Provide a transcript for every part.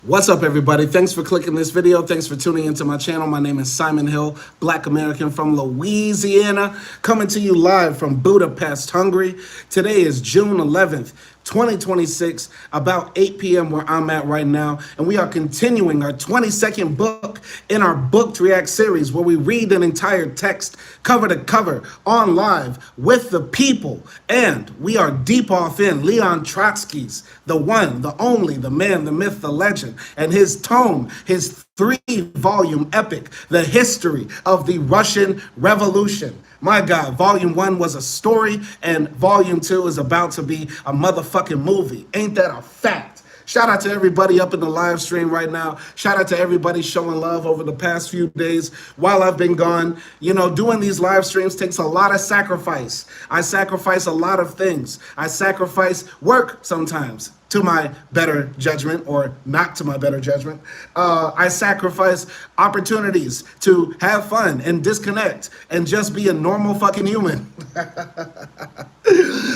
What's up, everybody? Thanks for clicking this video. Thanks for tuning into my channel. My name is Simon Hill, Black American from Louisiana, coming to you live from Budapest, Hungary. Today is June 11th, 2026, about 8 p.m. where I'm at right now. And we are continuing our 22nd book in our Booked React series, where we read an entire text cover to cover on live with the people. And we are deep off in Leon Trotsky's The One, the Only, the Man, the Myth, the Legend, and his tome, his 3-volume epic, The History of the Russian Revolution. My God, Volume 1 was a story, and Volume 2 is about to be a motherfucking movie. Ain't that a fact? Shout out to everybody up in the live stream right now. Shout out to everybody showing love over the past few days while I've been gone. You know, doing these live streams takes a lot of sacrifice. I sacrifice a lot of things. I sacrifice work sometimes, to my better judgment, or not to my better judgment. I sacrifice opportunities to have fun and disconnect and just be a normal fucking human.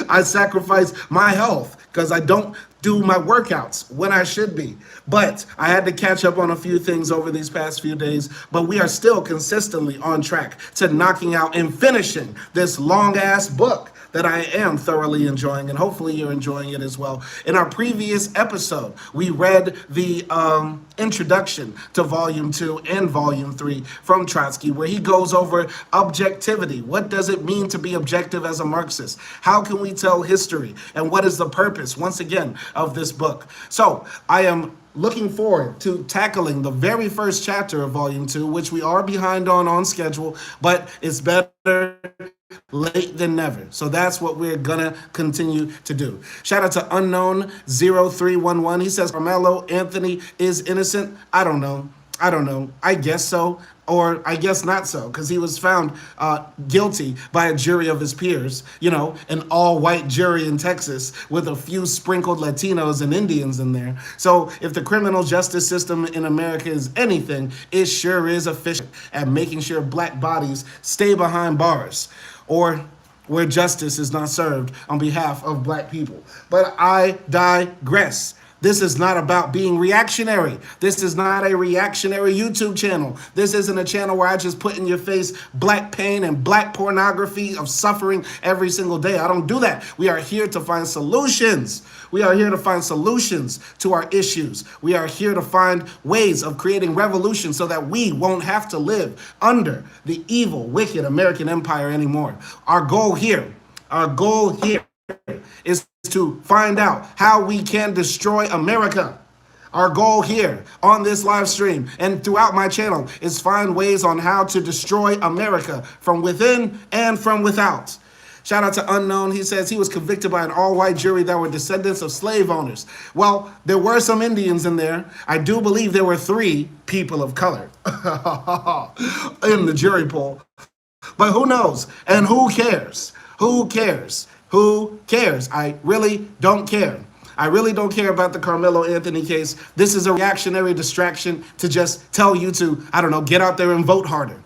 I sacrifice my health because I don't do my workouts when I should be. But I had to catch up on a few things over these past few days, but we are still consistently on track to knocking out and finishing this long ass book that I am thoroughly enjoying, and hopefully you're enjoying it as well. In our previous episode, we read the introduction to Volume 2 and Volume 3 from Trotsky, where he goes over objectivity. What does it mean to be objective as a Marxist? How can we tell history? And what is the purpose, once again, of this book? So I am looking forward to tackling the very first chapter of Volume 2, which we are behind on schedule, but it's better late than never. So that's what we're gonna continue to do. Shout out to Unknown 0311. He says Carmelo Anthony is innocent. I don't know. I guess so, or I guess not so, because he was found guilty by a jury of his peers, you know, an all-white jury in Texas with a few sprinkled Latinos and Indians in there. So if the criminal justice system in America is anything, it sure is efficient at making sure black bodies stay behind bars, or where justice is not served on behalf of black people. But I digress. This is not about being reactionary. This is not a reactionary YouTube channel. This isn't a channel where I just put in your face black pain and black pornography of suffering every single day. I don't do that. We are here to find solutions. We are here to find solutions to our issues. We are here to find ways of creating revolution so that we won't have to live under the evil, wicked American empire anymore. Our goal here is to find out how we can destroy America. Our goal here on this live stream and throughout my channel is find ways on how to destroy America from within and from without. Shout out to Unknown. He says he was convicted by an all-white jury that were descendants of slave owners. Well, there were some Indians in there. I do believe there were 3 people of color in the jury pool. But who knows? And who cares? Who cares? Who cares? I really don't care. I really don't care about the Carmelo Anthony case. This is a reactionary distraction to just tell you to, I don't know, get out there and vote harder.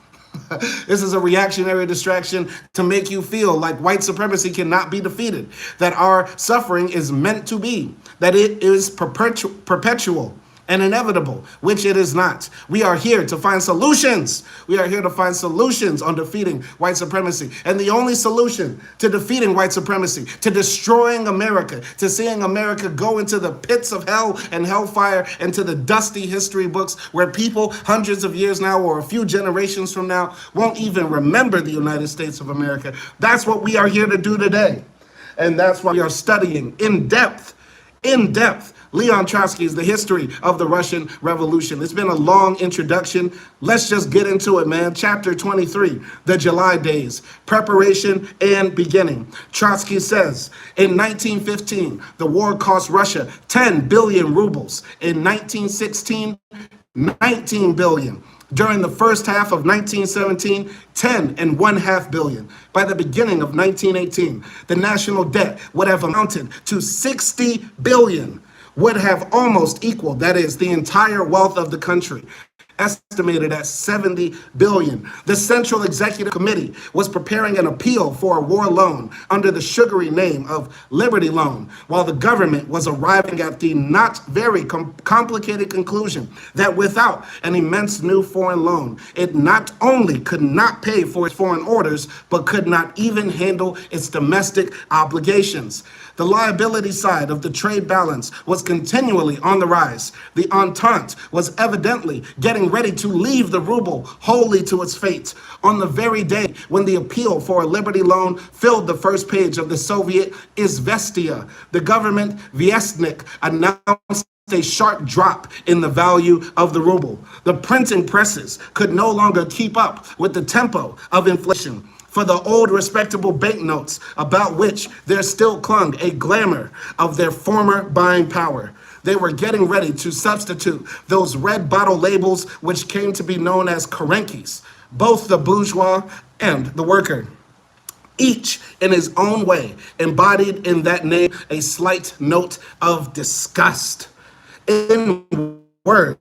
This is a reactionary distraction to make you feel like white supremacy cannot be defeated, that our suffering is meant to be, that it is perpetual and inevitable, which it is not. We are here to find solutions. We are here to find solutions on defeating white supremacy. And the only solution to defeating white supremacy, to destroying America, to seeing America go into the pits of hell and hellfire, and to the dusty history books where people hundreds of years now or a few generations from now won't even remember the United States of America. That's what we are here to do today. And that's why we are studying in depth, Leon Trotsky's The History of the Russian Revolution. It's been a long introduction. Let's just get into it, man. Chapter 23, The July Days, Preparation and Beginning. Trotsky says, in 1915, the war cost Russia 10 billion rubles. In 1916, 19 billion. During the first half of 1917, 10.5 billion. By the beginning of 1918, the national debt would have amounted to 60 billion. Would have almost equaled, that is, the entire wealth of the country. estimated at 70 billion. The Central Executive Committee was preparing an appeal for a war loan under the sugary name of Liberty Loan, while the government was arriving at the not very complicated conclusion that without an immense new foreign loan, it not only could not pay for its foreign orders, but could not even handle its domestic obligations. The liability side of the trade balance was continually on the rise. The Entente was evidently getting ready to leave the ruble wholly to its fate. On the very day when the appeal for a Liberty loan filled the first page of the Soviet Izvestia, the government Vyesnik announced a sharp drop in the value of the ruble. The printing presses could no longer keep up with the tempo of inflation. For the old respectable banknotes about which there still clung a glamour of their former buying power, they were getting ready to substitute those red bottle labels which came to be known as karenkis, both the bourgeois and the worker. Each, in his own way, embodied in that name a slight note of disgust. In words,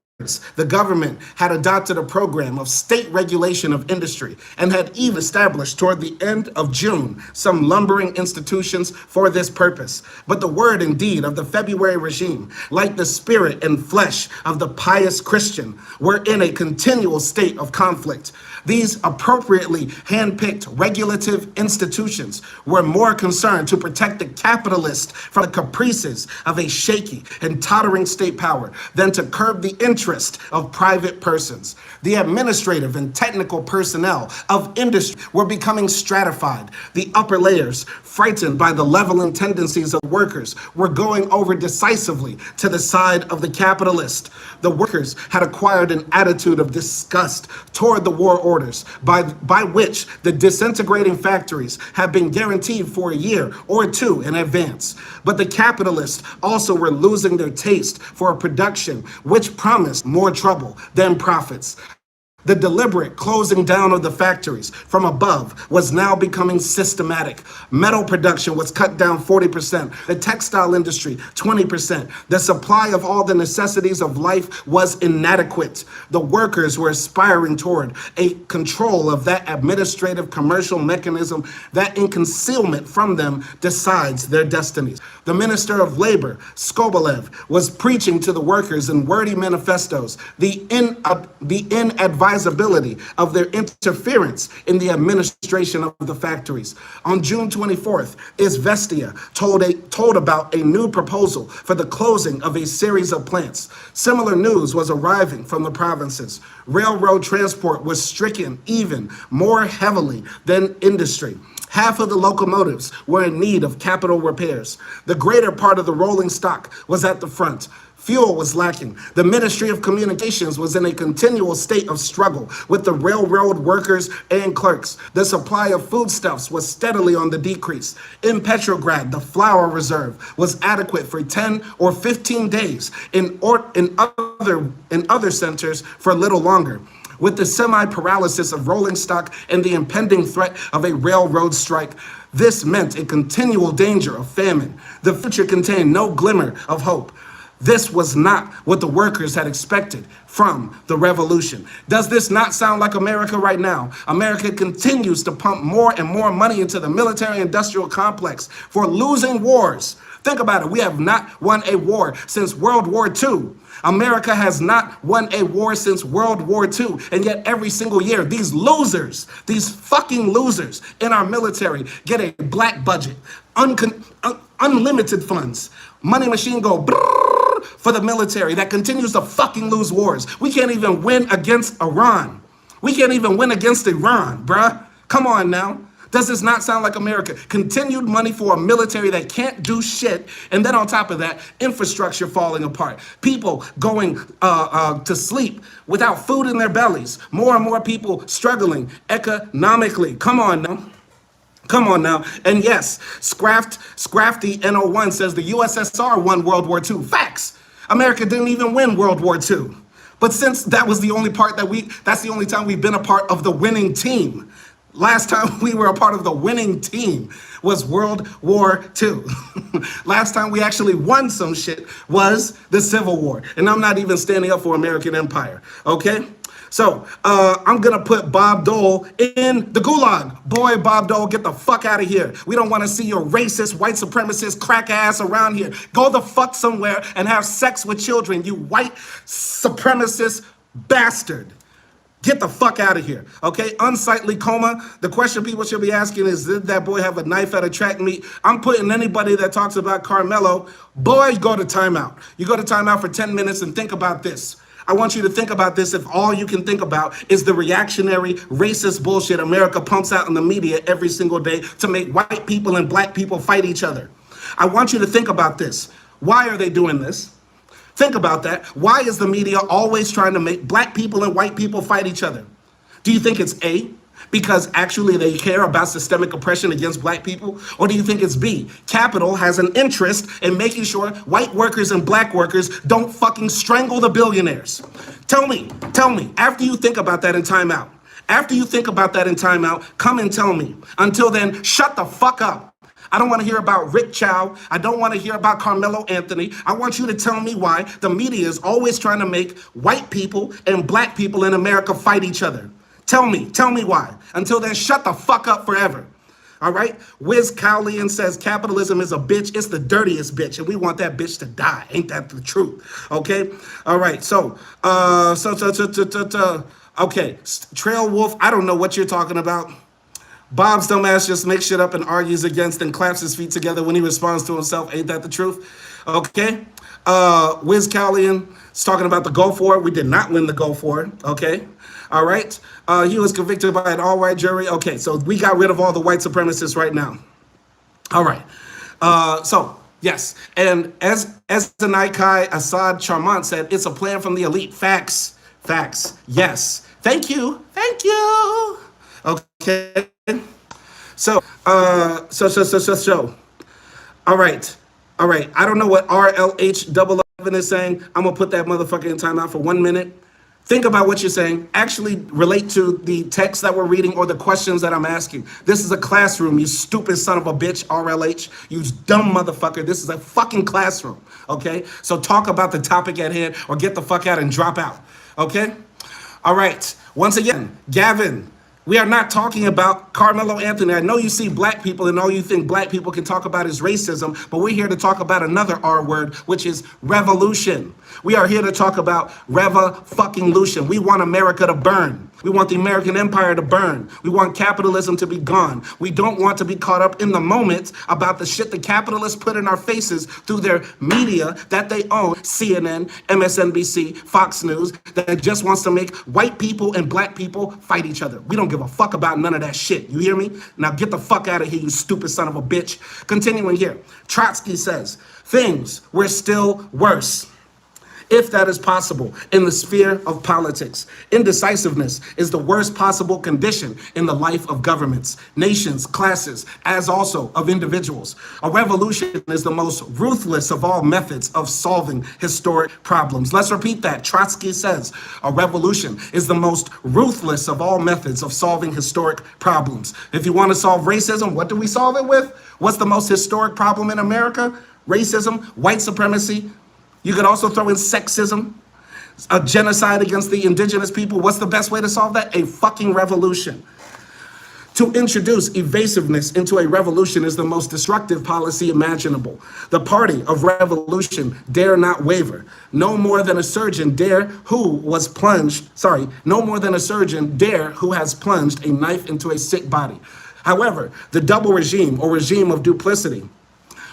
the government had adopted a program of state regulation of industry and had even established toward the end of June some lumbering institutions for this purpose. But the word and deed of the February regime, like the spirit and flesh of the pious Christian, were in a continual state of conflict. These appropriately handpicked regulative institutions were more concerned to protect the capitalist from the caprices of a shaky and tottering state power than to curb the interest of private persons. The administrative and technical personnel of industry were becoming stratified. The upper layers, frightened by the leveling tendencies of workers, were going over decisively to the side of the capitalist. The workers had acquired an attitude of disgust toward the war orders, by which the disintegrating factories had been guaranteed for a year or two in advance. But the capitalists also were losing their taste for a production which promised more trouble than profits. The deliberate closing down of the factories from above was now becoming systematic. Metal production was cut down 40%, the textile industry 20%. The supply of all the necessities of life was inadequate. The workers were aspiring toward a control of that administrative commercial mechanism that in concealment from them decides their destinies. The Minister of Labor, Skobelev, was preaching to the workers in wordy manifestos the inadvisability of their interference in the administration of the factories. On June 24th, Izvestia told about a new proposal for the closing of a series of plants. Similar news was arriving from the provinces. Railroad transport was stricken even more heavily than industry. Half of the locomotives were in need of capital repairs. The greater part of the rolling stock was at the front. Fuel was lacking. The Ministry of Communications was in a continual state of struggle with the railroad workers and clerks. The supply of foodstuffs was steadily on the decrease. In Petrograd, the flour reserve was adequate for 10 or 15 days. In other centers, for a little longer. With the semi-paralysis of rolling stock and the impending threat of a railroad strike, this meant a continual danger of famine. The future contained no glimmer of hope. This was not what the workers had expected from the revolution. Does this not sound like America right now? America continues to pump more and more money into the military-industrial complex for losing wars. Think about it. We have not won a war since World War II. America has not won a war since World War II. And yet every single year, these losers, these fucking losers in our military get a black budget, unlimited funds, money machine go brrr for the military that continues to fucking lose wars. We can't even win against Iran. We can't even win against Iran, bruh. Come on now. Does this not sound like America? Continued money for a military that can't do shit, and then on top of that, infrastructure falling apart. People going to sleep without food in their bellies. More and more people struggling economically. Come on now. Come on now. And yes, Scrafty N01 says the USSR won World War II. Facts. America didn't even win World War II. But since that was the only part that's the only time we've been a part of the winning team. Last time we were a part of the winning team was World War II. Last time we actually won some shit was the Civil War. And I'm not even standing up for American empire, okay? So I'm gonna put Bob Dole in the gulag. Boy, Bob Dole, get the fuck out of here. We don't want to see your racist, white supremacist, crack ass around here. Go the fuck somewhere and have sex with children, you white supremacist bastard. Get the fuck out of here, okay? Unsightly coma. The question people should be asking is, did that boy have a knife at a track meet? I'm putting anybody that talks about Carmelo, boy, go to timeout. You go to timeout for 10 minutes and think about this. I want you to think about this if all you can think about is the reactionary, racist bullshit America pumps out in the media every single day to make white people and black people fight each other. I want you to think about this. Why are they doing this? Think about that. Why is the media always trying to make black people and white people fight each other? Do you think it's A, because actually they care about systemic oppression against black people? Or do you think it's B, capital has an interest in making sure white workers and black workers don't fucking strangle the billionaires? Tell me, after you think about that in timeout, come and tell me. Until then, shut the fuck up. I don't want to hear about Rick Chow. I don't want to hear about Carmelo Anthony. I want you to tell me why the media is always trying to make white people and black people in America fight each other. Tell me why. Until then, shut the fuck up forever. All right? Wiz Cowlian says capitalism is a bitch. It's the dirtiest bitch, and we want that bitch to die. Ain't that the truth? Okay? All right. Okay. Trail Wolf, I don't know what you're talking about. Bob's dumbass just makes shit up and argues against and claps his feet together when he responds to himself. Ain't that the truth? Okay. Wiz Cowlian is talking about the Gulf War. We did not win the Gulf War. Okay. All right. He was convicted by an all-white jury. Okay. So we got rid of all the white supremacists right now. All right. Yes. And as Zanaikai Assad Charmant said, it's a plan from the elite. Facts. Yes. Thank you. Okay. So. All right. I don't know what RLH11 is saying. I'm gonna put that motherfucker in timeout for 1 minute. Think about what you're saying. Actually relate to the text that we're reading or the questions that I'm asking. This is a classroom, you stupid son of a bitch, RLH. You dumb motherfucker. This is a fucking classroom, okay? So talk about the topic at hand or get the fuck out and drop out, okay? All right. Once again, Gavin, we are not talking about Carmelo Anthony. I know you see black people and all you think black people can talk about is racism, but we're here to talk about another R word, which is revolution. We are here to talk about reva-fucking-lution. We want America to burn. We want the American empire to burn. We want capitalism to be gone. We don't want to be caught up in the moment about the shit the capitalists put in our faces through their media that they own, CNN, MSNBC, Fox News, that just wants to make white people and black people fight each other. We don't give a fuck about none of that shit. You hear me? Now get the fuck out of here, you stupid son of a bitch. Continuing here, Trotsky says, things were still worse, if that is possible, in the sphere of politics. Indecisiveness is the worst possible condition in the life of governments, nations, classes, as also of individuals. A revolution is the most ruthless of all methods of solving historic problems. Let's repeat that. Trotsky says a revolution is the most ruthless of all methods of solving historic problems. If you want to solve racism, what do we solve it with? What's the most historic problem in America? Racism, white supremacy. You could also throw in sexism, a genocide against the indigenous people. What's the best way to solve that? A fucking revolution. To introduce evasiveness into a revolution is the most destructive policy imaginable. The party of revolution dare not waver. No more than a surgeon dare who has plunged a knife into a sick body. However, the double regime or regime of duplicity,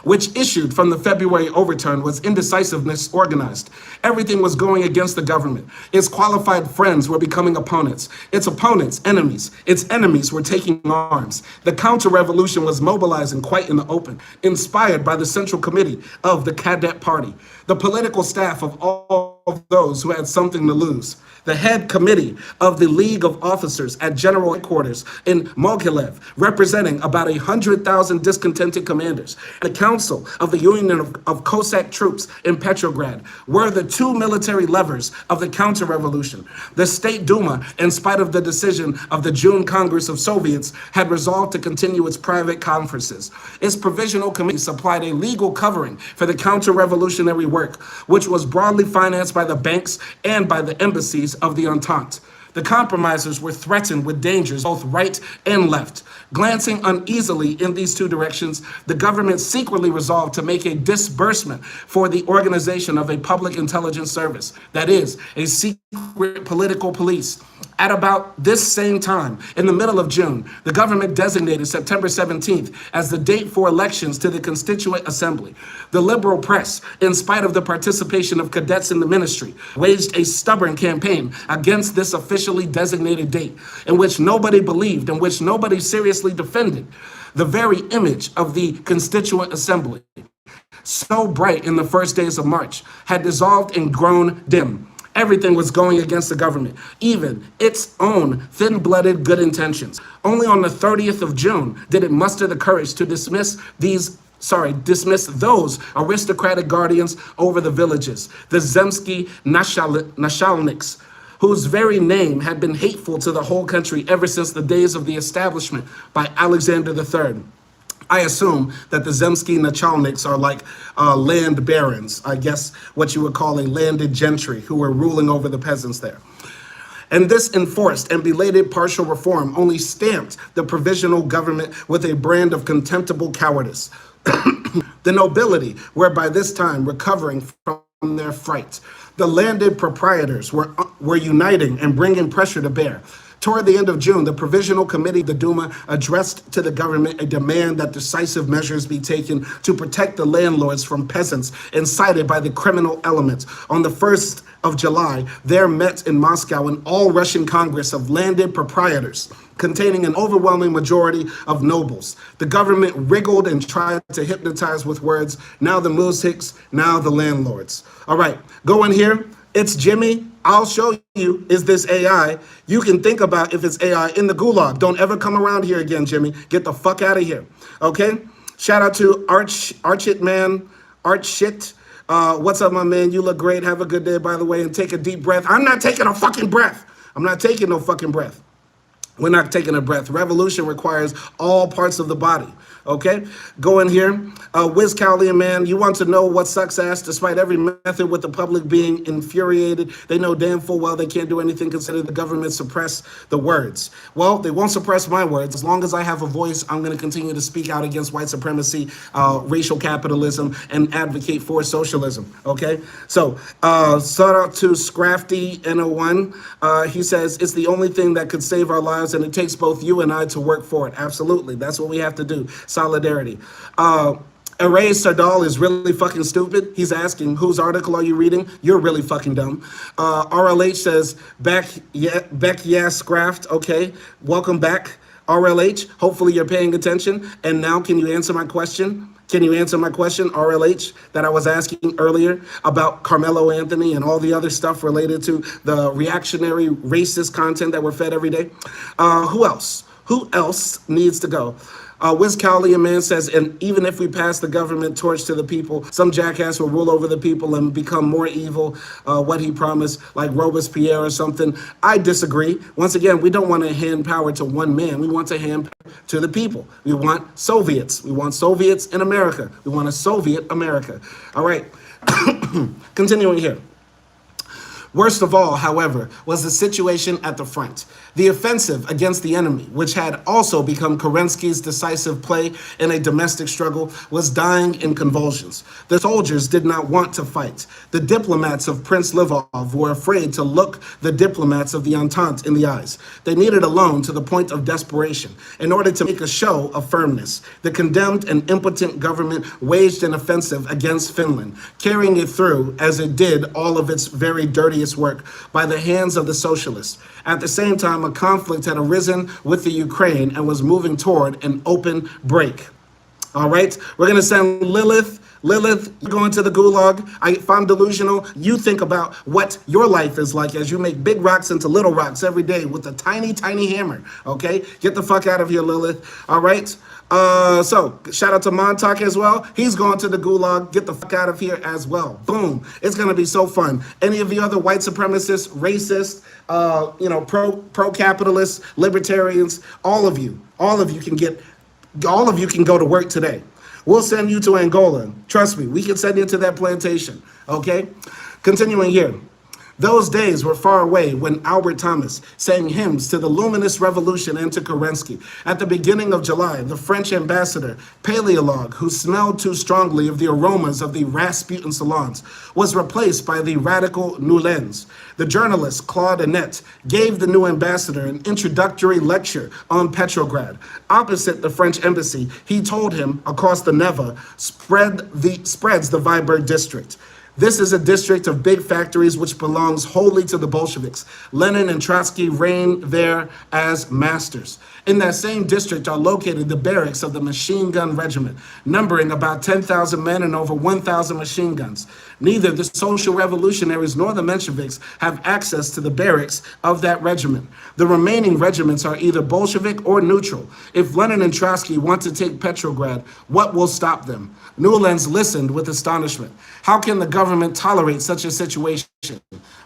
which issued from the February overturn, was indecisiveness organized. Everything was going against the government. Its qualified friends were becoming opponents. Its opponents, enemies. Its enemies were taking arms. The counter-revolution was mobilizing quite in the open, inspired by the Central Committee of the Cadet Party, the political staff of all of those who had something to lose, the head committee of the League of Officers at General Headquarters in Mogilev, representing about 100,000 discontented commanders, the Council of the Union of Cossack Troops in Petrograd were the two military levers of the counter-revolution. The State Duma, in spite of the decision of the June Congress of Soviets, had resolved to continue its private conferences. Its Provisional Committee supplied a legal covering for the counter-revolutionary work, which was broadly financed by the banks and by the embassies of the Entente. The compromisers were threatened with dangers both right and left. Glancing uneasily in these two directions, the government secretly resolved to make a disbursement for the organization of a public intelligence service, that is, a secret political police. At about this same time, in the middle of June, the government designated September 17th as the date for elections to the Constituent Assembly. The liberal press, in spite of the participation of cadets in the ministry, waged a stubborn campaign against this officially designated date, in which nobody believed, in which nobody seriously defended. The very image of the Constituent Assembly, so bright in the first days of March, had dissolved and grown dim. Everything was going against the government, even its own thin-blooded good intentions. Only on the 30th of June did it muster the courage to dismiss those aristocratic guardians over the villages, the Zemsky Nashalniks, whose very name had been hateful to the whole country ever since the days of the establishment by Alexander III. I assume that the Zemsky Nachalniks are like land barons, I guess what you would call a landed gentry who were ruling over the peasants there. And this enforced and belated partial reform only stamped the provisional government with a brand of contemptible cowardice. The nobility were by this time recovering from their fright. The landed proprietors were uniting and bringing pressure to bear. Toward the end of June, the Provisional Committee of the Duma addressed to the government a demand that decisive measures be taken to protect the landlords from peasants incited by the criminal elements. On the 1st of July, there met in Moscow an all-Russian Congress of landed proprietors, containing an overwhelming majority of nobles. The government wriggled and tried to hypnotize with words, now the muzhiks, now the landlords. All right, go in here. It's Jimmy. I'll show you, is this AI? You can think about if it's AI in the gulag. Don't ever come around here again, Jimmy. Get the fuck out of here, okay? Shout out to Archit man, Archit. What's up, my man? You look great. Have a good day, by the way, and take a deep breath. I'm not taking a fucking breath. I'm not taking no fucking breath. We're not taking a breath. Revolution requires all parts of the body. Okay, go in here. Wiz Cowley, man, you want to know what sucks ass despite every method with the public being infuriated. They know damn full well they can't do anything considering the government suppress the words. Well, they won't suppress my words. As long as I have a voice, I'm going to continue to speak out against white supremacy, racial capitalism, and advocate for socialism. Okay, so shout out to Scrafty N01. He says, it's the only thing that could save our lives, and it takes both you and I to work for it. Absolutely. That's what we have to do. Solidarity. Array Sardal is really fucking stupid. He's asking, whose article are you reading? You're really fucking dumb. RLH says, Beck Scraft. Okay, welcome back, RLH. Hopefully you're paying attention. And now can you answer my question? Can you answer my question, RLH, that I was asking earlier about Carmelo Anthony and all the other stuff related to the reactionary racist content that we're fed every day? Who else? Who else needs to go? Wiz Cowley, a man, says, and even if we pass the government torch to the people, some jackass will rule over the people and become more evil, what he promised, like Robespierre or something. I disagree. Once again, we don't want to hand power to one man. We want to hand power to the people. We want Soviets. We want Soviets in America. We want a Soviet America. All right. Continuing here. Worst of all, however, was the situation at the front. The offensive against the enemy, which had also become Kerensky's decisive play in a domestic struggle, was dying in convulsions. The soldiers did not want to fight. The diplomats of Prince Lvov were afraid to look the diplomats of the Entente in the eyes. They needed a loan to the point of desperation in order to make a show of firmness. The condemned and impotent government waged an offensive against Finland, carrying it through, as it did all of its very dirtiest work, by the hands of the socialists. At the same time, a conflict had arisen with the Ukraine and was moving toward an open break. All right, we're going to send Lilith. Lilith, you're going to the gulag. If I'm delusional, you think about what your life is like as you make big rocks into little rocks every day with a tiny, tiny hammer. Okay, get the fuck out of here, Lilith. All right. So shout out to Montauk as well. He's going to the gulag. Get the fuck out of here as well. Boom. It's going to be so fun. Any of you other white supremacists, racists, pro-capitalists, libertarians, all of you can go to work today. We'll send you to Angola. Trust me, we can send you to that plantation. Okay? Continuing here. Those days were far away when Albert Thomas sang hymns to the luminous revolution and to Kerensky. At the beginning of July, the French ambassador, Paleologue, who smelled too strongly of the aromas of the Rasputin salons, was replaced by the radical Nulens. The journalist, Claude Annette, gave the new ambassador an introductory lecture on Petrograd. Opposite the French embassy, he told him, across the Neva, spreads the Viborg district. This is a district of big factories which belongs wholly to the Bolsheviks. Lenin and Trotsky reign there as masters. In that same district are located the barracks of the machine gun regiment, numbering about 10,000 men and over 1,000 machine guns. Neither the social revolutionaries nor the Mensheviks have access to the barracks of that regiment. The remaining regiments are either Bolshevik or neutral. If Lenin and Trotsky want to take Petrograd, what will stop them? Newlands listened with astonishment. How can the government tolerate such a situation?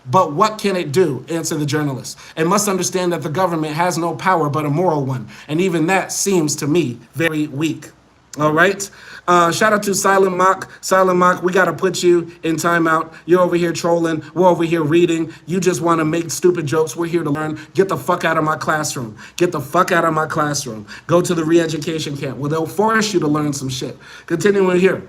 But what can it do? Answered the journalist. It must understand that the government has no power but a moral one, and even that seems to me very weak. All right. Shout out to Silent Mock. Silent Mock, we got to put you in timeout. You're over here trolling. We're over here reading. You just want to make stupid jokes. We're here to learn. Get the fuck out of my classroom. Get the fuck out of my classroom. Go to the re-education camp where they'll force you to learn some shit. Continuing here.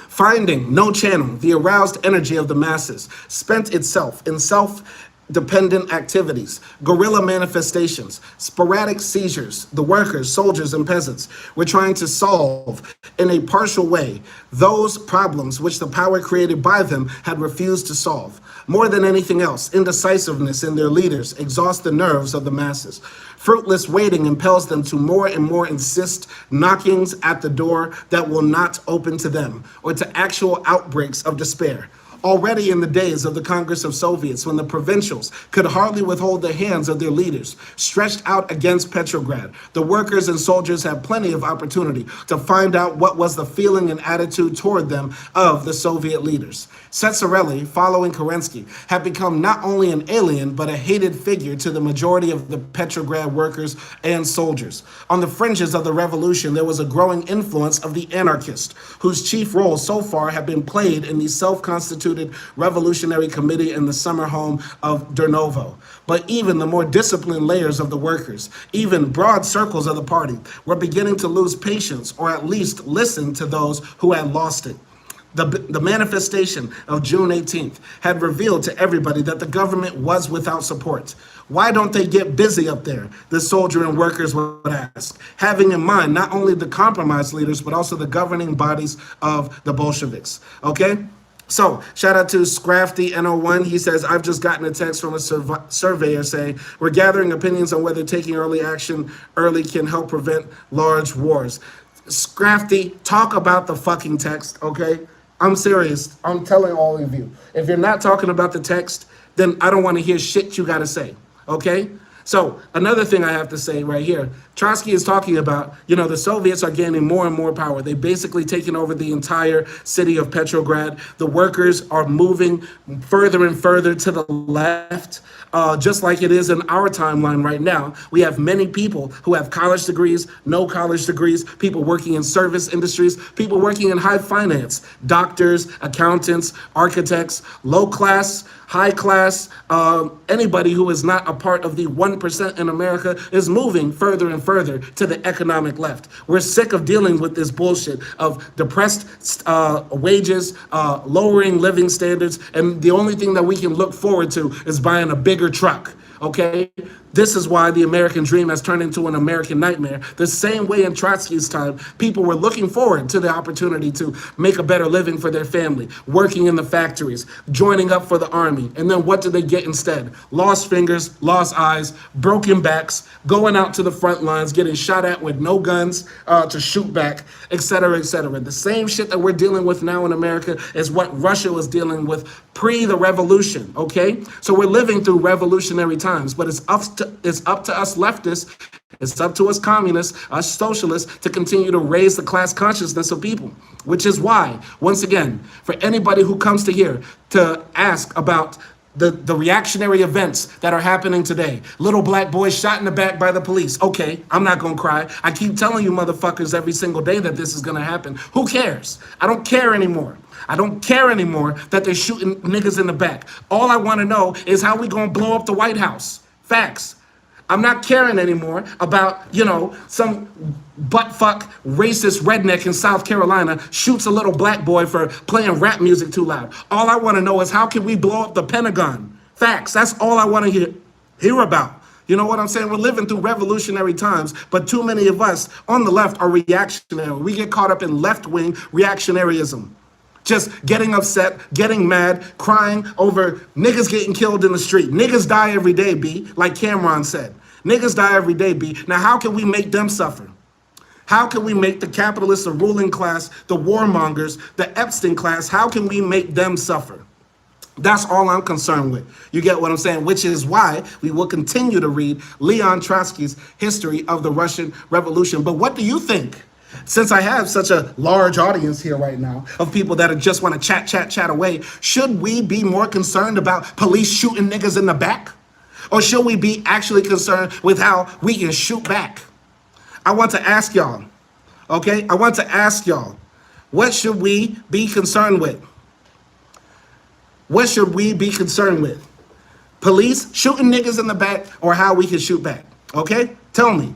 Finding no channel, the aroused energy of the masses spent itself in self-dependent activities, guerrilla manifestations, sporadic seizures. The workers, soldiers, and peasants were trying to solve in a partial way those problems which the power created by them had refused to solve. More than anything else, indecisiveness in their leaders exhausts the nerves of the masses. Fruitless waiting impels them to more and more insist knockings at the door that will not open to them, or to actual outbreaks of despair. Already in the days of the Congress of Soviets, when the provincials could hardly withhold the hands of their leaders stretched out against Petrograd, the workers and soldiers had plenty of opportunity to find out what was the feeling and attitude toward them of the Soviet leaders. Tsetserelli, following Kerensky, had become not only an alien, but a hated figure to the majority of the Petrograd workers and soldiers. On the fringes of the revolution, there was a growing influence of the anarchist, whose chief role so far had been played in the self-constituted Revolutionary Committee in the summer home of Durnovo. But even the more disciplined layers of the workers, even broad circles of the party, were beginning to lose patience, or at least listen to those who had lost it. The manifestation of June 18th had revealed to everybody that the government was without support. Why don't they get busy up there? The soldier and workers would ask, having in mind not only the compromised leaders, but also the governing bodies of the Bolsheviks. Okay? So, shout out to Scrafty N01. He says, I've just gotten a text from a surveyor saying, we're gathering opinions on whether taking early action early can help prevent large wars. Scrafty, talk about the fucking text, okay? I'm serious. I'm telling all of you. If you're not talking about the text, then I don't want to hear shit you got to say, okay? So another thing I have to say right here, Trotsky is talking about, the Soviets are gaining more and more power. They've basically taken over the entire city of Petrograd. The workers are moving further and further to the left, just like it is in our timeline right now. We have many people who have college degrees, no college degrees, people working in service industries, people working in high finance, doctors, accountants, architects, low class, high class, anybody who is not a part of the 1% in America is moving further and further to the economic left. We're sick of dealing with this bullshit of depressed wages, lowering living standards, and the only thing that we can look forward to is buying a bigger truck. Okay? This is why the American dream has turned into an American nightmare. The same way in Trotsky's time, people were looking forward to the opportunity to make a better living for their family, working in the factories, joining up for the army. And then what did they get instead? Lost fingers, lost eyes, broken backs, going out to the front lines, getting shot at with no guns to shoot back, etc., etc. The same shit that we're dealing with now in America is what Russia was dealing with pre the revolution, okay? So we're living through revolutionary times, but it's up to us leftists, it's up to us communists, us socialists, to continue to raise the class consciousness of people, which is why, once again, for anybody who comes to here to ask about the reactionary events that are happening today. Little black boy shot in the back by the police. Okay, I'm not gonna cry. I keep telling you motherfuckers every single day that this is gonna happen. Who cares? I don't care anymore. I don't care anymore that they're shooting niggas in the back. All I wanna know is how we gonna blow up the White House. Facts. I'm not caring anymore about, some buttfuck racist redneck in South Carolina shoots a little black boy for playing rap music too loud. All I want to know is how can we blow up the Pentagon? Facts. That's all I want to hear about. You know what I'm saying? We're living through revolutionary times, but too many of us on the left are reactionary. We get caught up in left-wing reactionaryism. Just getting upset, getting mad, crying over niggas getting killed in the street. Niggas die every day, B, like Cameron said. Niggas die every day, B. Now, how can we make them suffer? How can we make the capitalists, the ruling class, the warmongers, the Epstein class, how can we make them suffer? That's all I'm concerned with. You get what I'm saying? Which is why we will continue to read Leon Trotsky's History of the Russian Revolution. But what do you think? Since I have such a large audience here right now of people that just want to chat away, should we be more concerned about police shooting niggas in the back? Or should we be actually concerned with how we can shoot back? I want to ask y'all, okay? I want to ask y'all, what should we be concerned with? What should we be concerned with? Police shooting niggas in the back or how we can shoot back? Okay? Tell me,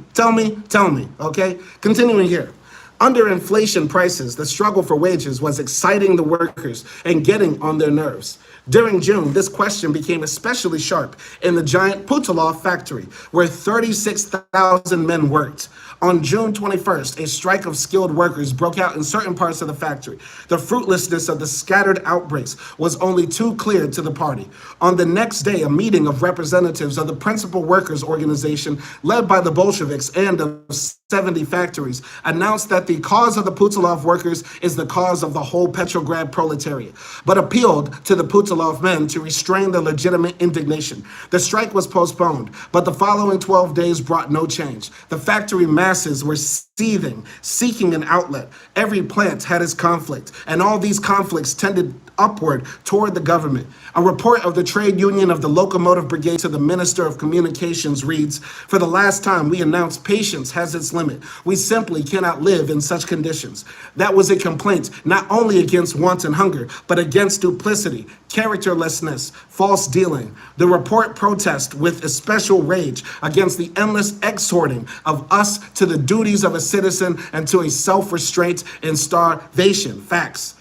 okay? Continuing here. Under inflation prices, the struggle for wages was exciting the workers and getting on their nerves. During June, this question became especially sharp in the giant Putilov factory, where 36,000 men worked. On June 21st, a strike of skilled workers broke out in certain parts of the factory. The fruitlessness of the scattered outbreaks was only too clear to the party. On the next day, a meeting of representatives of the principal workers' organization, led by the Bolsheviks and of 70 factories, announced that the cause of the Putilov workers is the cause of the whole Petrograd proletariat, but appealed to the Putilov men to restrain their legitimate indignation. The strike was postponed, but the following 12 days brought no change. The factory masses were seething, seeking an outlet. Every plant had its conflict, and all these conflicts tended upward toward the government. A report of the trade union of the locomotive brigade to the Minister of Communications reads, "For the last time, we announce patience has its limit. We simply cannot live in such conditions." That was a complaint not only against want and hunger, but against duplicity, characterlessness, false dealing. The report protests with especial rage against the endless exhorting of us to the duties of a citizen and to a self-restraint and starvation. Facts,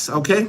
okay?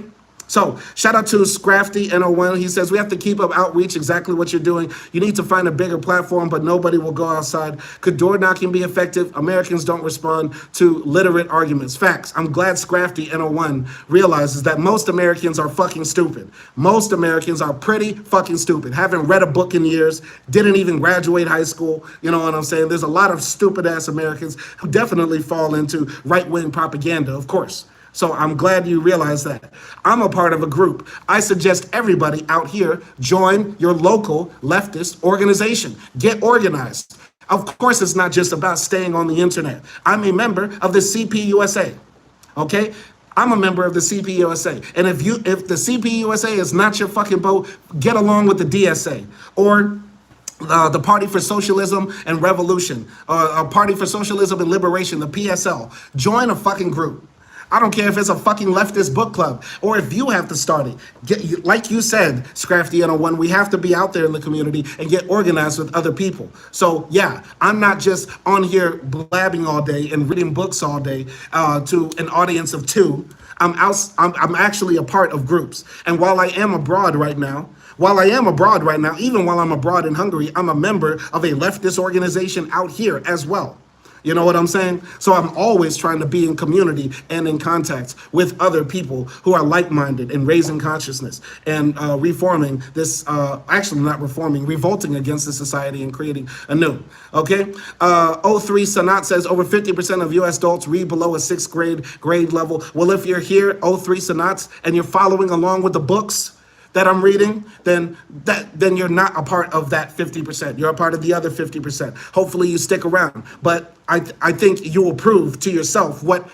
So, shout out to Scrafty N01. He says, we have to keep up outreach, exactly what you're doing. You need to find a bigger platform, but nobody will go outside. Could door knocking be effective? Americans don't respond to literate arguments. Facts. I'm glad Scrafty N01 realizes that most Americans are fucking stupid. Most Americans are pretty fucking stupid. Haven't read a book in years, didn't even graduate high school. You know what I'm saying? There's a lot of stupid ass Americans who definitely fall into right-wing propaganda, of course. So I'm glad you realize that. I'm a part of a group. I suggest everybody out here join your local leftist organization. Get organized. Of course, it's not just about staying on the internet. I'm a member of the CPUSA. Okay? I'm a member of the CPUSA. And if the CPUSA is not your fucking boat, get along with the DSA or the Party for Socialism and Revolution, or Party for Socialism and Liberation, the PSL. Join a fucking group. I don't care if it's a fucking leftist book club or if you have to start it. Like you said, Scrafty 101, we have to be out there in the community and get organized with other people. So yeah, I'm not just on here blabbing all day and reading books all day to an audience of two. I'm actually a part of groups. And while I am abroad right now, even while I'm abroad in Hungary, I'm a member of a leftist organization out here as well. You know what I'm saying? So I'm always trying to be in community and in contact with other people who are like-minded and raising consciousness and reforming this, actually not reforming, revolting against the society and creating a new, okay? 03 Sanat says over 50% of US adults read below a sixth grade level. Well, if you're here, 03 Sanats, and you're following along with the books that I'm reading, then you're not a part of that 50%. You're a part of the other 50%. Hopefully you stick around. But I think you will prove to yourself what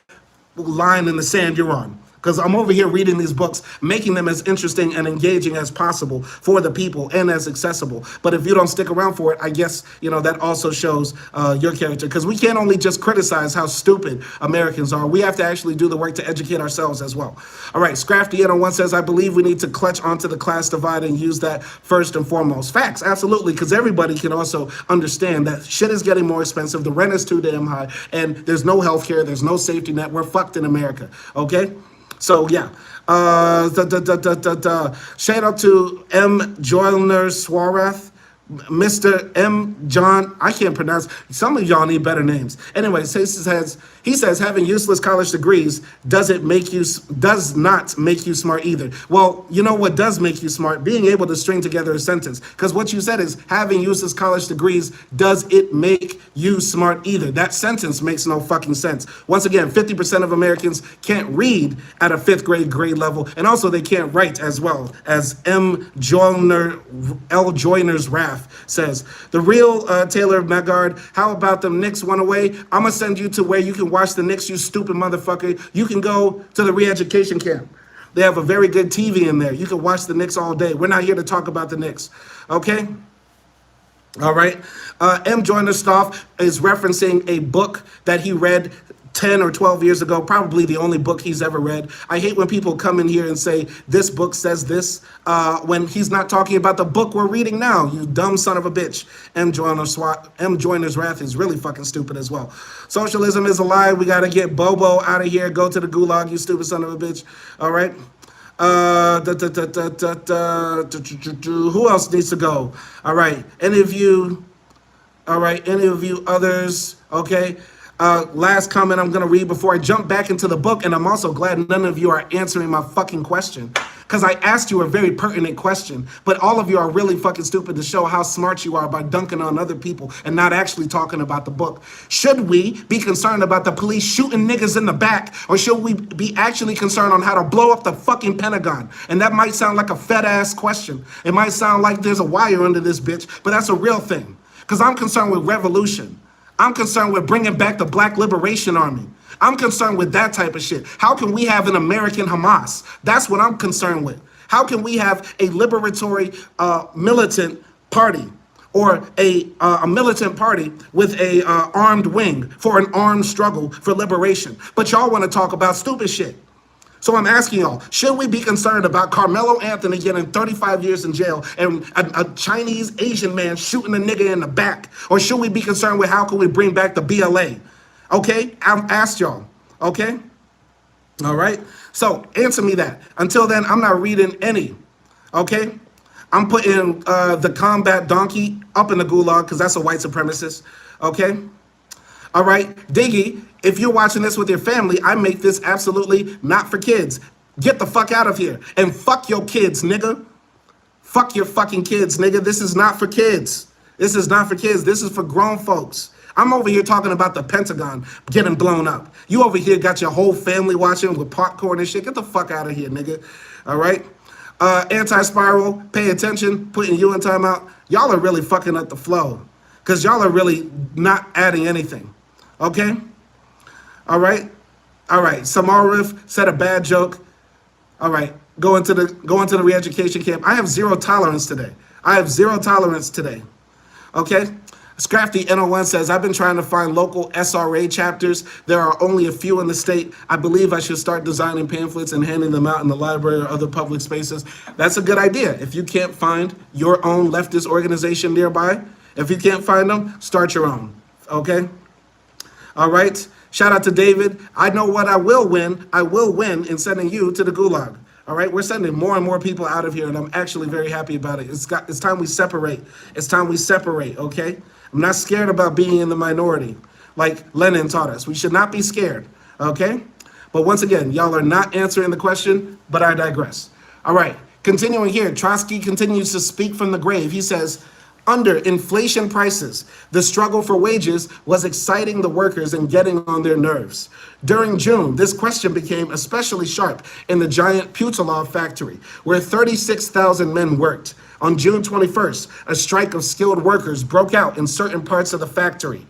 line in the sand you're on. because I'm over here reading these books, making them as interesting and engaging as possible for the people and as accessible. But if you don't stick around for it, I guess, that also shows your character, because we can't only just criticize how stupid Americans are. We have to actually do the work to educate ourselves as well. All right, Scrafty101 says, I believe we need to clutch onto the class divide and use that first and foremost. Facts, absolutely, because everybody can also understand that shit is getting more expensive, the rent is too damn high, and there's no health care, there's no safety net. We're fucked in America, okay? So, yeah. Shout out to M. Joyner Swarath. Mr. M. John, I can't pronounce. Some of y'all need better names. Anyways, he says having useless college degrees does not make you smart either. Well, you know what does make you smart? Being able to string together a sentence. Because what you said is having useless college degrees, does it make you smart either? That sentence makes no fucking sense. Once again, 50% of Americans can't read at a 5th grade level, and also they can't write as well, as L. Joyner's Wrath says. The real Taylor Megard, how about them Knicks won away? I'm going to send you to where you can watch the Knicks, you stupid motherfucker. You can go to the re-education camp. They have a very good TV in there. You can watch the Knicks all day. We're not here to talk about the Knicks. Okay? All right. M. Joyner Stoff is referencing a book that he read 10 or 12 years ago, probably the only book he's ever read. I hate when people come in here and say, this book says this, when he's not talking about the book we're reading now, you dumb son of a bitch. M. Joyner's Wrath is really fucking stupid as well. Socialism is a lie. We got to get Bobo out of here. Go to the gulag, you stupid son of a bitch. All right. Who else needs to go? All right. Any of you others? Okay. Last comment I'm going to read before I jump back into the book, and I'm also glad none of you are answering my fucking question, because I asked you a very pertinent question, but all of you are really fucking stupid to show how smart you are by dunking on other people and not actually talking about the book. Should we be concerned about the police shooting niggas in the back, or should we be actually concerned on how to blow up the fucking Pentagon? And that might sound like a fat-ass question. It might sound like there's a wire under this bitch, but that's a real thing, because I'm concerned with revolution. I'm concerned with bringing back the Black Liberation Army. I'm concerned with that type of shit. How can we have an American Hamas? That's what I'm concerned with. How can we have a liberatory militant party, or a militant party with a armed wing for an armed struggle for liberation? But y'all want to talk about stupid shit. So I'm asking y'all, should we be concerned about Carmelo Anthony getting 35 years in jail and a Chinese Asian man shooting a nigga in the back? Or should we be concerned with how can we bring back the BLA? Okay, I've asked y'all, okay? All right, so answer me that. Until then, I'm not reading any, okay? I'm putting the combat donkey up in the gulag because that's a white supremacist, okay? All right, Diggy, if you're watching this with your family, I make this absolutely not for kids. Get the fuck out of here. And fuck your kids, nigga. Fuck your fucking kids, nigga. This is not for kids. This is not for kids. This is for grown folks. I'm over here talking about the Pentagon getting blown up. You over here got your whole family watching with popcorn and shit. Get the fuck out of here, nigga. All right? Anti-spiral, pay attention, putting you in timeout. Y'all are really fucking up the flow, because y'all are really not adding anything. Okay? All right? All right. Samarif said a bad joke. All right. Go into the re-education camp. I have zero tolerance today. I have zero tolerance today. Okay? Scrafty101 says, I've been trying to find local SRA chapters. There are only a few in the state. I believe I should start designing pamphlets and handing them out in the library or other public spaces. That's a good idea. If you can't find your own leftist organization nearby, if you can't find them, start your own. Okay? All right? Shout out to David. I know what I will win. I will win in sending you to the gulag. All right? We're sending more and more people out of here, and I'm actually very happy about it. It's time we separate. It's time we separate, okay? I'm not scared about being in the minority, like Lenin taught us. We should not be scared, okay? But once again, y'all are not answering the question, but I digress. All right, continuing here, Trotsky continues to speak from the grave. He says, under inflation prices, the struggle for wages was exciting the workers and getting on their nerves. During June, this question became especially sharp in the giant Putilov factory, where 36,000 men worked. On June 21st, a strike of skilled workers broke out in certain parts of the factory.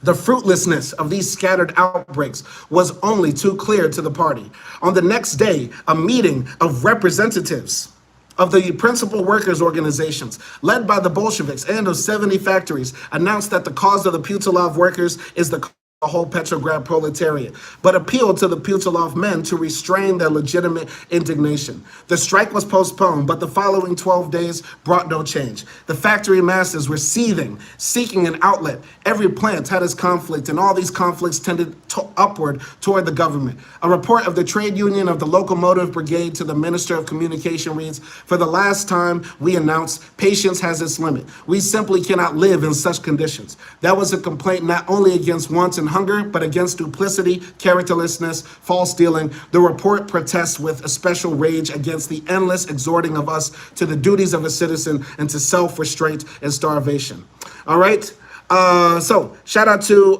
The fruitlessness of these scattered outbreaks was only too clear to the party. On the next day, a meeting of representatives of the principal workers' organizations, led by the Bolsheviks and of 70 factories, announced that the cause of the Putilov workers is the whole Petrograd proletariat, but appealed to the Putilov men to restrain their legitimate indignation. The strike was postponed, but the following 12 days brought no change. The factory masses were seething, seeking an outlet. Every plant had its conflict, and all these conflicts tended upward toward the government. A report of the trade union of the locomotive brigade to the Minister of Communication reads, "For the last time, we announce patience has its limit. We simply cannot live in such conditions." That was a complaint not only against wants and hunger, but against duplicity, characterlessness, false dealing. The report protests with a special rage against the endless exhorting of us to the duties of a citizen and to self-restraint and starvation. All right. So shout out to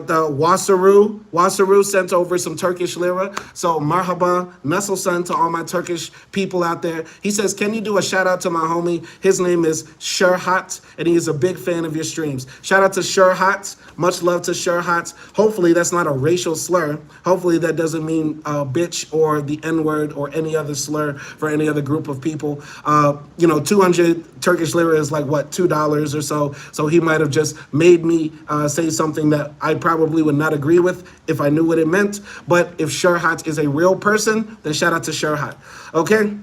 the Wasaru. Wasaru sent over some Turkish lira. So marhaba, nasılsın to all my Turkish people out there. He says, can you do a shout out to my homie? His name is Sherhat, and he is a big fan of your streams. Shout out to Sherhat. Much love to Sherhat. Hopefully that's not a racial slur. Hopefully that doesn't mean bitch or the N-word or any other slur for any other group of people. 200 Turkish lira is like, what, $2 or so. So he might have just made me say something that I probably would not agree with if I knew what it meant. But if Sherhat is a real person, then shout out to Sherhat. Okay?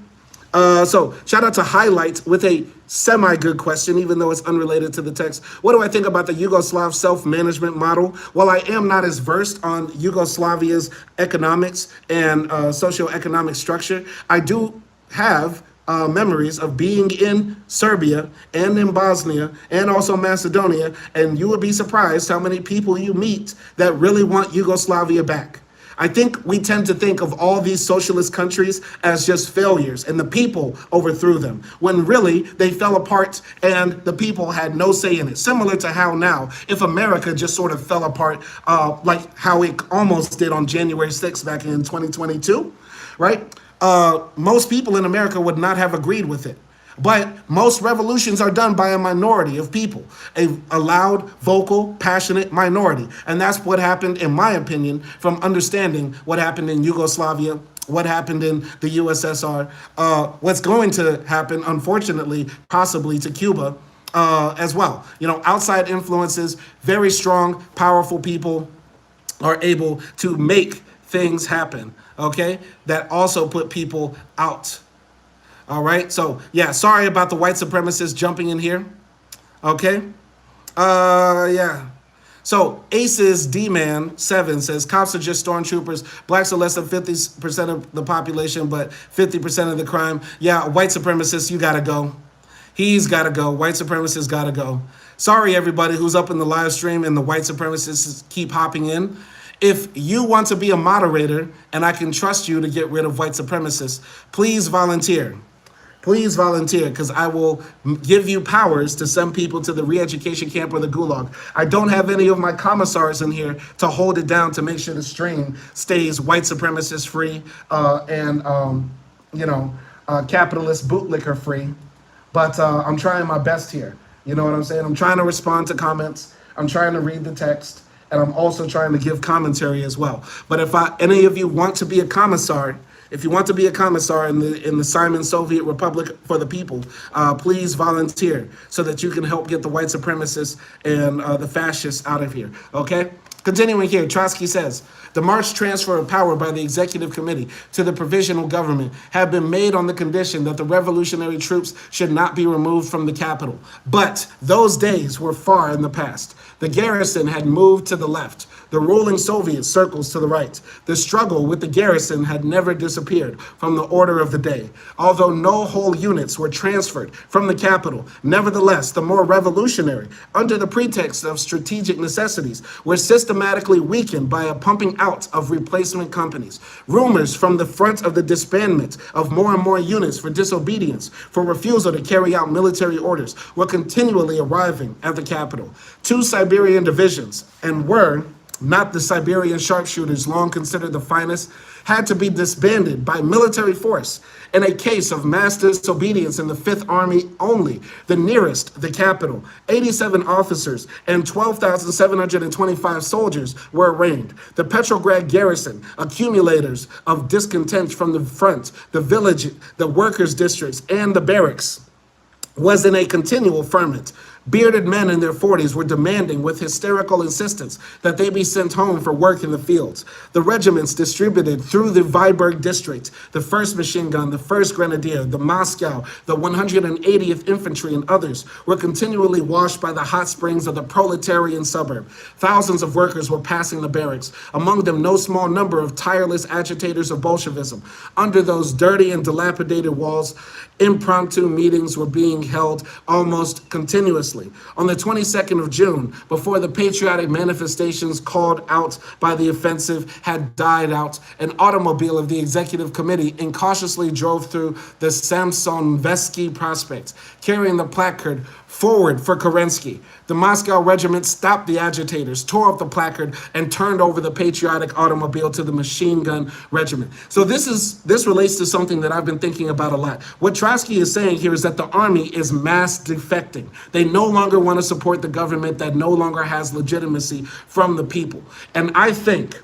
So shout out to Highlight with a semi-good question, even though it's unrelated to the text. What do I think about the Yugoslav self-management model? Well, I am not as versed on Yugoslavia's economics and socio-economic structure. I do have memories of being in Serbia and in Bosnia and also Macedonia, and you would be surprised how many people you meet that really want Yugoslavia back. I think we tend to think of all these socialist countries as just failures and the people overthrew them, when really they fell apart and the people had no say in it. Similar to how now, if America just sort of fell apart like how it almost did on January 6th back in 2022, right? Most people in America would not have agreed with it. But most revolutions are done by a minority of people, a loud, vocal, passionate minority. And that's what happened, in my opinion, from understanding what happened in Yugoslavia, what happened in the USSR, what's going to happen, unfortunately, possibly to Cuba as well. Outside influences, very strong, powerful people are able to make things happen, okay, that also put people out. All right, so yeah, sorry about the white supremacists jumping in here. Okay, yeah. So Aces D-Man 7 says cops are just stormtroopers. Blacks are less than 50% of the population, but 50% of the crime. Yeah, white supremacists, you gotta go. He's gotta go. White supremacists gotta go. Sorry, everybody who's up in the live stream and the white supremacists keep hopping in. If you want to be a moderator and I can trust you to get rid of white supremacists, please volunteer. Please volunteer, because I will give you powers to send people to the re-education camp or the gulag. I don't have any of my commissars in here to hold it down to make sure the stream stays white supremacist free and capitalist bootlicker free. But I'm trying my best here. You know what I'm saying? I'm trying to respond to comments. I'm trying to read the text. And I'm also trying to give commentary as well. But if any of you want to be a commissar, if you want to be a commissar in the Simon Soviet Republic for the people, please volunteer so that you can help get the white supremacists and the fascists out of here, okay? Continuing here, Trotsky says, the March transfer of power by the Executive Committee to the Provisional Government had been made on the condition that the revolutionary troops should not be removed from the capital. But those days were far in the past. The garrison had moved to the left. The ruling Soviet circles to the right. The struggle with the garrison had never disappeared from the order of the day. Although no whole units were transferred from the capital, nevertheless, the more revolutionary, under the pretext of strategic necessities, were systematically weakened by a pumping out of replacement companies. Rumors from the front of the disbandment of more and more units for disobedience, for refusal to carry out military orders, were continually arriving at the capital. 2 Siberian divisions, and were not the Siberian sharpshooters long considered the finest, had to be disbanded by military force in a case of mass disobedience in the Fifth Army only, the nearest the capital. 87 officers and 12,725 soldiers were arraigned. The Petrograd garrison, accumulators of discontent from the front, the village, the workers' districts, and the barracks, was in a continual ferment. Bearded men in their 40s were demanding with hysterical insistence that they be sent home for work in the fields. The regiments distributed through the Vyborg district, the 1st Machine Gun, the 1st Grenadier, the Moscow, the 180th Infantry, and others were continually washed by the hot springs of the proletarian suburb. Thousands of workers were passing the barracks, among them no small number of tireless agitators of Bolshevism. Under those dirty and dilapidated walls, impromptu meetings were being held almost continuously. On the 22nd of June, before the patriotic manifestations called out by the offensive had died out, an automobile of the executive committee incautiously drove through the Samsonevsky Prospect, carrying the placard "Forward for Kerensky." The Moscow regiment stopped the agitators, tore up the placard, and turned over the patriotic automobile to the machine gun regiment. So this relates to something that I've been thinking about a lot. What Trotsky is saying here is that the army is mass defecting. They no longer want to support the government that no longer has legitimacy from the people. And I think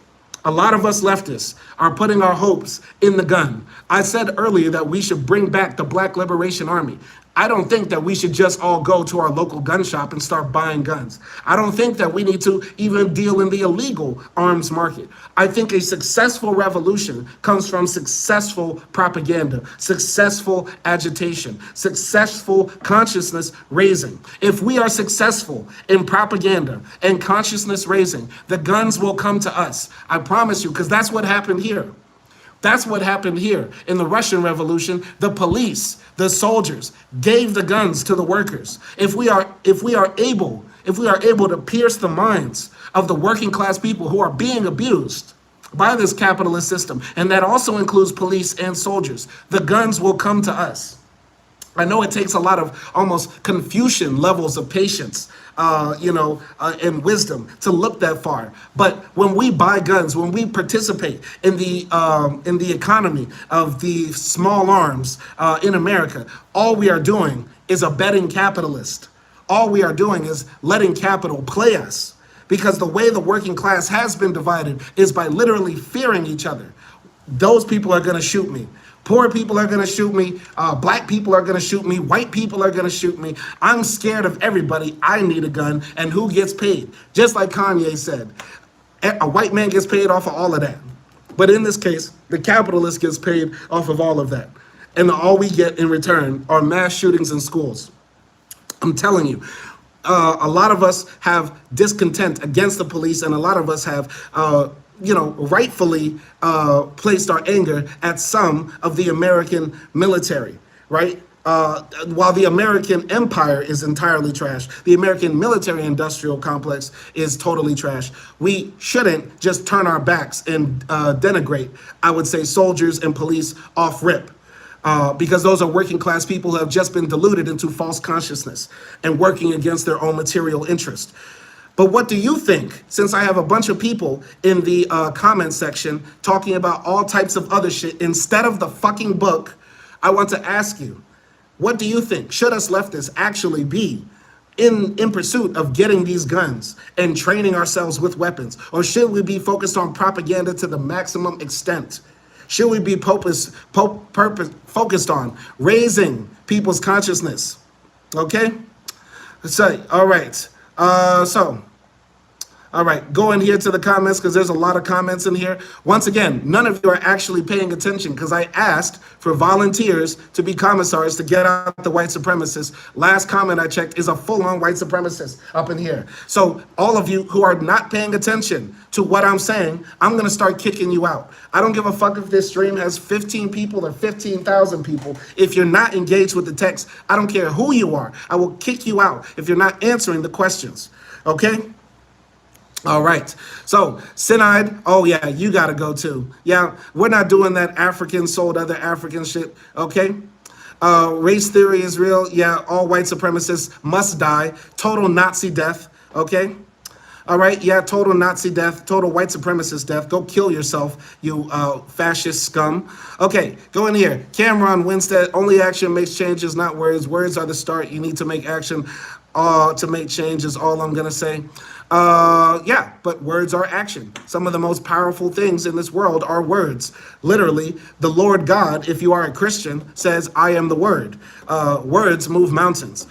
a lot of us leftists are putting our hopes in the gun. I said earlier that we should bring back the Black Liberation Army. I don't think that we should just all go to our local gun shop and start buying guns. I don't think that we need to even deal in the illegal arms market. I think a successful revolution comes from successful propaganda, successful agitation, successful consciousness raising. If we are successful in propaganda and consciousness raising, the guns will come to us. I promise you, because that's what happened here. That's what happened here in the Russian Revolution. The police, the soldiers gave the guns to the workers. If we are able to pierce the minds of the working class people who are being abused by this capitalist system, and that also includes police and soldiers, the guns will come to us. I know it takes a lot of almost Confucian levels of patience, and wisdom to look that far. But when we buy guns, when we participate in the economy of the small arms in America, all we are doing is abetting capitalist. All we are doing is letting capital play us. Because the way the working class has been divided is by literally fearing each other. Those people are going to shoot me. Poor people are going to shoot me. Black people are going to shoot me. White people are going to shoot me. I'm scared of everybody. I need a gun. And who gets paid? Just like Kanye said, a white man gets paid off of all of that. But in this case, the capitalist gets paid off of all of that. And all we get in return are mass shootings in schools. I'm telling you, a lot of us have discontent against the police, and a lot of us have rightfully placed our anger at some of the American military, right? While the American empire is entirely trash, the American military-industrial complex is totally trash. We shouldn't just turn our backs and denigrate, I would say, soldiers and police off rip. Because those are working class people who have just been deluded into false consciousness and working against their own material interest. But what do you think? Since I have a bunch of people in the comment section talking about all types of other shit instead of the fucking book, I want to ask you, what do you think? Should us leftists actually be in pursuit of getting these guns and training ourselves with weapons? Or should we be focused on propaganda to the maximum extent? Should we be focused on raising people's consciousness? Okay? So, all right. All right, go in here to the comments because there's a lot of comments in here. Once again, none of you are actually paying attention because I asked for volunteers to be commissars to get out the white supremacists. Last comment I checked is a full-on white supremacist up in here. So all of you who are not paying attention to what I'm saying, I'm going to start kicking you out. I don't give a fuck if this stream has 15 people or 15,000 people. If you're not engaged with the text, I don't care who you are. I will kick you out if you're not answering the questions. Okay? All right. So, Synod, oh yeah, you got to go too. Yeah, we're not doing that African sold other African shit. Okay? Race theory is real. Yeah, all white supremacists must die. Total Nazi death. Okay? All right, yeah, total Nazi death, total white supremacist death. Go kill yourself, you fascist scum. Okay, go in here. Cameron Winstead, only action makes changes, not words. Words are the start. You need to make action to make change is all I'm going to say. Yeah, but words are action. Some of the most powerful things in this world are words. Literally, the Lord God, if you are a Christian, says, I am the word. Words move mountains.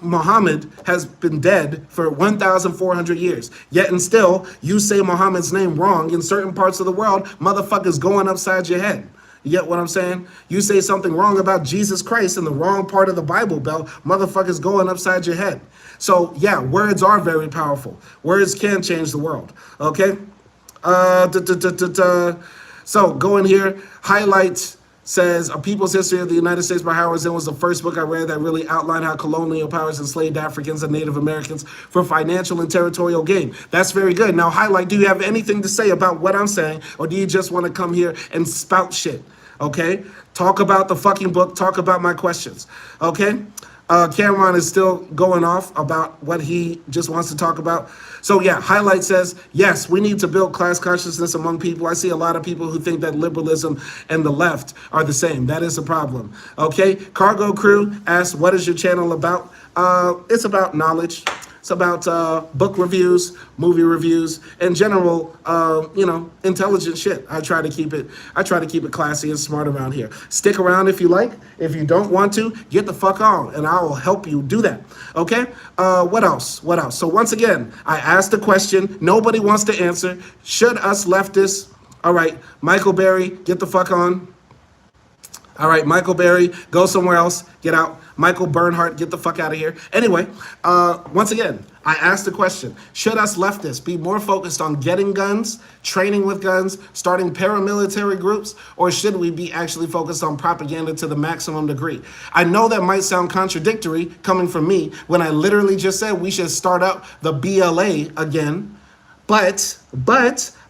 Muhammad has been dead for 1,400 years. Yet and still, you say Muhammad's name wrong in certain parts of the world, motherfuckers going upside your head. You get what I'm saying? You say something wrong about Jesus Christ in the wrong part of the Bible Belt, motherfuckers going upside your head. So yeah, words are very powerful. Words can change the world. Okay? So go in here, highlight says A People's History of the United States by Howard Zinn was the first book I read that really outlined how colonial powers enslaved Africans and Native Americans for financial and territorial gain. That's very good. Now, highlight, do you have anything to say about what I'm saying, or do you just want to come here and spout shit? Okay? Talk about the fucking book. Talk about my questions. Okay? Cameron is still going off about what he just wants to talk about. So yeah, highlight says, yes, we need to build class consciousness among people. I see a lot of people who think that liberalism and the left are the same. That is a problem. Okay, Cargo Crew asks, what is your channel about? It's about knowledge. It's about book reviews, movie reviews, and general, intelligent shit. I try to keep it classy and smart around here. Stick around if you like. If you don't want to, get the fuck on, and I will help you do that. Okay? What else? What else? So once again, I asked a question. Nobody wants to answer. Should us leftists? All right, Michael Berry, get the fuck on. All right, Michael Berry, go somewhere else. Get out. Michael Bernhardt, get the fuck out of here. Anyway, once again, I asked the question, should us leftists be more focused on getting guns, training with guns, starting paramilitary groups, or should we be actually focused on propaganda to the maximum degree? I know that might sound contradictory coming from me when I literally just said we should start up the BLA again, but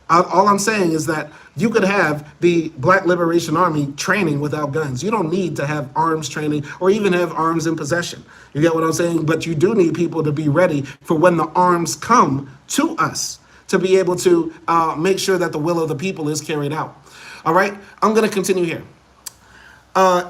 all I'm saying is that you could have the Black Liberation Army training without guns. You don't need to have arms training or even have arms in possession. You get what I'm saying? But you do need people to be ready for when the arms come to us to be able to make sure that the will of the people is carried out. All right, I'm going to continue here.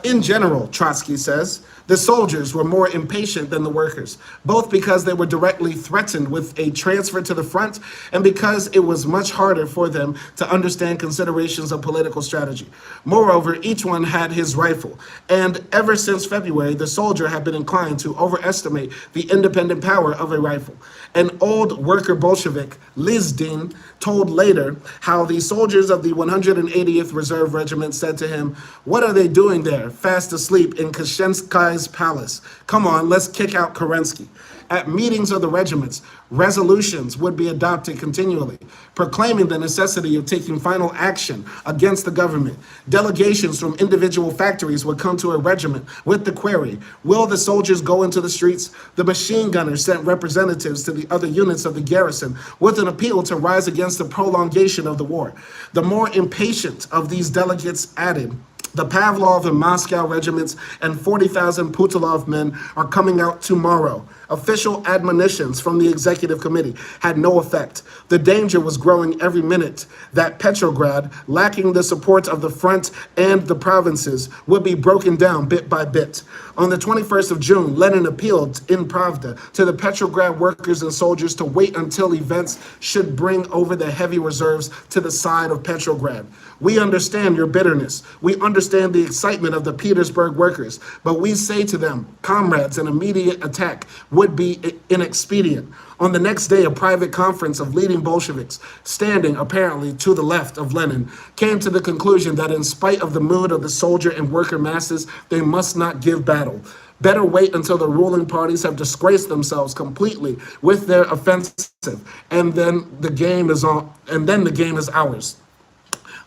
In general, Trotsky says, the soldiers were more impatient than the workers, both because they were directly threatened with a transfer to the front and because it was much harder for them to understand considerations of political strategy. Moreover, each one had his rifle, and ever since February, the soldier had been inclined to overestimate the independent power of a rifle. An old worker Bolshevik, Lizdin, told later how the soldiers of the 180th Reserve Regiment said to him, "What are they doing there, fast asleep in Kaczynski's palace? Come on, let's kick out Kerensky." At meetings of the regiments, resolutions would be adopted continually, proclaiming the necessity of taking final action against the government. Delegations from individual factories would come to a regiment with the query, will the soldiers go into the streets? The machine gunners sent representatives to the other units of the garrison with an appeal to rise against the prolongation of the war. The more impatient of these delegates added, the Pavlov and Moscow regiments and 40,000 Putilov men are coming out tomorrow. Official admonitions from the executive committee had no effect. The danger was growing every minute that Petrograd, lacking the support of the front and the provinces, would be broken down bit by bit. On the 21st of June, Lenin appealed in Pravda to the Petrograd workers and soldiers to wait until events should bring over the heavy reserves to the side of Petrograd. We understand your bitterness. We understand the excitement of the Petersburg workers, but we say to them, comrades, an immediate attack would be inexpedient. On the next day, a private conference of leading Bolsheviks, standing apparently to the left of Lenin, came to the conclusion that in spite of the mood of the soldier and worker masses, they must not give battle. Better wait until the ruling parties have disgraced themselves completely with their offensive, and then the game is on, and then the game is ours.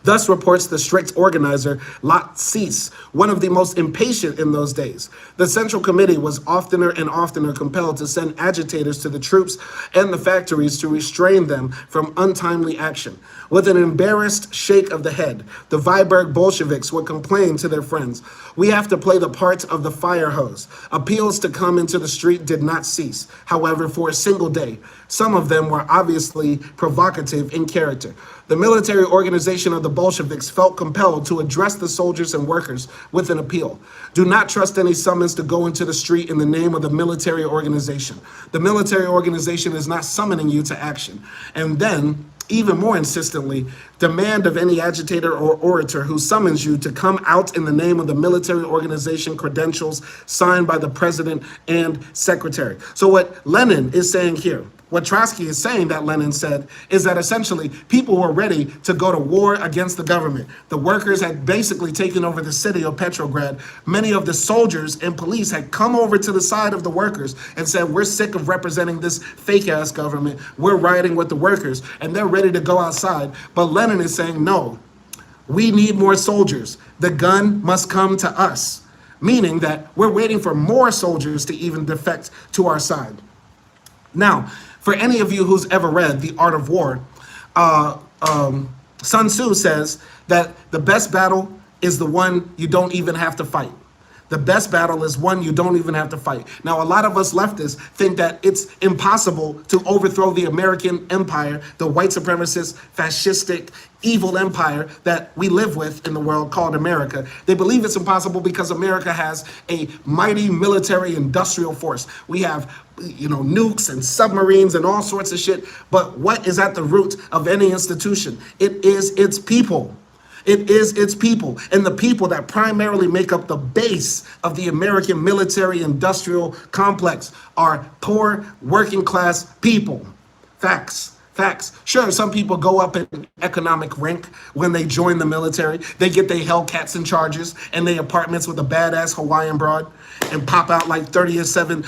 Thus reports the strict organizer Latsis, one of the most impatient in those days. The Central Committee was oftener and oftener compelled to send agitators to the troops and the factories to restrain them from untimely action. With an embarrassed shake of the head, the Viborg Bolsheviks would complain to their friends, "We have to play the part of the fire hose." Appeals to come into the street did not cease, however, for a single day. Some of them were obviously provocative in character. The military organization of the Bolsheviks felt compelled to address the soldiers and workers with an appeal. Do not trust any summons to go into the street in the name of the military organization. The military organization is not summoning you to action. And then, even more insistently, demand of any agitator or orator who summons you to come out in the name of the military organization credentials signed by the president and secretary. So what Lenin is saying here, what Trotsky is saying that Lenin said, is that essentially people were ready to go to war against the government. The workers had basically taken over the city of Petrograd. Many of the soldiers and police had come over to the side of the workers and said, "We're sick of representing this fake-ass government. We're riding with the workers," and they're ready to go outside. But Lenin is saying, no, we need more soldiers. The gun must come to us, meaning that we're waiting for more soldiers to even defect to our side. Now, for any of you who's ever read The Art of War, Sun Tzu says that the best battle is the one you don't even have to fight. The best battle is one you don't even have to fight. Now, a lot of us leftists think that it's impossible to overthrow the American empire, the white supremacist, fascistic, evil empire that we live with in the world called America. They believe it's impossible because America has a mighty military industrial force. We have, nukes and submarines and all sorts of shit. But what is at the root of any institution? It is its people. It is its people, and the people that primarily make up the base of the American military industrial complex are poor working class people. Facts. Facts. Sure, some people go up in economic rank when they join the military. They get their Hellcats and Chargers and their apartments with a badass Hawaiian broad and pop out like 37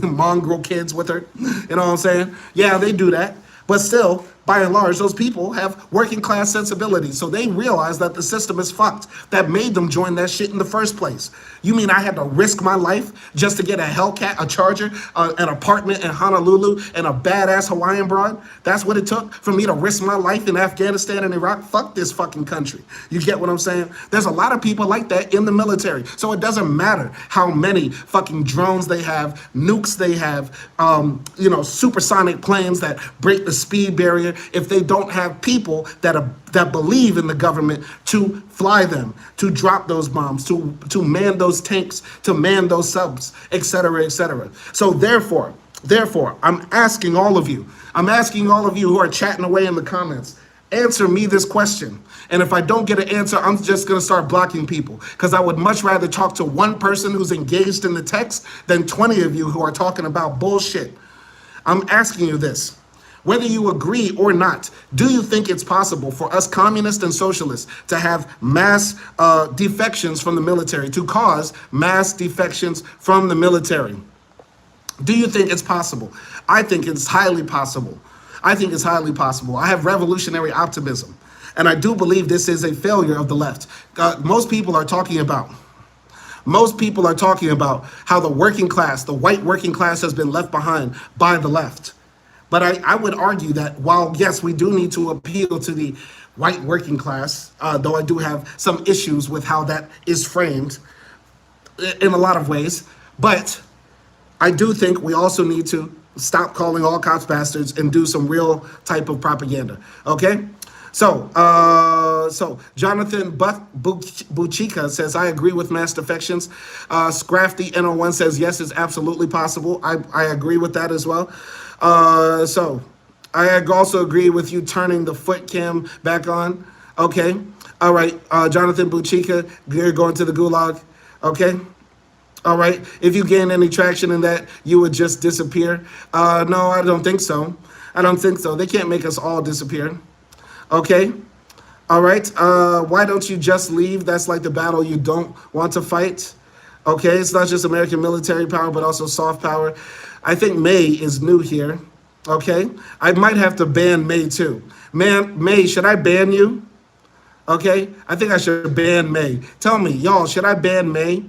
mongrel kids with her. You know what I'm saying? Yeah, they do that. But still, by and large, those people have working class sensibilities. So they realize that the system is fucked that made them join that shit in the first place. You mean I had to risk my life just to get a Hellcat, a Charger, an apartment in Honolulu, and a badass Hawaiian broad? That's what it took for me to risk my life in Afghanistan and Iraq? Fuck this fucking country. You get what I'm saying? There's a lot of people like that in the military. So it doesn't matter how many fucking drones they have, nukes they have, supersonic planes that break the speed barrier, if they don't have people that believe in the government to fly them, to drop those bombs, to man those tanks, to man those subs, etc., etc. So therefore, I'm asking all of you who are chatting away in the comments, answer me this question. And if I don't get an answer, I'm just going to start blocking people, because I would much rather talk to one person who's engaged in the text than 20 of you who are talking about bullshit. I'm asking you this. Whether you agree or not, do you think it's possible for us communists and socialists to have mass defections from the military, to cause mass defections from the military? Do you think it's possible? I think it's highly possible. I have revolutionary optimism. And I do believe this is a failure of the left. Most people are talking about how the working class, the white working class, has been left behind by the left. But I would argue that while, yes, we do need to appeal to the white working class, though I do have some issues with how that is framed in a lot of ways, but I do think we also need to stop calling all cops bastards and do some real type of propaganda, okay? So Jonathan Buchika says, I agree with mass defections. Scrafty NO1 says, yes, it's absolutely possible. I agree with that as well. So I also agree with you turning the foot cam back on. Okay. All right. Jonathan Buchika, you're going to the gulag. Okay. All right. If you gain any traction in that, you would just disappear. No, I don't think so. They can't make us all disappear. Okay. All right. Why don't you just leave? That's like the battle you don't want to fight. Okay. It's not just American military power, but also soft power. I think May is new here, okay? I might have to ban May too. Man, May, should I ban you? Okay? I think I should ban May. Tell me, y'all, should I ban May?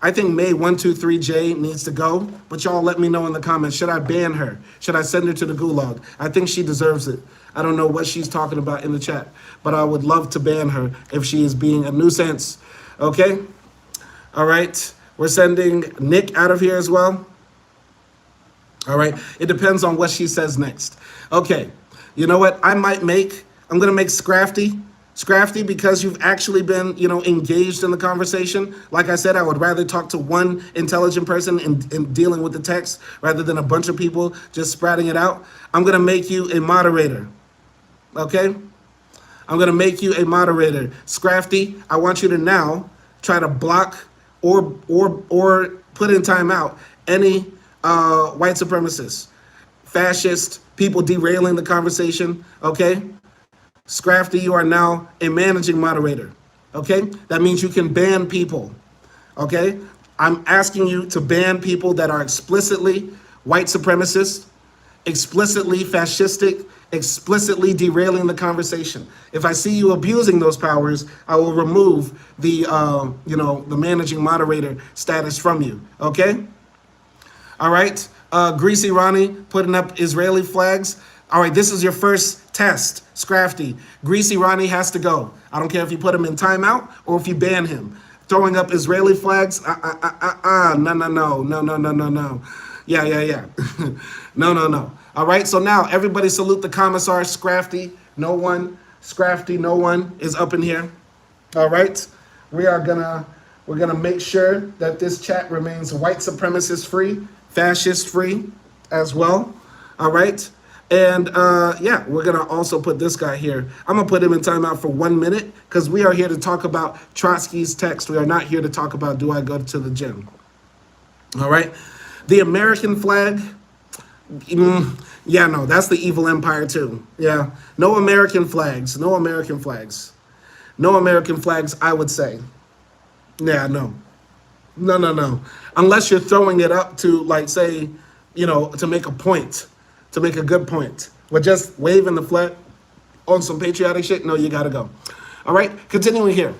I think May123J needs to go, but y'all let me know in the comments. Should I ban her? Should I send her to the gulag? I think she deserves it. I don't know what she's talking about in the chat, but I would love to ban her if she is being a nuisance. Okay? All right. We're sending Nick out of here as well. All right. It depends on what she says next. Okay. You know what? I'm going to make Scrafty. Scrafty, because you've actually been, engaged in the conversation. Like I said, I would rather talk to one intelligent person in dealing with the text rather than a bunch of people just sprouting it out. I'm going to make you a moderator. Okay? I'm going to make you a moderator. Scrafty, I want you to now try to block or put in timeout any white supremacists, fascist, people derailing the conversation, okay? Scrafty, you are now a managing moderator, okay? That means you can ban people, okay? I'm asking you to ban people that are explicitly white supremacists, explicitly fascistic, explicitly derailing the conversation. If I see you abusing those powers, I will remove the, the managing moderator status from you, okay? All right, Greasy Ronnie putting up Israeli flags. All right, this is your first test, Scrafty. Greasy Ronnie has to go. I don't care if you put him in timeout or if you ban him. Throwing up Israeli flags, no. Yeah. No. All right, so now everybody salute the commissar, Scrafty. No one, Scrafty, no one is up in here. All right, we're gonna make sure that this chat remains white supremacist free, fascist free as well. All right. And yeah, we're going to also put this guy here. I'm going to put him in timeout for 1 minute because we are here to talk about Trotsky's text. We are not here to talk about do I go to the gym. All right. The American flag. Yeah, no, that's the evil empire too. Yeah. No American flags. No American flags. No American flags, I would say. Yeah, no. No. Unless you're throwing it up to, like, say, to make a point. To make a good point. We're just waving the flag on some patriotic shit. No, you gotta go. All right, continuing here.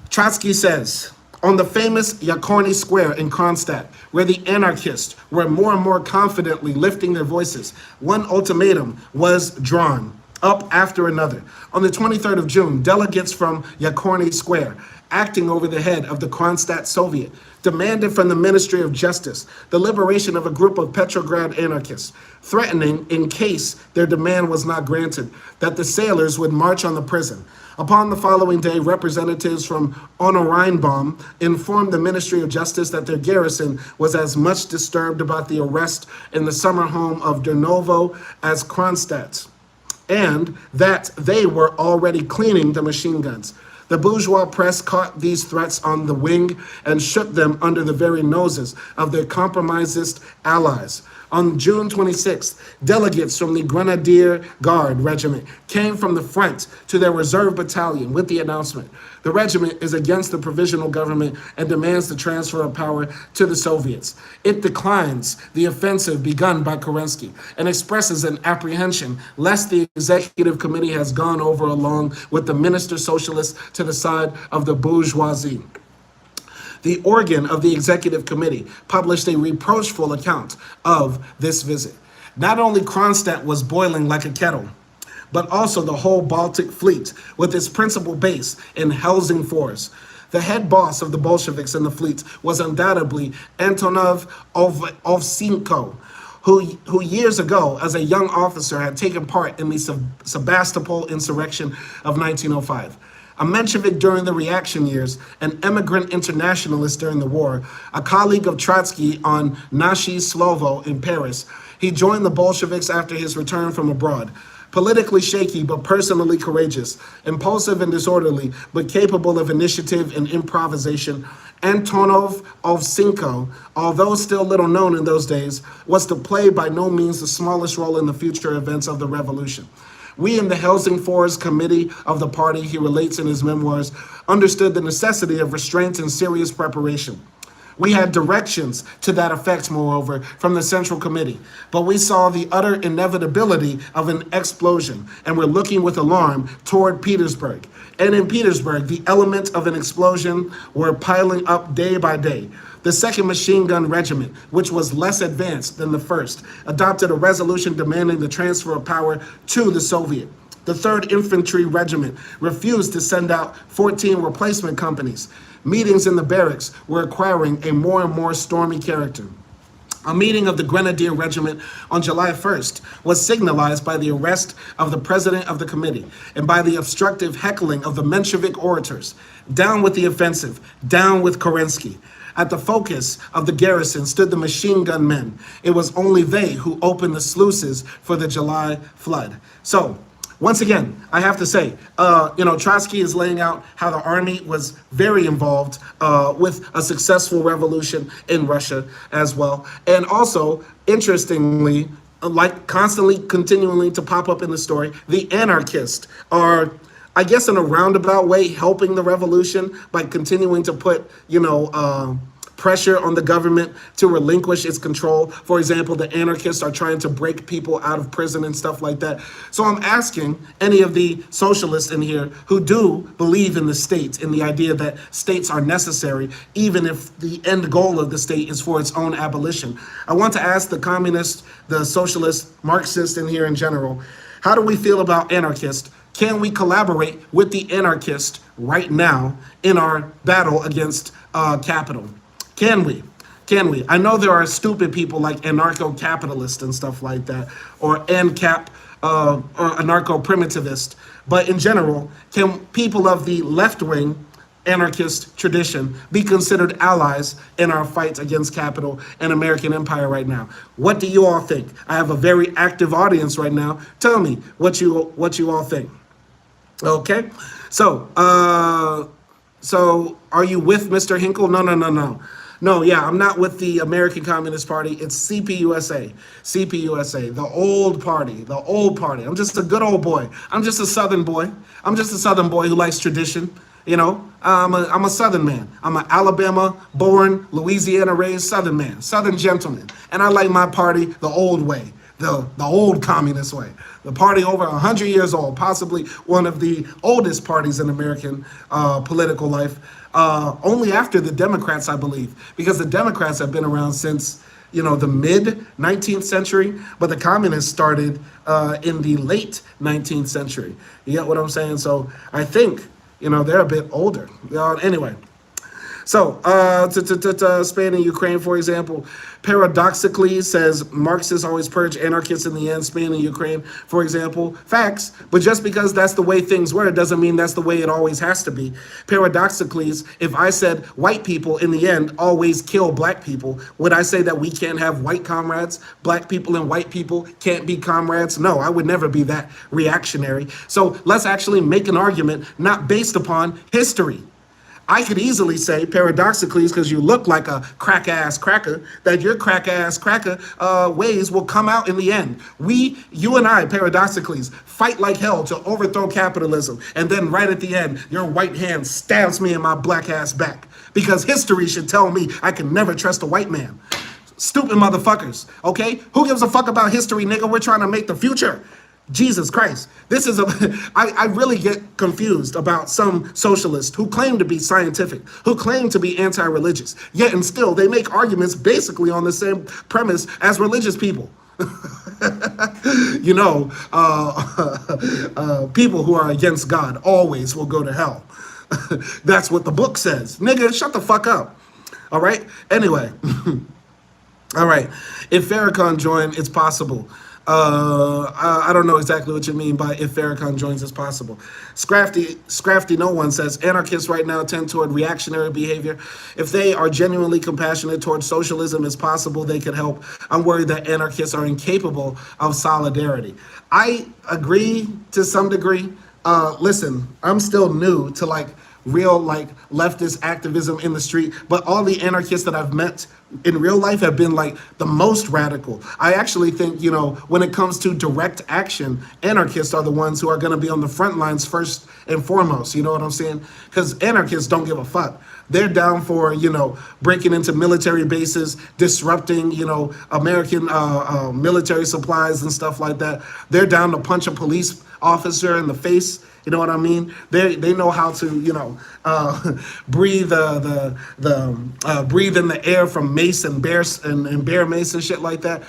Trotsky says, on the famous Yakorny Square in Kronstadt, where the anarchists were more and more confidently lifting their voices, one ultimatum was drawn up after another. On the 23rd of June, delegates from Yakorny Square, acting over the head of the Kronstadt Soviet, demanded from the Ministry of Justice the liberation of a group of Petrograd anarchists, threatening, in case their demand was not granted, that the sailors would march on the prison. Upon the following day, representatives from Oranienbaum informed the Ministry of Justice that their garrison was as much disturbed about the arrest in the summer home of Dernovo as Kronstadt, and that they were already cleaning the machine guns. The bourgeois press caught these threats on the wing and shook them under the very noses of their compromisist allies. On June 26th, delegates from the Grenadier Guard Regiment came from the front to their reserve battalion with the announcement: the regiment is against the Provisional Government and demands the transfer of power to the Soviets. It declines the offensive begun by Kerensky and expresses an apprehension lest the Executive Committee has gone over along with the Minister Socialists to the side of the bourgeoisie. The organ of the Executive Committee published a reproachful account of this visit. Not only Kronstadt was boiling like a kettle, but also the whole Baltic fleet, with its principal base in Helsingfors. The head boss of the Bolsheviks in the fleet was undoubtedly Antonov Ovchinko, who years ago, as a young officer, had taken part in the Sebastopol insurrection of 1905. A Menshevik during the reaction years, an emigrant internationalist during the war, a colleague of Trotsky on Nashi Slovo in Paris, he joined the Bolsheviks after his return from abroad. Politically shaky but personally courageous, impulsive and disorderly but capable of initiative and improvisation, Antonov Ovchinko, although still little known in those days, was to play by no means the smallest role in the future events of the revolution. We in the Helsingfors committee of the party, he relates in his memoirs, understood the necessity of restraint and serious preparation. We had directions to that effect, moreover, from the Central Committee. But we saw the utter inevitability of an explosion, and we're looking with alarm toward Petersburg. And in Petersburg, the elements of an explosion were piling up day by day. The 2nd Machine Gun Regiment, which was less advanced than the 1st, adopted a resolution demanding the transfer of power to the Soviet. The 3rd Infantry Regiment refused to send out 14 replacement companies. Meetings in the barracks were acquiring a more and more stormy character. A meeting of the Grenadier Regiment on July 1st was signalized by the arrest of the president of the committee and by the obstructive heckling of the Menshevik orators. Down with the offensive, down with Kerensky. At the focus of the garrison stood the machine gun men. It was only they who opened the sluices for the July flood. So, once again, I have to say, Trotsky is laying out how the army was very involved with a successful revolution in Russia as well. And also, interestingly, like constantly, continually to pop up in the story, the anarchists are, I guess in a roundabout way, helping the revolution by continuing to put, pressure on the government to relinquish its control. For example, the anarchists are trying to break people out of prison and stuff like that. So I'm asking any of the socialists in here who do believe in the state, in the idea that states are necessary, even if the end goal of the state is for its own abolition. I want to ask the communist, the socialist, Marxist in here in general, how do we feel about anarchists? Can we collaborate with the anarchists right now in our battle against capital? Can we? Can we? I know there are stupid people like anarcho-capitalist and stuff like that, or ANCAP, or anarcho-primitivist. But in general, can people of the left-wing anarchist tradition be considered allies in our fight against capital and American empire right now? What do you all think? I have a very active audience right now. Tell me what you all think. Okay, so are you with Mr. Hinkle? No. No, yeah, I'm not with the American Communist Party. It's CPUSA, the old party, I'm just a good old boy. I'm just a Southern boy. Who likes tradition. I'm a Southern man. I'm an Alabama-born, Louisiana-raised Southern man, Southern gentleman. And I like my party the old way, the old communist way. The party over 100 years old, possibly one of the oldest parties in American political life. Only after the Democrats, I believe, because the Democrats have been around since, the mid-19th century, but the communists started in the late 19th century. You get what I'm saying? So I think, they're a bit older. Anyway. So, Spain and Ukraine, for example, paradoxically says Marxists always purge anarchists in the end, Spain and Ukraine, for example. Facts, but just because that's the way things were, doesn't mean that's the way it always has to be. Paradoxically, if I said white people in the end always kill black people, would I say that we can't have white comrades? Black people and white people can't be comrades? No, I would never be that reactionary. So let's actually make an argument not based upon history. I could easily say, paradoxically, because you look like a crack-ass cracker, that your crack-ass cracker ways will come out in the end. You and I, paradoxically, fight like hell to overthrow capitalism. And then right at the end, your white hand stabs me in my black ass back. Because history should tell me I can never trust a white man. Stupid motherfuckers, okay? Who gives a fuck about history, nigga? We're trying to make the future. Jesus Christ. I really get confused about some socialists who claim to be scientific, who claim to be anti-religious, yet and still they make arguments basically on the same premise as religious people. People who are against God always will go to hell. That's what the book says. Nigga, shut the fuck up. All right? Anyway. All right. If Farrakhan joined, it's possible. I don't know exactly what you mean by if Farrakhan joins as possible. Scrafty No One says, anarchists right now tend toward reactionary behavior. If they are genuinely compassionate towards socialism, it's possible they could help. I'm worried that anarchists are incapable of solidarity. I agree to some degree. Listen, I'm still new to real leftist activism in the street, but all the anarchists that I've met in real life have been the most radical. I actually think, when it comes to direct action, anarchists are the ones who are going to be on the front lines first and foremost. You know what I'm saying? Because anarchists don't give a fuck. They're down for, breaking into military bases, disrupting, American military supplies and stuff like that. They're down to punch a police officer in the face. You know what I mean? They know how to, breathe breathe in the air from mace and bear mace and shit like that.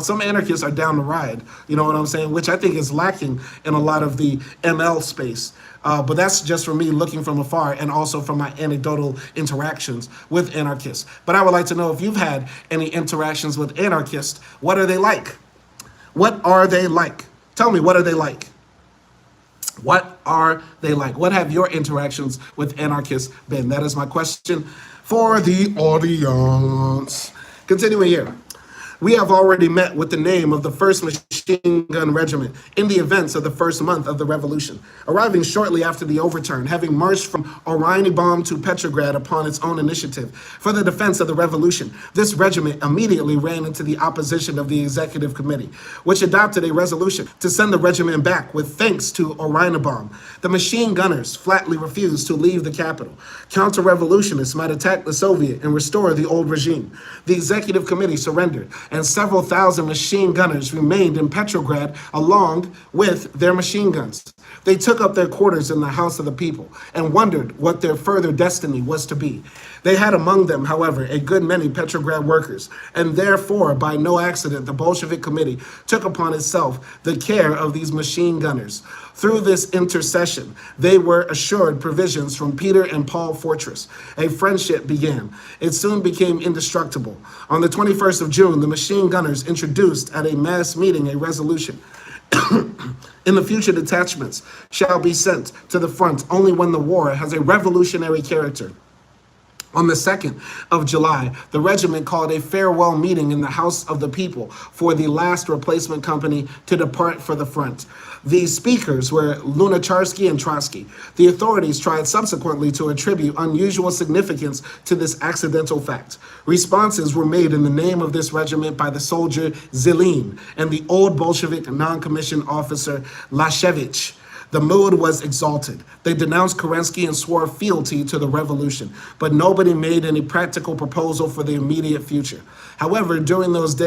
Some anarchists are down to ride. You know what I'm saying? Which I think is lacking in a lot of the ML space. But that's just for me looking from afar and also from my anecdotal interactions with anarchists. But I would like to know if you've had any interactions with anarchists. What are they like? What are they like? Tell me, what are they like? What are they like? What have your interactions with anarchists been? That is my question for the audience. Continuing here. We have already met with the name of the 1st Machine Gun Regiment in the events of the first month of the revolution, arriving shortly after the overturn, having marched from Oranienbaum to Petrograd upon its own initiative for the defense of the revolution. This regiment immediately ran into the opposition of the executive committee, which adopted a resolution to send the regiment back with thanks to Oranienbaum. The machine gunners flatly refused to leave the capital. Counter-revolutionists might attack the Soviet and restore the old regime. The executive committee surrendered, and several thousand machine gunners remained in Petrograd along with their machine guns. They took up their quarters in the House of the People and wondered what their further destiny was to be. They had among them, however, a good many Petrograd workers, and therefore, by no accident, the Bolshevik Committee took upon itself the care of these machine gunners. Through this intercession, they were assured provisions from Peter and Paul Fortress. A friendship began. It soon became indestructible. On the 21st of June, the machine gunners introduced at a mass meeting a resolution. In the future, detachments shall be sent to the front only when the war has a revolutionary character. On the 2nd of July, the regiment called a farewell meeting in the House of the People for the last replacement company to depart for the front. These speakers were Lunacharsky and Trotsky. The authorities tried subsequently to attribute unusual significance to this accidental fact. Responses were made in the name of this regiment by the soldier Zilin and the old Bolshevik non-commissioned officer Lashevich. The mood was exalted. They denounced Kerensky and swore fealty to the revolution, but nobody made any practical proposal for the immediate future. However, during those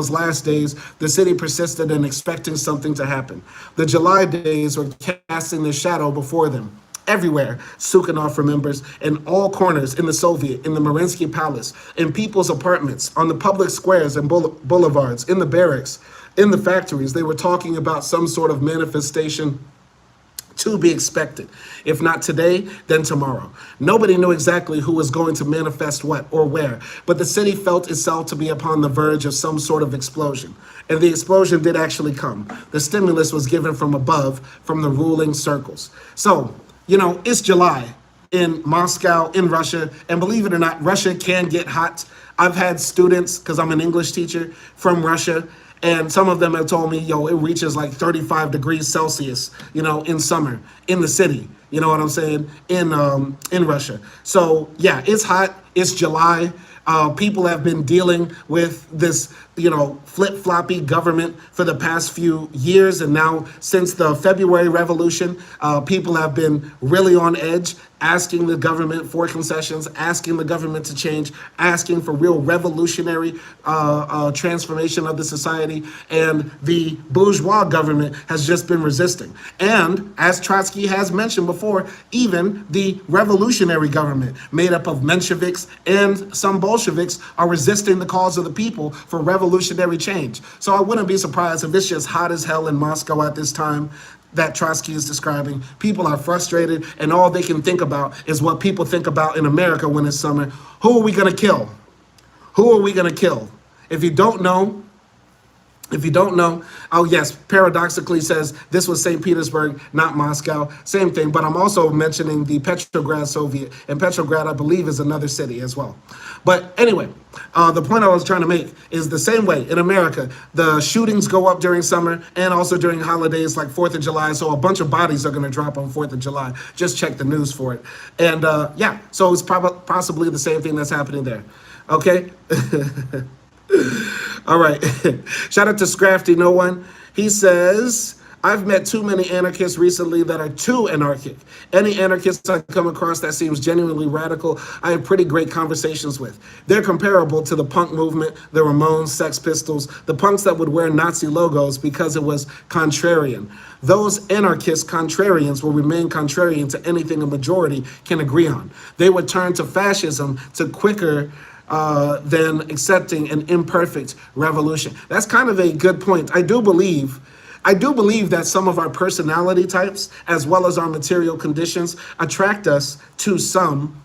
last days, the city persisted in expecting something to happen. The July days were casting their shadow before them. Everywhere, Sukhanov remembers, in all corners, in the Soviet, in the Mariinsky Palace, in people's apartments, on the public squares and boulevards, in the barracks, in the factories, they were talking about some sort of manifestation to be expected. If not today, then tomorrow. Nobody knew exactly who was going to manifest what or where, but the city felt itself to be upon the verge of some sort of explosion. And the explosion did actually come. The stimulus was given from above, from the ruling circles. So, it's July in Moscow, in Russia, and believe it or not, Russia can get hot. I've had students, because I'm an English teacher, from Russia, and some of them have told me, it reaches like 35 degrees Celsius, in summer, in the city. You know what I'm saying? In Russia. So, yeah, it's hot. It's July. People have been dealing with this, flip-floppy government for the past few years. And now, since the February Revolution, people have been really on edge, asking the government for concessions, asking the government to change, asking for real revolutionary transformation of the society. And the bourgeois government has just been resisting. And as Trotsky has mentioned before, even the revolutionary government made up of Mensheviks and some Bolsheviks are resisting the cause of the people for revolutionary change. So I wouldn't be surprised if it's just hot as hell in Moscow at this time that Trotsky is describing. People are frustrated, and all they can think about is what people think about in America when it's summer. Who are we going to kill? Who are we going to kill? If you don't know, oh yes, paradoxically says this was St. Petersburg, not Moscow. Same thing, but I'm also mentioning the Petrograd Soviet, and Petrograd, I believe, is another city as well. But anyway, the point I was trying to make is the same way in America, the shootings go up during summer and also during holidays like 4th of July, so a bunch of bodies are going to drop on 4th of July. Just check the news for it. And yeah, so it's possibly the same thing that's happening there. Okay? All right. Shout out to Scrafty No One. He says, I've met too many anarchists recently that are too anarchic. Any anarchist I come across that seems genuinely radical, I have pretty great conversations with. They're comparable to the punk movement, the Ramones, Sex Pistols, the punks that would wear Nazi logos because it was contrarian. Those anarchist contrarians will remain contrarian to anything a majority can agree on. They would turn to fascism to quicker than accepting an imperfect revolution. That's kind of a good point. I do believe that some of our personality types, as well as our material conditions, attract us to some,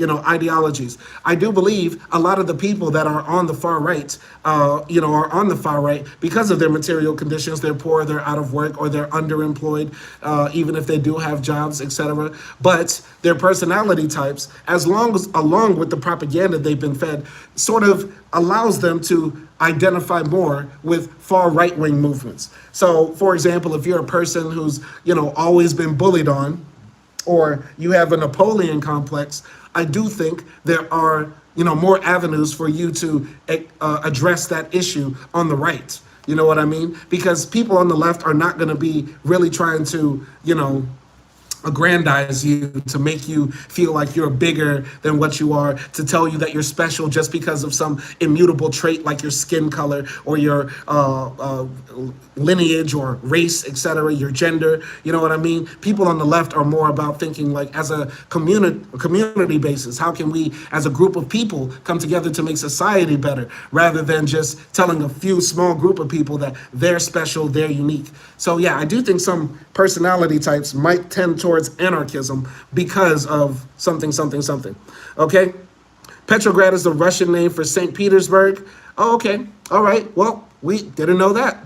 ideologies. I do believe a lot of the people that are on the far right, are on the far right because of their material conditions. They're poor, they're out of work, or they're underemployed, even if they do have jobs, etc. But their personality types, along with the propaganda they've been fed, sort of allows them to identify more with far right-wing movements. So, for example, if you're a person who's, always been bullied on, or you have a Napoleon complex, I do think there are, more avenues for you to address that issue on the right. You know what I mean? Because people on the left are not going to be really trying to, aggrandize you, to make you feel like you're bigger than what you are, to tell you that you're special just because of some immutable trait like your skin color or your lineage or race, etc., your gender. You know what I mean? People on the left are more about thinking like as a community basis. How can we, as a group of people, come together to make society better, rather than just telling a few small group of people that they're special, they're unique. So yeah, I do think some personality types might tend towards anarchism because of something. Okay? Petrograd is the Russian name for St. Petersburg. Oh, okay. All right. Well, we didn't know that.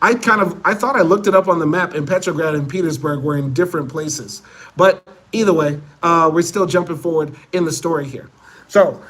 I thought I looked it up on the map, and Petrograd and Petersburg were in different places. But either way, we're still jumping forward in the story here. So,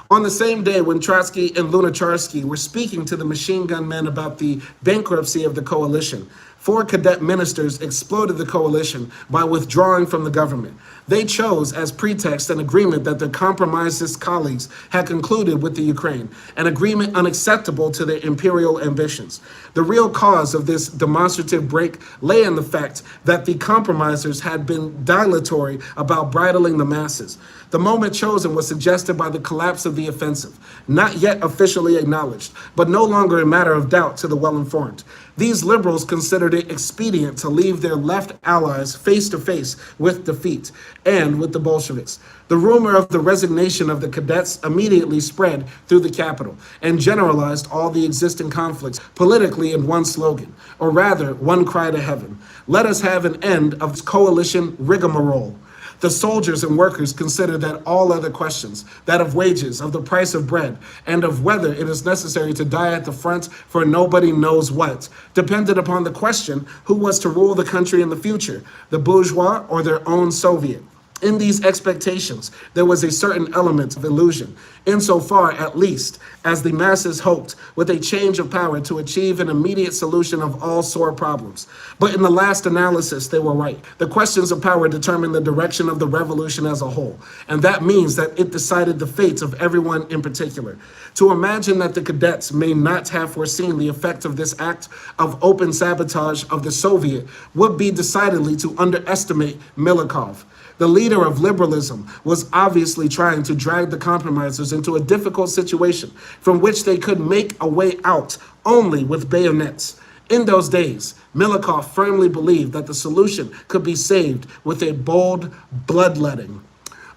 on the same day when Trotsky and Lunacharsky were speaking to the machine gun men about the bankruptcy of the coalition, 4 cadet ministers exploded the coalition by withdrawing from the government. They chose as pretext an agreement that their compromisist colleagues had concluded with the Ukraine, an agreement unacceptable to their imperial ambitions. The real cause of this demonstrative break lay in the fact that the compromisers had been dilatory about bridling the masses. The moment chosen was suggested by the collapse of the offensive, not yet officially acknowledged, but no longer a matter of doubt to the well-informed. These liberals considered it expedient to leave their left allies face to face with defeat and with the Bolsheviks. The rumor of the resignation of the cadets immediately spread through the capital and generalized all the existing conflicts politically in one slogan, or rather one cry to heaven: let us have an end of this coalition rigmarole. The soldiers and workers considered that all other questions, that of wages, of the price of bread, and of whether it is necessary to die at the front for nobody knows what, depended upon the question who was to rule the country in the future, the bourgeois or their own Soviet. In these expectations, there was a certain element of illusion, insofar at least as the masses hoped, with a change of power, to achieve an immediate solution of all sore problems. But in the last analysis, they were right. The questions of power determined the direction of the revolution as a whole, and that means that it decided the fates of everyone in particular. To imagine that the cadets may not have foreseen the effect of this act of open sabotage of the Soviet would be decidedly to underestimate Milikov. The leader of liberalism was obviously trying to drag the compromisers into a difficult situation from which they could make a way out only with bayonets. In those days, Milikov firmly believed that the solution could be saved with a bold bloodletting.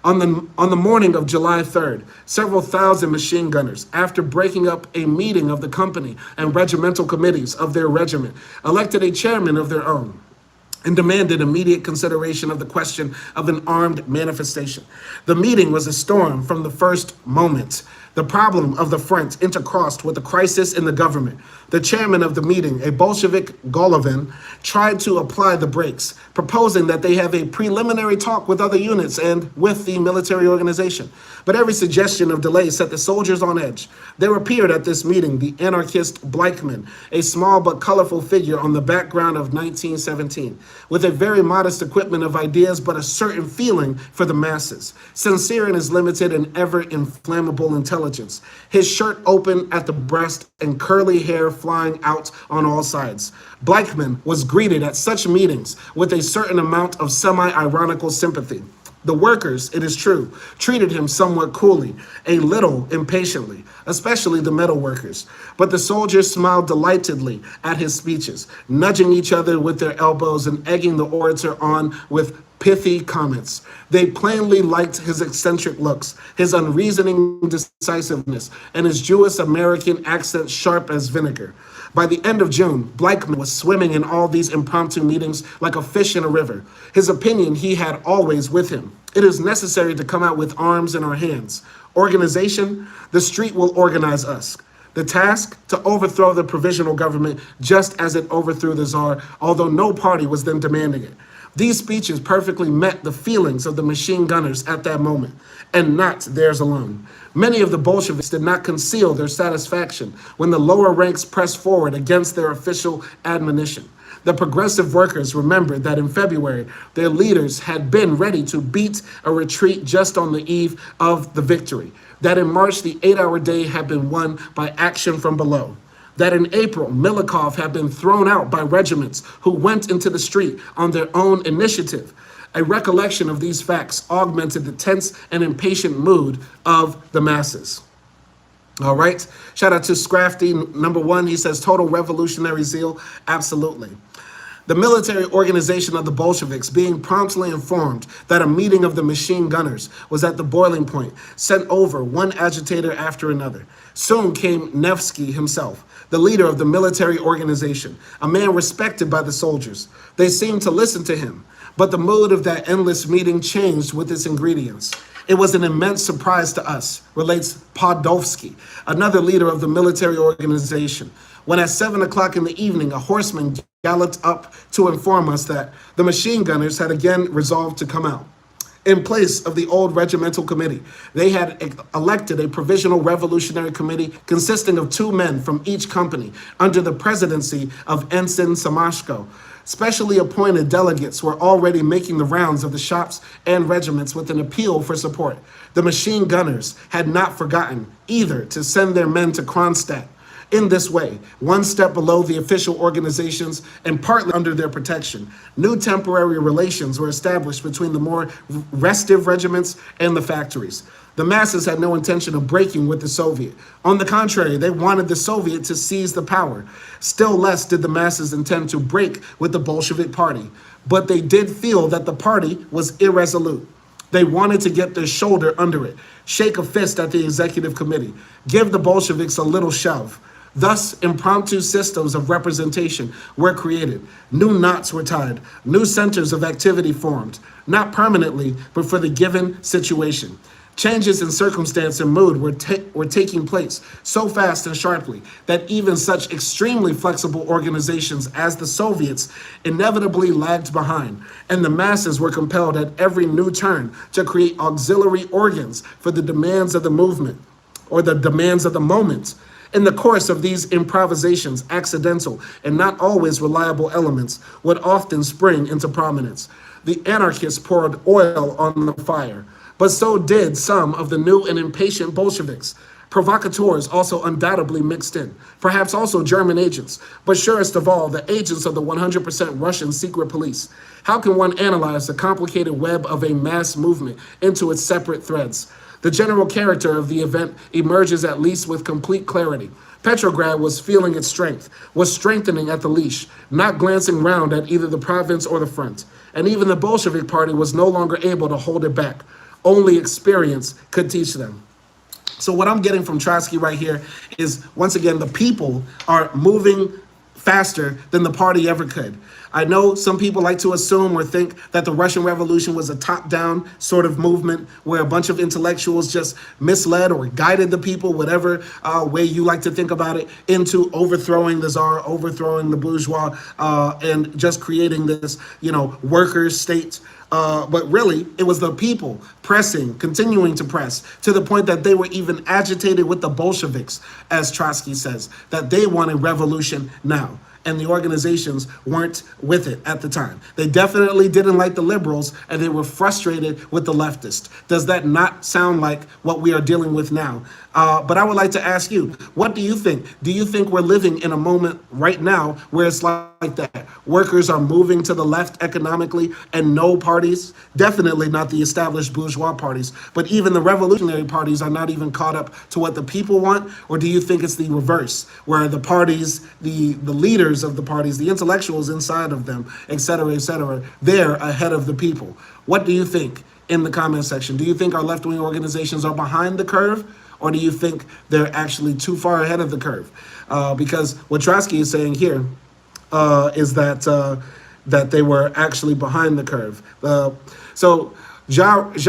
On the morning of July 3rd, several thousand machine gunners, after breaking up a meeting of the company and regimental committees of their regiment, elected a chairman of their own and demanded immediate consideration of the question of an armed manifestation. The meeting was a storm from the first moment. The problem of the front intercrossed with the crisis in the government. The chairman of the meeting, a Bolshevik Golovin, tried to apply the brakes, proposing that they have a preliminary talk with other units and with the military organization. But every suggestion of delay set the soldiers on edge. There appeared at this meeting the anarchist Bleichman, a small but colorful figure on the background of 1917, with a very modest equipment of ideas but a certain feeling for the masses, sincere in his limited and ever inflammable intelligence, intelligence, his shirt open at the breast and curly hair flying out on all sides. Blackman was greeted at such meetings with a certain amount of semi-ironical sympathy. The workers, it is true, treated him somewhat coolly, a little impatiently, especially the metal workers. But the soldiers smiled delightedly at his speeches, nudging each other with their elbows and egging the orator on with pithy comments. They plainly liked his eccentric looks, his unreasoning decisiveness, and his Jewish American accent sharp as vinegar. By the end of June, Blackman was swimming in all these impromptu meetings like a fish in a river. His opinion he had always with him. It is necessary to come out with arms in our hands. Organization, the street will organize us. The task, to overthrow the provisional government just as it overthrew the Tsar, although no party was then demanding it. These speeches perfectly met the feelings of the machine gunners at that moment, and not theirs alone. Many of the Bolsheviks did not conceal their satisfaction when the lower ranks pressed forward against their official admonition. The progressive workers remembered that in February, their leaders had been ready to beat a retreat just on the eve of the victory. That in March, the 8-hour day had been won by action from below. That in April, Milikov had been thrown out by regiments who went into the street on their own initiative. A recollection of these facts augmented the tense and impatient mood of the masses. All right. Shout out to Scrafty, number 1. He says, total revolutionary zeal. Absolutely. The military organization of the Bolsheviks, being promptly informed that a meeting of the machine gunners was at the boiling point, sent over one agitator after another. Soon came Nevsky himself, the leader of the military organization, a man respected by the soldiers. They seemed to listen to him, but the mood of that endless meeting changed with its ingredients. It was an immense surprise to us, relates Podolsky, another leader of the military organization, when at 7 o'clock in the evening, a horseman galloped up to inform us that the machine gunners had again resolved to come out. In place of the old regimental committee, they had elected a provisional revolutionary committee consisting of 2 men from each company under the presidency of Ensign Samashko. Specially appointed delegates were already making the rounds of the shops and regiments with an appeal for support. The machine gunners had not forgotten either to send their men to Kronstadt. In this way, one step below the official organizations and partly under their protection, new temporary relations were established between the more restive regiments and the factories. The masses had no intention of breaking with the Soviet. On the contrary, they wanted the Soviet to seize the power. Still less did the masses intend to break with the Bolshevik Party. But they did feel that the party was irresolute. They wanted to get their shoulder under it, shake a fist at the executive committee, give the Bolsheviks a little shove. Thus, impromptu systems of representation were created. New knots were tied. New centers of activity formed, not permanently, but for the given situation. Changes in circumstance and mood were taking place so fast and sharply that even such extremely flexible organizations as the Soviets inevitably lagged behind, and the masses were compelled at every new turn to create auxiliary organs for the demands of the movement or the demands of the moment. In the course of these improvisations, accidental and not always reliable elements would often spring into prominence. The anarchists poured oil on the fire, but so did some of the new and impatient Bolsheviks. Provocateurs also undoubtedly mixed in, perhaps also German agents, but surest of all, the agents of the 100% Russian secret police. How can one analyze the complicated web of a mass movement into its separate threads? The general character of the event emerges at least with complete clarity. Petrograd was feeling its strength, was strengthening at the leash, not glancing round at either the province or the front. And even the Bolshevik Party was no longer able to hold it back. Only experience could teach them. So what I'm getting from Trotsky right here is, once again, the people are moving faster than the party ever could. I know some people like to assume or think that the Russian Revolution was a top-down sort of movement where a bunch of intellectuals just misled or guided the people, whatever way you like to think about it, into overthrowing the Tsar, overthrowing the bourgeois, and just creating this, workers' state. But really, it was the people pressing, continuing to press, to the point that they were even agitated with the Bolsheviks, as Trotsky says, that they wanted revolution now. And the organizations weren't with it at the time. They definitely didn't like the liberals, and they were frustrated with the leftists. Does that not sound like what we are dealing with now? But I would like to ask you, what do you think? Do you think we're living in a moment right now where it's like that? Workers are moving to the left economically and no parties, definitely not the established bourgeois parties, but even the revolutionary parties are not even caught up to what the people want? Or do you think it's the reverse, where the parties, the leaders of the parties, the intellectuals inside of them, et cetera, they're ahead of the people? What do you think in the comment section? Do you think our left-wing organizations are behind the curve? Or do you think they're actually too far ahead of the curve? Because what Trotsky is saying here is that they were actually behind the curve. So Jared,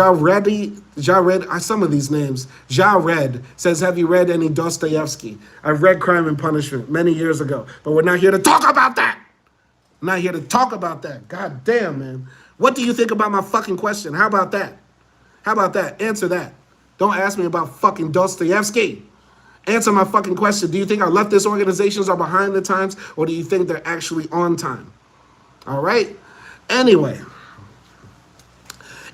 some of these names. Jared says, have you read any Dostoevsky? I've read Crime and Punishment many years ago, but we're not here to talk about that. I'm not here to talk about that. God damn, man. What do you think about my fucking question? How about that? How about that? Answer that. Don't ask me about fucking Dostoevsky. Answer my fucking question. Do you think our leftist organizations are behind the times, or do you think they're actually on time? All right? Anyway,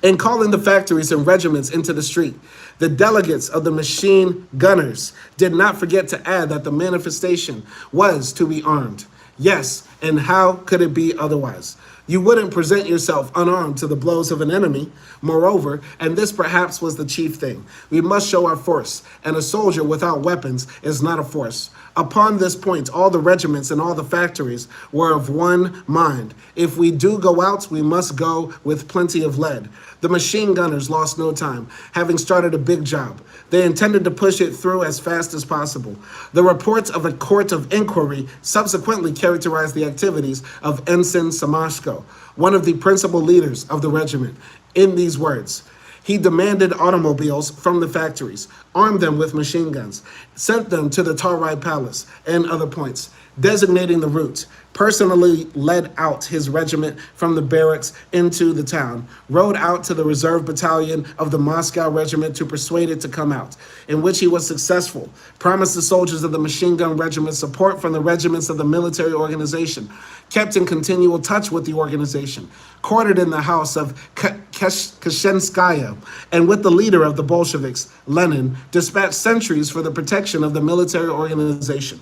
in calling the factories and regiments into the street, the delegates of the machine gunners did not forget to add that the manifestation was to be armed. Yes, and how could it be otherwise? You wouldn't present yourself unarmed to the blows of an enemy. Moreover, and this perhaps was the chief thing, we must show our force, and a soldier without weapons is not a force. Upon this point, all the regiments and all the factories were of one mind. If we do go out, we must go with plenty of lead. The machine gunners lost no time, having started a big job. They intended to push it through as fast as possible. The reports of a court of inquiry subsequently characterized the activities of Ensign Samashko, one of the principal leaders of the regiment, in these words. He demanded automobiles from the factories, armed them with machine guns, sent them to the Tarai Palace and other points, designating the route, personally led out his regiment from the barracks into the town, rode out to the reserve battalion of the Moscow regiment to persuade it to come out, in which he was successful, promised the soldiers of the machine gun regiment support from the regiments of the military organization, kept in continual touch with the organization, quartered in the house of Kashenskaya, and with the leader of the Bolsheviks, Lenin, dispatched sentries for the protection of the military organization.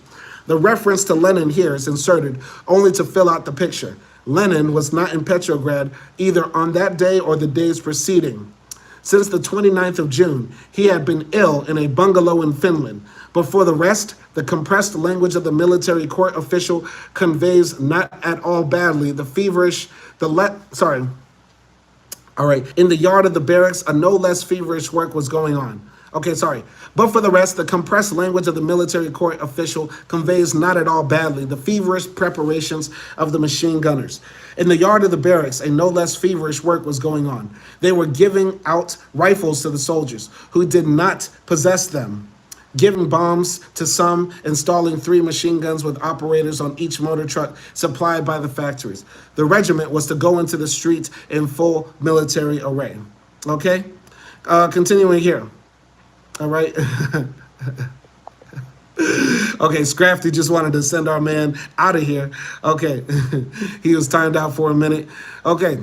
The reference to Lenin here is inserted only to fill out the picture. Lenin was not in Petrograd either on that day or the days preceding. Since the 29th of June, he had been ill in a bungalow in Finland. But for the rest, the compressed language of the military court official conveys not at all badly the feverish, in the yard of the barracks, a no less feverish work was going on. But for the rest, the compressed language of the military court official conveys not at all badly the feverish preparations of the machine gunners. In the yard of the barracks, a no less feverish work was going on. They were giving out rifles to the soldiers who did not possess them, giving bombs to some, installing 3 machine guns with operators on each motor truck supplied by the factories. The regiment was to go into the street in full military array. Okay? Continuing here. All right. Okay, Scrafty just wanted to send our man out of here. Okay. He was timed out for a minute. Okay.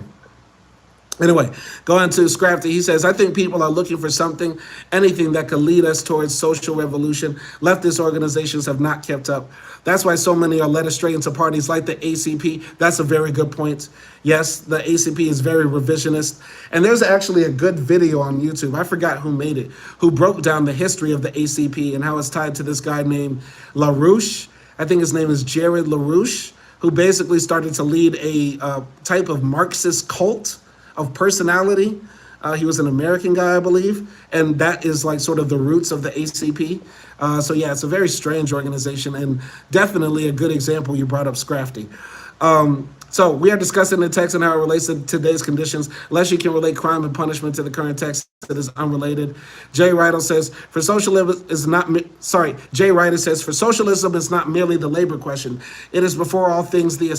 Anyway, going to Scrafty, he says, I think people are looking for something, anything that could lead us towards social revolution. Leftist organizations have not kept up. That's why so many are led astray into parties like the ACP. That's a very good point. Yes, the ACP is very revisionist. And there's actually a good video on YouTube. I forgot who made it, who broke down the history of the ACP and how it's tied to this guy named LaRouche. I think his name is Jared LaRouche, who basically started to lead a type of Marxist cult of personality. He was an American guy, I believe, and that is like sort of the roots of the ACP. So yeah, it's a very strange organization and definitely a good example you brought up, Scrafty. So we are discussing the text and how it relates to today's conditions. Unless you can relate crime and punishment to the current text, it is unrelated. Jay Ryder says, for socialism is not, Jay Ryder says, for socialism is not merely the labor question. It is before all things the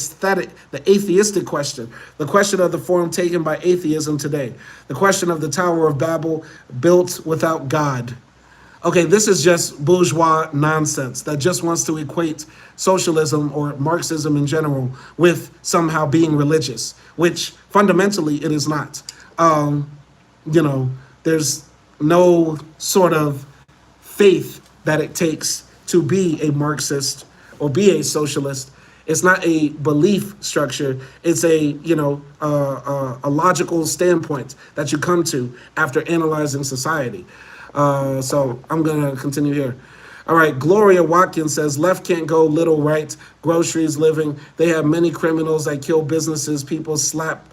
atheistic question, the question of the form taken by atheism today, the question of the Tower of Babel built without God. Okay, this is just bourgeois nonsense that just wants to equate socialism or Marxism in general with somehow being religious, which fundamentally it is not. There's no sort of faith that it takes to be a Marxist or be a socialist. It's not a belief structure. It's a logical standpoint that you come to after analyzing society. So I'm gonna continue here. All right, Gloria Watkins says, left can't go, little right, groceries, living. They have many criminals that kill businesses. People slap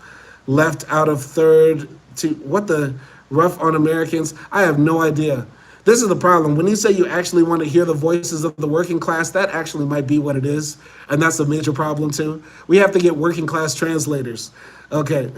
left out of third to, what the, rough on Americans? I have no idea. This is the problem. When you say you actually want to hear the voices of the working class, that actually might be what it is. And that's a major problem too. We have to get working class translators. Okay.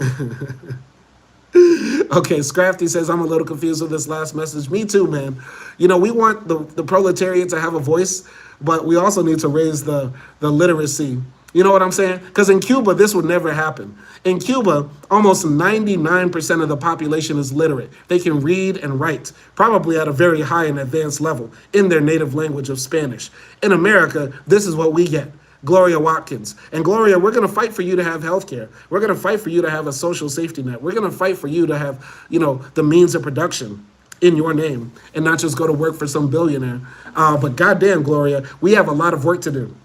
Okay, Scrafty says, I'm a little confused with this last message. Me too, man. You know, we want the proletariat to have a voice, but we also need to raise the literacy. You know what I'm saying? Because in Cuba, this would never happen. In Cuba, almost 99% of the population is literate. They can read and write, probably at a very high and advanced level in their native language of Spanish. In America, this is what we get. Gloria Watkins. And Gloria, we're going to fight for you to have health care. We're going to fight for you to have a social safety net. We're going to fight for you to have, the means of production in your name and not just go to work for some billionaire. But goddamn, Gloria, we have a lot of work to do.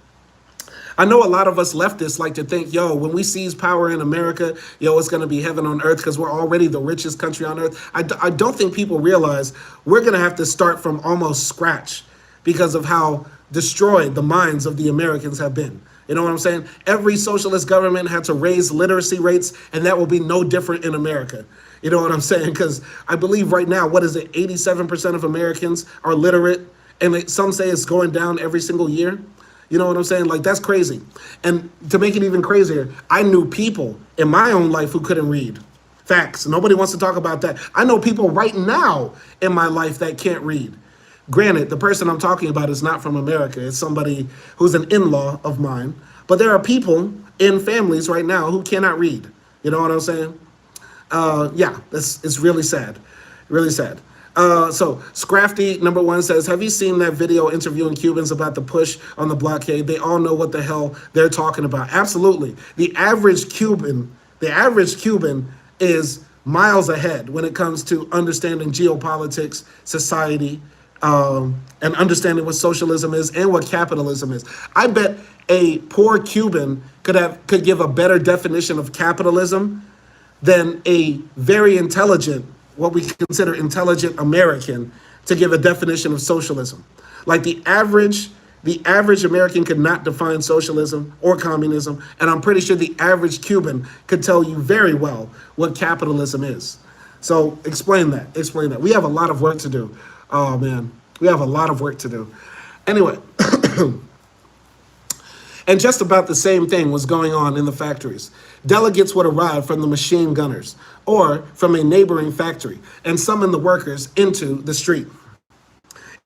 I know a lot of us leftists like to think, when we seize power in America, it's going to be heaven on earth because we're already the richest country on earth. I don't think people realize we're going to have to start from almost scratch because of how destroyed the minds of the Americans have been. You know what I'm saying? Every socialist government had to raise literacy rates, and that will be no different in America. You know what I'm saying? Because I believe right now, 87% of Americans are literate, and some say it's going down every single year. You know what I'm saying? Like, that's crazy. And to make it even crazier, I knew people in my own life who couldn't read. Facts. Nobody wants to talk about that. I know people right now in my life that can't read. Granted, the person I'm talking about is not from America. It's somebody who's an in-law of mine. But there are people in families right now who cannot read. You know what I'm saying? It's really sad. Really sad. So Scrafty number 1 says, have you seen that video interviewing Cubans about the push on the blockade? They all know what the hell they're talking about. Absolutely. The average Cuban is miles ahead when it comes to understanding geopolitics, society, and understanding what socialism is and what capitalism is. I bet a poor Cuban could give a better definition of capitalism than a very intelligent, what we consider intelligent American, to give a definition of socialism. Like the average American could not define socialism or communism, and I'm pretty sure the average Cuban could tell you very well what capitalism is. So explain that. We have a lot of work to do. Oh man, we have a lot of work to do. Anyway, and just about the same thing was going on in the factories. Delegates would arrive from the machine gunners or from a neighboring factory and summon the workers into the street.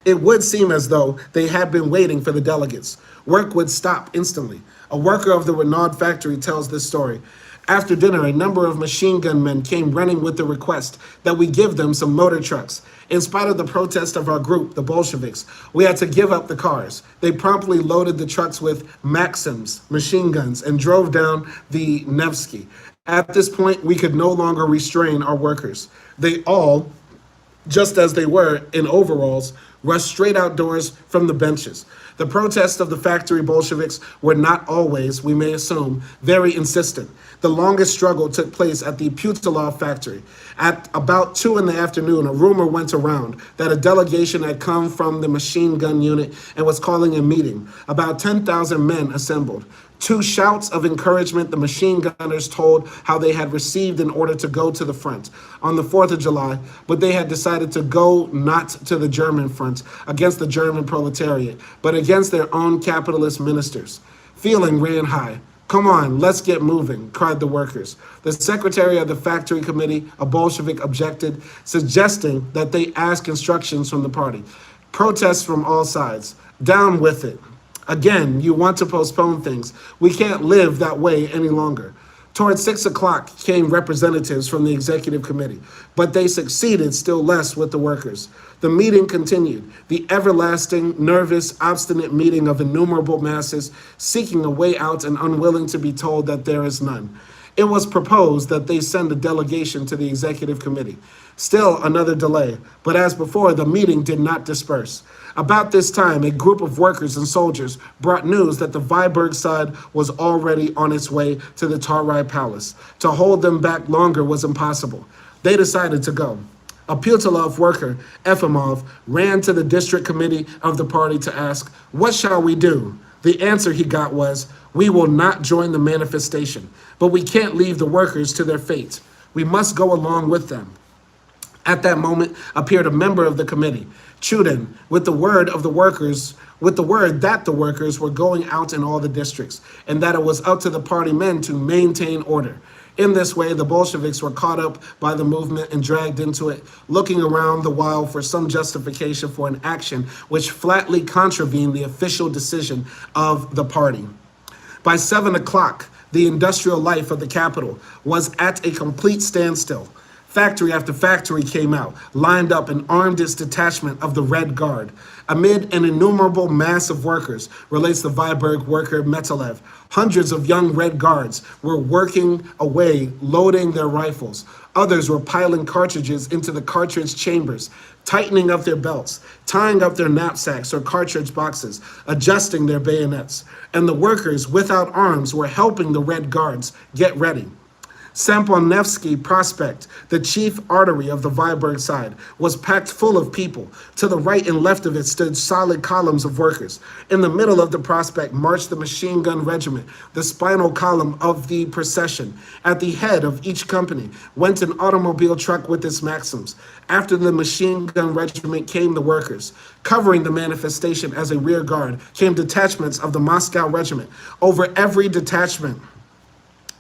It would seem as though they had been waiting for the delegates. Work would stop instantly. A worker of the Renaud factory tells this story. After dinner, a number of machine gun men came running with the request that we give them some motor trucks. In spite of the protest of our group, the Bolsheviks, we had to give up the cars. They promptly loaded the trucks with Maxims, machine guns, and drove down the Nevsky. At this point, we could no longer restrain our workers. They all, just as they were in overalls, rushed straight outdoors from the benches. The protests of the factory Bolsheviks were not always, we may assume, very insistent. The longest struggle took place at the Putilov factory. At about 2 p.m, a rumor went around that a delegation had come from the machine gun unit and was calling a meeting. About 10,000 men assembled. 2 shouts of encouragement the machine gunners told how they had received in order to go to the front on the 4th of July, but they had decided to go not to the German front against the German proletariat, but against their own capitalist ministers. Feeling ran high. Come on, let's get moving, cried the workers. The secretary of the factory committee, a Bolshevik, objected, suggesting that they ask instructions from the party. Protests from all sides. Down with it. Again, you want to postpone things. We can't live that way any longer. Towards 6 o'clock came representatives from the executive committee, but they succeeded still less with the workers. The meeting continued, the everlasting, nervous, obstinate meeting of innumerable masses seeking a way out and unwilling to be told that there is none. It was proposed that they send a delegation to the executive committee. Still another delay, but as before, the meeting did not disperse. About this time, a group of workers and soldiers brought news that the Viborg side was already on its way to the Tarai Palace. To hold them back longer was impossible. They decided to go. A Putilov worker, Efimov, ran to the district committee of the party to ask, "What shall we do?" The answer he got was, "We will not join the manifestation, but we can't leave the workers to their fate. We must go along with them." At that moment appeared a member of the committee, Chudin, with the word that the workers were going out in all the districts, and that it was up to the party men to maintain order. In this way, the Bolsheviks were caught up by the movement and dragged into it, looking around the while for some justification for an action which flatly contravened the official decision of the party. By 7 o'clock, the industrial life of the capital was at a complete standstill. Factory after factory came out, lined up and armed its detachment of the Red Guard. Amid an innumerable mass of workers, relates the Viborg worker Metalev, hundreds of young Red Guards were working away, loading their rifles. Others were piling cartridges into the cartridge chambers, tightening up their belts, tying up their knapsacks or cartridge boxes, adjusting their bayonets. And the workers without arms were helping the Red Guards get ready. Samponevsky Prospect, the chief artery of the Viborg side, was packed full of people. To the right and left of it stood solid columns of workers. In the middle of the prospect marched the machine gun regiment, the spinal column of the procession. At the head of each company went an automobile truck with its Maxims. After the machine gun regiment came the workers. Covering the manifestation as a rear guard came detachments of the Moscow regiment. Over every detachment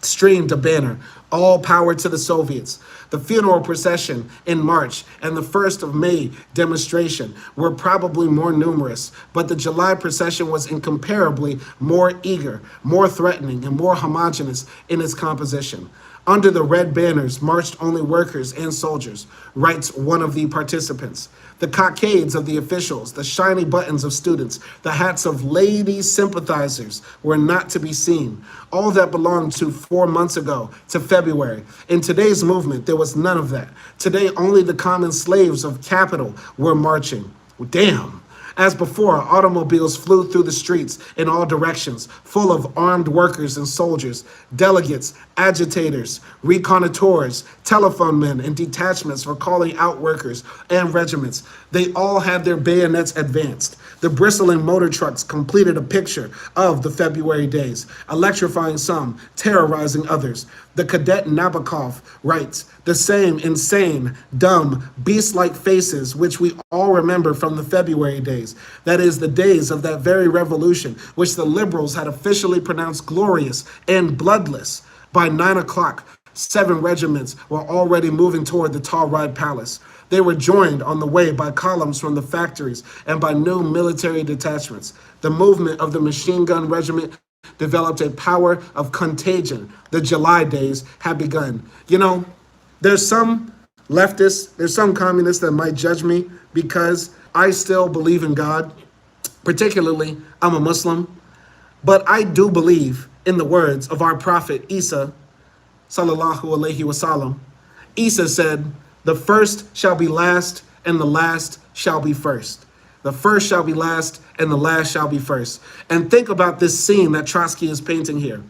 streamed a banner, "All power to the Soviets." The funeral procession in March and the 1st of May demonstration were probably more numerous, but the July procession was incomparably more eager, more threatening, and more homogeneous in its composition. Under the red banners marched only workers and soldiers, writes one of the participants. The cockades of the officials, the shiny buttons of students, the hats of lady sympathizers were not to be seen. All that belonged to 4 months ago, to February. In today's movement, there was none of that. Today, only the common slaves of capital were marching. Damn. As before, automobiles flew through the streets in all directions, full of armed workers and soldiers, delegates, agitators, reconnaisseurs, telephone men, and detachments for calling out workers and regiments. They all had their bayonets advanced. The bristling motor trucks completed a picture of the February days, electrifying some, terrorizing others. The cadet Nabokov writes, "The same insane, dumb, beast-like faces which we all remember from the February days, that is, the days of that very revolution which the liberals had officially pronounced glorious and bloodless." By 9 o'clock, 7 regiments were already moving toward the Tarai Palace. They were joined on the way by columns from the factories and by new military detachments. The movement of the machine gun regiment developed a power of contagion. The July days had begun. You know, there's some leftists, there's some communists that might judge me because I still believe in God. Particularly, I'm a Muslim. But I do believe in the words of our prophet Isa, sallallahu alaihi wasallam. Isa said, "The first shall be last, and the last shall be first." The first shall be last, and the last shall be first. And think about this scene that Trotsky is painting here.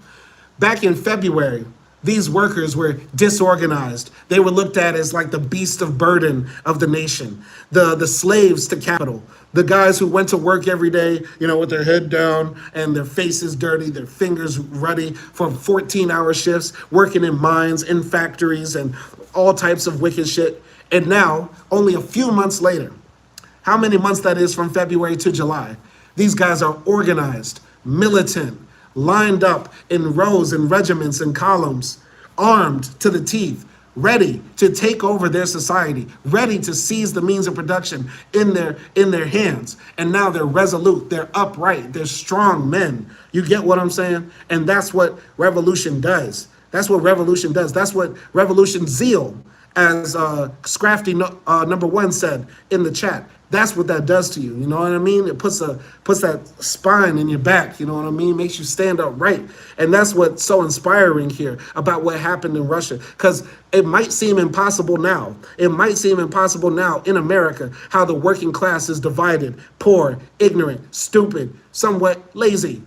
Back in February, these workers were disorganized. They were looked at as like the beast of burden of the nation, the slaves to capital, the guys who went to work every day, you know, with their head down and their faces dirty, their fingers ruddy for 14-hour shifts, working in mines, in factories, and all types of wicked shit. And now, only a few months later, how many months that is from February to July, these guys are organized, militant, lined up in rows and regiments and columns, armed to the teeth, ready to take over their society, ready to seize the means of production in their hands. And now they're resolute, they're upright, they're strong men. You get what I'm saying? And that's what revolution does. That's what revolution does. That's what revolution zeal, as Scrafty number 1 said in the chat. That's what that does to you. You know what I mean? It puts that spine in your back. You know what I mean? Makes you stand up right. And that's what's so inspiring here about what happened in Russia. Because it might seem impossible now. It might seem impossible now in America how the working class is divided, poor, ignorant, stupid, somewhat lazy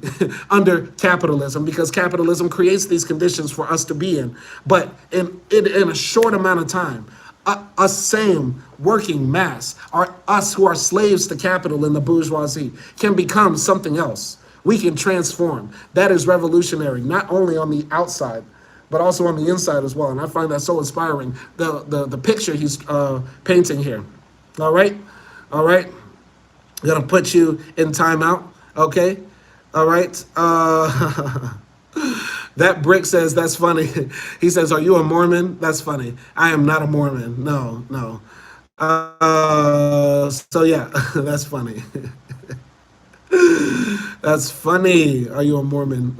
under capitalism, because capitalism creates these conditions for us to be in. But in a short amount of time, us same working mass, us who are slaves to capital and the bourgeoisie, can become something else. We can transform. That is revolutionary, not only on the outside, but also on the inside as well. And I find that so inspiring, the picture he's painting here. All right? All right? I'm going to put you in timeout, okay? All right? That brick says, that's funny. He says, are you a Mormon? That's funny. I am not a Mormon. No, no. So yeah, that's funny. That's funny. Are you a Mormon?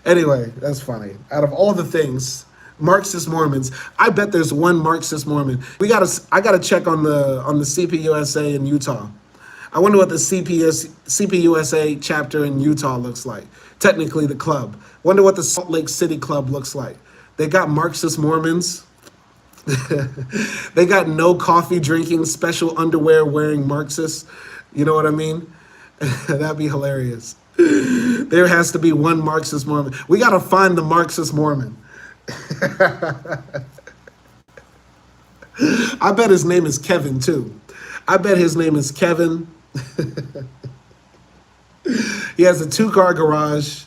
Anyway, that's funny. Out of all the things, Marxist Mormons, I bet there's one Marxist Mormon. I gotta check on the CPUSA in Utah. I wonder what the CPUSA chapter in Utah looks like. Technically the club. Wonder what the Salt Lake City Club looks like. They got Marxist Mormons. They got no coffee drinking, special underwear wearing Marxists. You know what I mean? That'd be hilarious. There has to be one Marxist Mormon. We got to find the Marxist Mormon. I bet his name is Kevin too. I bet his name is Kevin. He has a 2-car garage.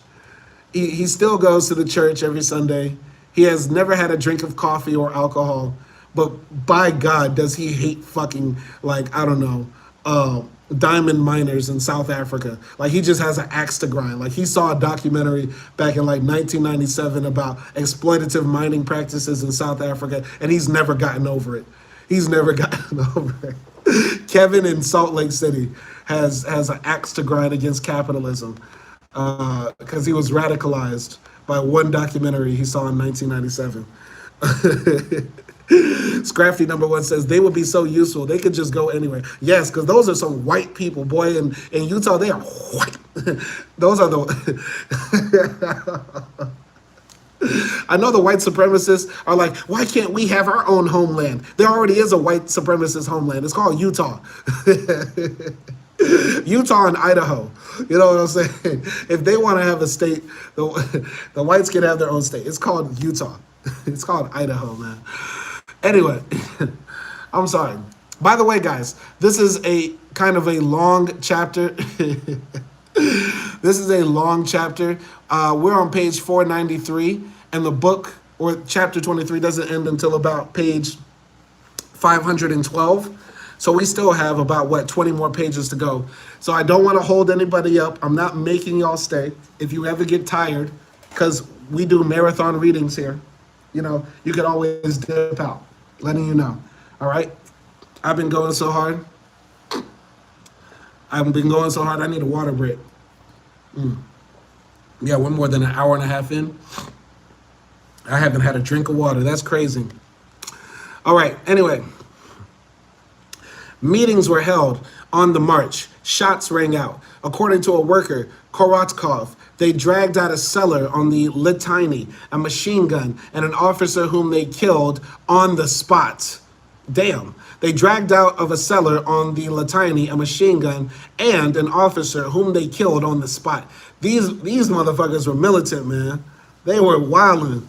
He still goes to the church every Sunday. He has never had a drink of coffee or alcohol. But by God, does he hate fucking, like, I don't know, diamond miners in South Africa. Like, he just has an axe to grind. Like, he saw a documentary back in like 1997 about exploitative mining practices in South Africa, and he's never gotten over it. He's never gotten over it. Kevin in Salt Lake City has an axe to grind against capitalism because he was radicalized by one documentary he saw in 1997. Scrafty #1 says they would be so useful. They could just go anywhere. Yes, because those are some white people, boy. In Utah, they are white. Those are the... I know the white supremacists are like, why can't we have our own homeland? There already is a white supremacist homeland. It's called Utah. Utah and Idaho. You know what I'm saying? If they want to have a state, the whites can have their own state. It's called Utah. It's called Idaho, man. Anyway, I'm sorry. By the way, guys, this is a kind of a long chapter. This is a long chapter. We're on page 493, and the book, or chapter 23, doesn't end until about page 512. So we still have about, 20 more pages to go. So I don't want to hold anybody up. I'm not making y'all stay. If you ever get tired, because we do marathon readings here, you know, you could always dip out, letting you know. All right? I've been going so hard. I need a water break. Yeah, we're more than an hour and a half in. I haven't had a drink of water. That's crazy. All right, anyway. Meetings were held on the march. Shots rang out. According to a worker, Korotkov, they dragged out a cellar on the Litany, a machine gun, and an officer whom they killed on the spot. Damn. They dragged out of a cellar on the Litany a machine gun and an officer whom they killed on the spot. These motherfuckers were militant, man. They were wilding.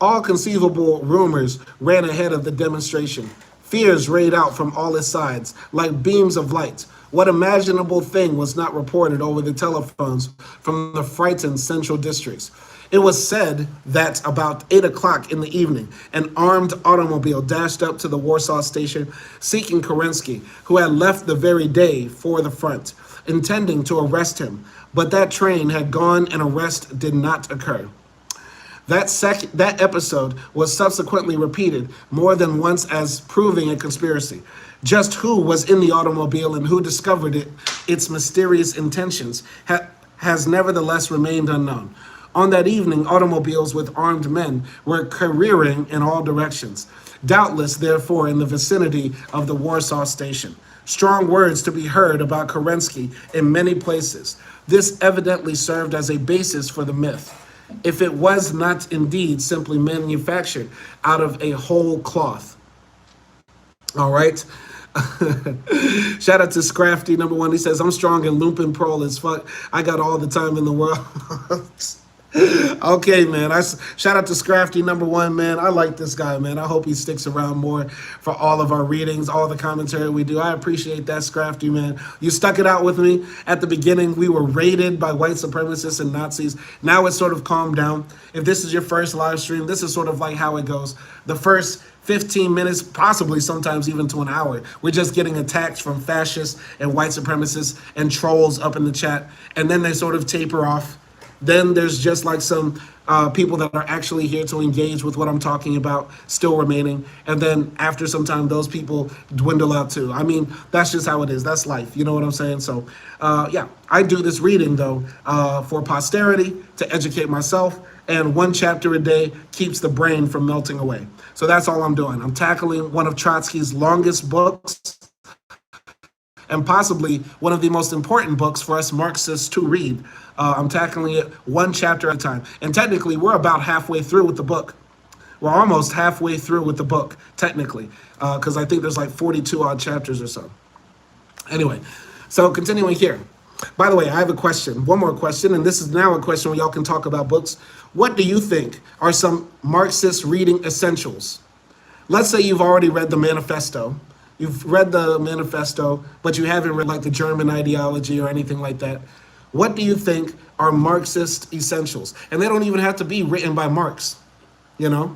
All conceivable rumors ran ahead of the demonstration. Fears rayed out from all its sides, like beams of light. What imaginable thing was not reported over the telephones from the frightened central districts? It was said that about 8 o'clock in the evening, an armed automobile dashed up to the Warsaw station seeking Kerensky, who had left the very day for the front, intending to arrest him. But that train had gone and arrest did not occur. That episode was subsequently repeated more than once as proving a conspiracy. Just who was in the automobile and who discovered its mysterious intentions, has nevertheless remained unknown. On that evening, automobiles with armed men were careering in all directions, doubtless, therefore, in the vicinity of the Warsaw station. Strong words to be heard about Kerensky in many places. This evidently served as a basis for the myth, if it was not indeed simply manufactured out of a whole cloth. All right. Shout out to Scrafty number one. He says, I'm strong and Lumpen Pro as fuck. I got all the time in the world. Okay, man. Shout out to Scrafty number one, man. I like this guy, man. I hope he sticks around more for all of our readings, all the commentary we do. I appreciate that, Scrafty, man. You stuck it out with me. At the beginning, we were raided by white supremacists and Nazis. Now it's sort of calmed down. If this is your first live stream, this is sort of like how it goes. The first 15 minutes, possibly sometimes even to an hour, we're just getting attacked from fascists and white supremacists and trolls up in the chat. And then they sort of taper off. Then there's just like some people that are actually here to engage with what I'm talking about still remaining. And then after some time, those people dwindle out too. I mean, that's just how it is. That's life. You know what I'm saying? So, yeah, I do this reading, though, for posterity, to educate myself. And one chapter a day keeps the brain from melting away. So that's all I'm doing. I'm tackling one of Trotsky's longest books and possibly one of the most important books for us Marxists to read. I'm tackling it one chapter at a time. And technically, we're about halfway through with the book. We're almost halfway through with the book, technically, because I think there's like 42 odd chapters or so. Anyway, so continuing here. By the way, I have a question, one more question, and this is now a question where y'all can talk about books. What do you think are some Marxist reading essentials? Let's say you've already read the manifesto. You've read the manifesto, but you haven't read like the German ideology or anything like that. What do you think are Marxist essentials? And they don't even have to be written by Marx, you know?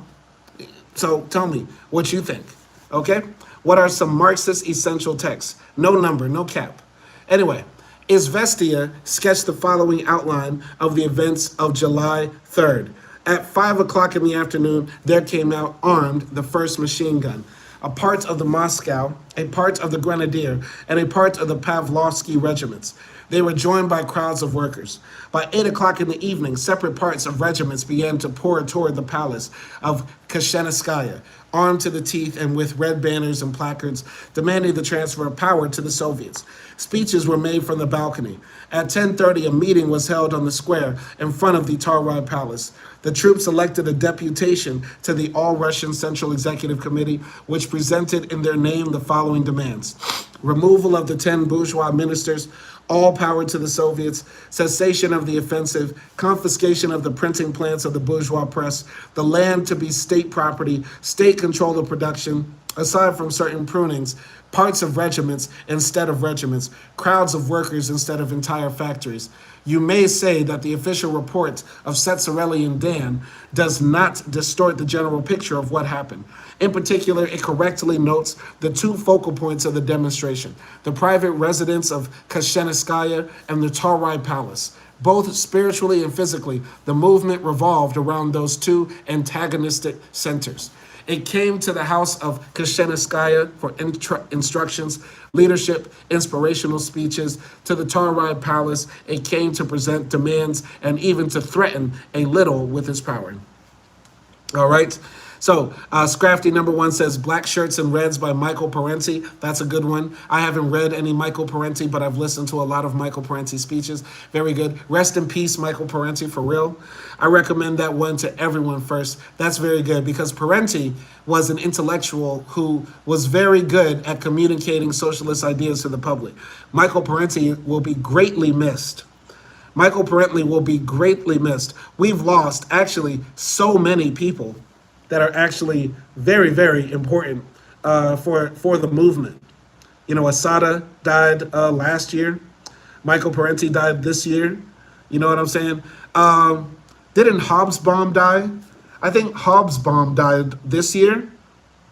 So tell me what you think, okay? What are some Marxist essential texts? No number, no cap. Anyway, Izvestia sketched the following outline of the events of July 3rd. At 5 o'clock in the afternoon, there came out armed the first machine gun, a part of the Moscow, a part of the Grenadier, and a part of the Pavlovsky regiments. They were joined by crowds of workers. By 8 o'clock in the evening, separate parts of regiments began to pour toward the palace of Kashenskaya, armed to the teeth and with red banners and placards demanding the transfer of power to the Soviets. Speeches were made from the balcony. At 10:30, a meeting was held on the square in front of the Tarai Palace. The troops elected a deputation to the All-Russian Central Executive Committee, which presented in their name the following demands: removal of the 10 bourgeois ministers, all power to the Soviets, cessation of the offensive, confiscation of the printing plants of the bourgeois press, the land to be state property, state control of production, aside from certain prunings, parts of regiments instead of regiments, crowds of workers instead of entire factories. You may say that the official report of Setzarelli and Dan does not distort the general picture of what happened. In particular, it correctly notes the two focal points of the demonstration: the private residence of Kashenskaya and the Tarai Palace. Both spiritually and physically, the movement revolved around those two antagonistic centers. It came to the house of Kashenskaya for instructions, leadership, inspirational speeches. To the Tarai Palace, it came to present demands and even to threaten a little with its power. All right. So, Scrafty number one says Black Shirts and Reds by Michael Parenti. That's a good one. I haven't read any Michael Parenti, but I've listened to a lot of Michael Parenti speeches. Very good. Rest in peace, Michael Parenti, for real. I recommend that one to everyone first. That's very good because Parenti was an intellectual who was very good at communicating socialist ideas to the public. Michael Parenti will be greatly missed. Michael Parenti will be greatly missed. We've lost actually so many people that are actually very, very important for the movement. You know, Asada died last year. Michael Parenti died this year. You know what I'm saying? Didn't Hobsbawm die? I think Hobsbawm died this year.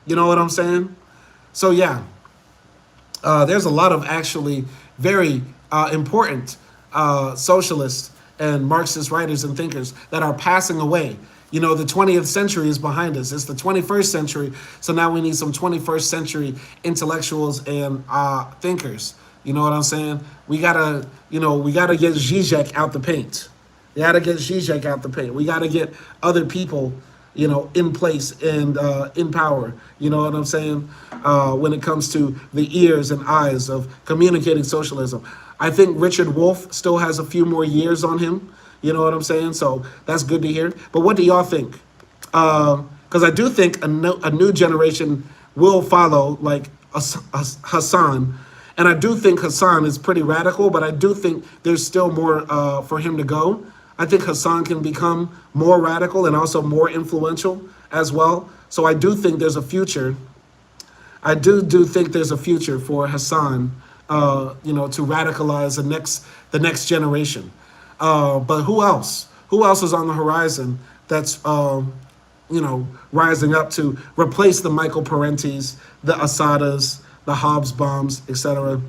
You know what I'm saying? So yeah, there's a lot of actually very important socialists and Marxist writers and thinkers that are passing away. You know, the 20th century is behind us. It's the 21st century. So now we need some 21st century intellectuals and thinkers. You know what I'm saying? We gotta get Zizek out the paint. We gotta get Zizek out the paint. We gotta get other people, in place and in power. You know what I'm saying? When it comes to the ears and eyes of communicating socialism. I think Richard Wolff still has a few more years on him. You know what I'm saying? So that's good to hear. But what do y'all think? Because I do think a new generation will follow, like Hassan. And I do think Hassan is pretty radical, but I do think there's still more for him to go. I think Hassan can become more radical and also more influential as well. So I do think there's a future. I do think there's a future for Hassan, to radicalize the next generation. But who else? Who else is on the horizon that's rising up to replace the Michael Parentis, the Asadas, the Hobsbombs, etc.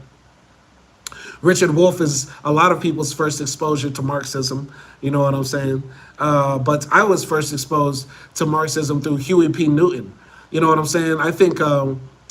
Richard Wolff is a lot of people's first exposure to Marxism. You know what I'm saying? But I was first exposed to Marxism through Huey P. Newton. You know what I'm saying? I think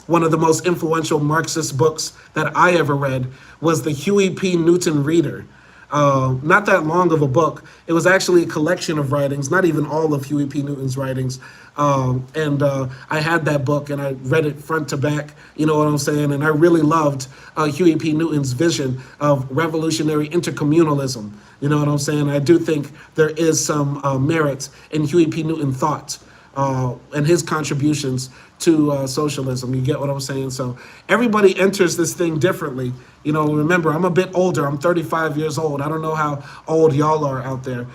one of the most influential Marxist books that I ever read was the Huey P. Newton Reader. Not that long of a book. It was actually a collection of writings, not even all of Huey P. Newton's writings. And I had that book and I read it front to back, you know what I'm saying? And I really loved Huey P. Newton's vision of revolutionary intercommunalism. You know what I'm saying? I do think there is some merit in Huey P. Newton thought and his contributions to socialism. You get what I'm saying? So everybody enters this thing differently. You know, remember, I'm a bit older. I'm 35 years old. I don't know how old y'all are out there.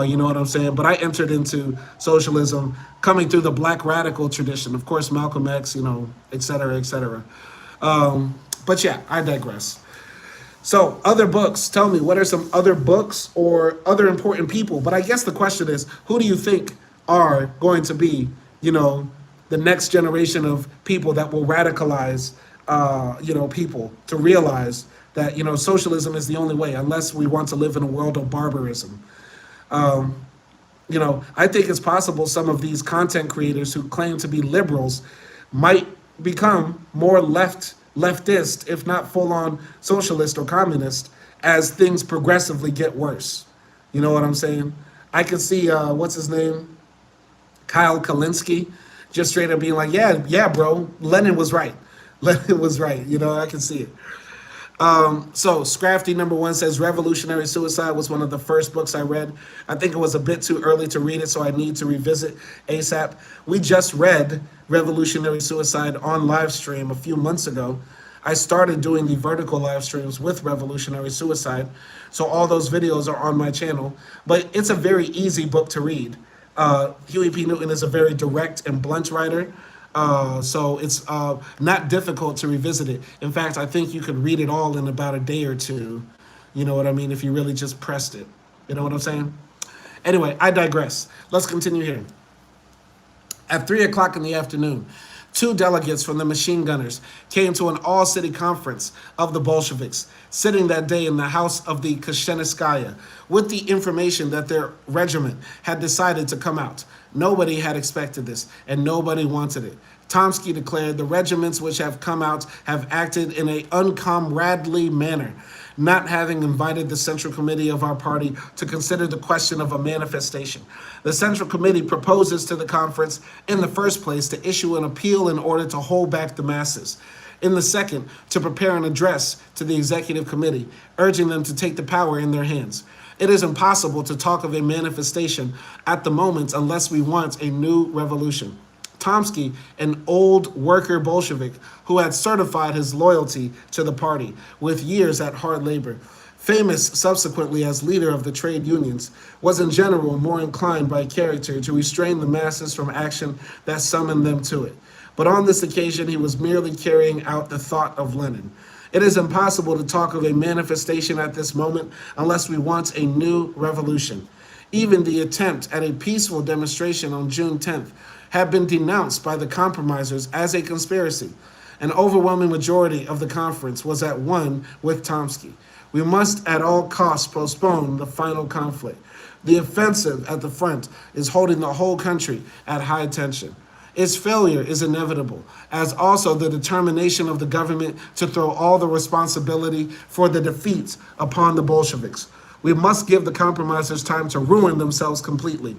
You know what I'm saying? But I entered into socialism coming through the black radical tradition. Of course, Malcolm X, et cetera, et cetera. But yeah, I digress. So other books, tell me, what are some other books or other important people? But I guess the question is, who do you think are going to be, the next generation of people that will radicalize, people to realize that, socialism is the only way unless we want to live in a world of barbarism. I think it's possible some of these content creators who claim to be liberals might become more leftist, if not full-on socialist or communist, as things progressively get worse. You know what I'm saying? I could see, what's his name? Kyle Kalinske, just straight up being like, yeah, bro, Lenin was right. Lenin was right. I can see it. So Scrafty #1 says Revolutionary Suicide was one of the first books I read. I think it was a bit too early to read it, so I need to revisit ASAP. We just read Revolutionary Suicide on live stream a few months ago. I started doing the vertical live streams with Revolutionary Suicide, so all those videos are on my channel. But it's a very easy book to read. Huey P. Newton is a very direct and blunt writer. So it's not difficult to revisit it. In fact, I think you could read it all in about a day or two. You know what I mean? If you really just pressed it. You know what I'm saying? Anyway, I digress. Let's continue here. At 3 o'clock in the afternoon, 2 delegates from the machine gunners came to an all-city conference of the Bolsheviks, sitting that day in the house of the Kashenskaya, with the information that their regiment had decided to come out. Nobody had expected this, and nobody wanted it. Trotsky declared the regiments which have come out have acted in an uncomradely manner, not having invited the Central Committee of our party to consider the question of a manifestation. The Central Committee proposes to the conference, in the first place, to issue an appeal in order to hold back the masses. In the second, to prepare an address to the Executive Committee, urging them to take the power in their hands. It is impossible to talk of a manifestation at the moment unless we want a new revolution. Trotsky, an old worker Bolshevik who had certified his loyalty to the party with years at hard labor, famous subsequently as leader of the trade unions, was in general more inclined by character to restrain the masses from action that summoned them to it. But on this occasion, he was merely carrying out the thought of Lenin. It is impossible to talk of a manifestation at this moment unless we want a new revolution. Even the attempt at a peaceful demonstration on June 10th had been denounced by the compromisers as a conspiracy. An overwhelming majority of the conference was at one with Trotsky. We must at all costs postpone the final conflict. The offensive at the front is holding the whole country at high tension. Its failure is inevitable, as also the determination of the government to throw all the responsibility for the defeat upon the Bolsheviks. We must give the compromisers time to ruin themselves completely.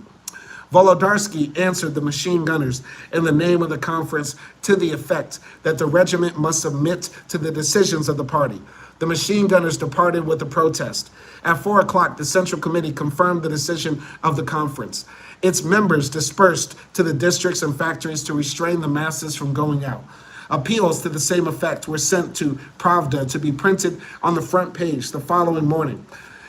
Volodarsky answered the machine gunners in the name of the conference to the effect that the regiment must submit to the decisions of the party. The machine gunners departed with the protest. At 4 o'clock, the Central Committee confirmed the decision of the conference. Its members dispersed to the districts and factories to restrain the masses from going out. Appeals to the same effect were sent to Pravda to be printed on the front page the following morning.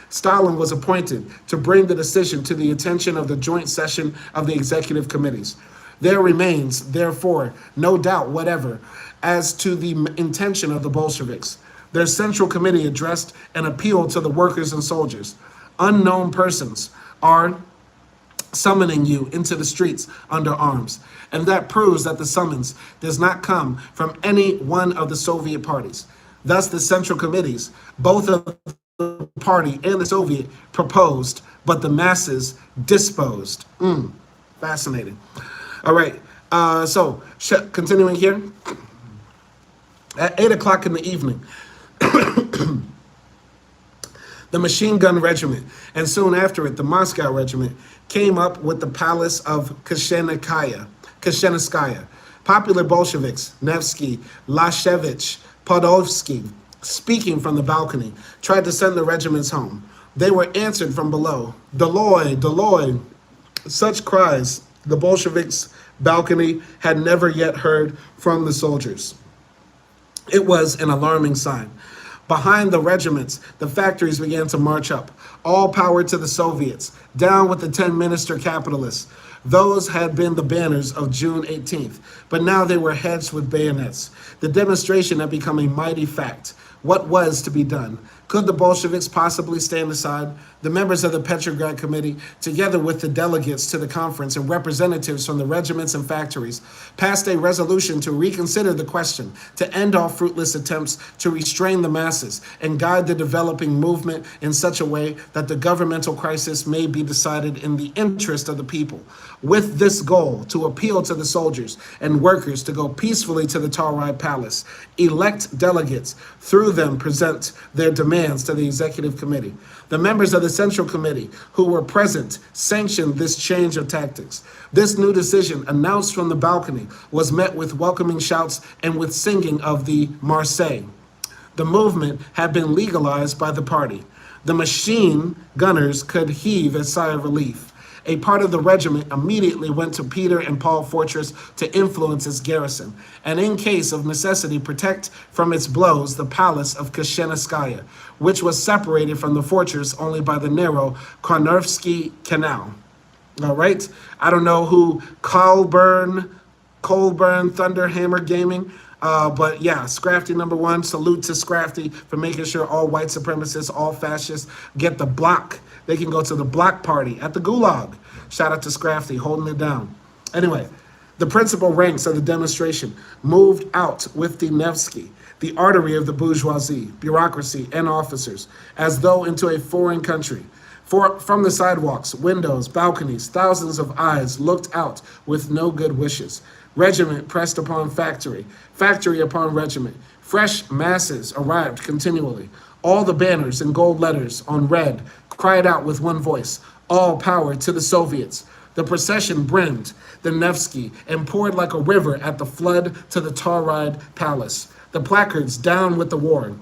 Stalin was appointed to bring the decision to the attention of the joint session of the executive committees. There remains, therefore, no doubt whatever as to the intention of the Bolsheviks. Their Central Committee addressed an appeal to the workers and soldiers. Unknown persons are summoning you into the streets under arms, and that proves that the summons does not come from any one of the Soviet parties. Thus, the Central Committees, both of the party and the Soviet, proposed, but the masses disposed. Fascinating. All right, continuing here. At 8 o'clock in the evening, the machine gun regiment, and soon after it, the Moscow regiment, came up with the palace of Kashenskaya. Popular Bolsheviks, Nevsky, Lashevich, Podolsky, speaking from the balcony, tried to send the regiments home. They were answered from below, "Doloi, Doloi." Such cries the Bolsheviks' balcony had never yet heard from the soldiers. It was an alarming sign. Behind the regiments, the factories began to march up. All power to the Soviets. Down with the 10 minister capitalists. Those had been the banners of June 18th, but now they were heads with bayonets. The demonstration had become a mighty fact. What was to be done? Could the Bolsheviks possibly stand aside? The members of the Petrograd Committee, together with the delegates to the conference and representatives from the regiments and factories, passed a resolution to reconsider the question, to end all fruitless attempts to restrain the masses and guide the developing movement in such a way that the governmental crisis may be decided in the interest of the people. With this goal, to appeal to the soldiers and workers to go peacefully to the Tauride Palace, elect delegates, through them present their demands to the Executive Committee. The members of the Central Committee who were present sanctioned this change of tactics. This new decision, announced from the balcony, was met with welcoming shouts and with singing of the Marseillaise. The movement had been legalized by the party. The machine gunners could heave a sigh of relief. A part of the regiment immediately went to Peter and Paul Fortress to influence its garrison, and in case of necessity protect from its blows the palace of Kashenskaya, which was separated from the fortress only by the narrow Karnarvsky Canal. All right, I don't know who Colburn Thunderhammer Gaming, but yeah, Scrafty #1, salute to Scrafty for making sure all white supremacists, all fascists get the block. They can go to the block party at the Gulag. Shout out to Scrafty, holding it down. Anyway, the principal ranks of the demonstration moved out with the Nevsky, the artery of the bourgeoisie, bureaucracy, and officers, as though into a foreign country. From the sidewalks, windows, balconies, thousands of eyes looked out with no good wishes. Regiment pressed upon factory, factory upon regiment. Fresh masses arrived continually. All the banners in gold letters on red cried out with one voice, "All power to the Soviets." The procession brimmed the Nevsky and poured like a river at the flood to the Tauride Palace. The placards, "Down with the war,"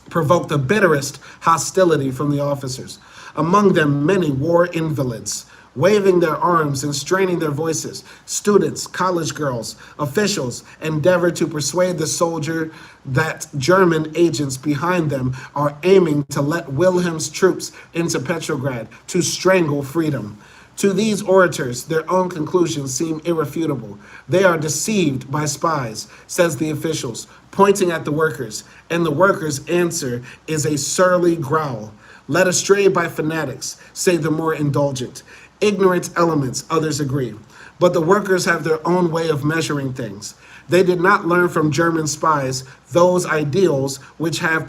provoked the bitterest hostility from the officers. Among them, many war invalids. Waving their arms and straining their voices, students, college girls, officials endeavored to persuade the soldier that German agents behind them are aiming to let Wilhelm's troops into Petrograd to strangle freedom. To these orators, their own conclusions seem irrefutable. They are deceived by spies, says the officials, pointing at the workers, and the workers' answer is a surly growl. Led astray by fanatics, say the more indulgent. Ignorant elements, others agree. But the workers have their own way of measuring things. They did not learn from German spies those ideals which have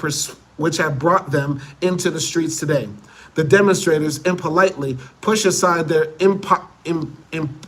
brought them into the streets today. The demonstrators impolitely push aside their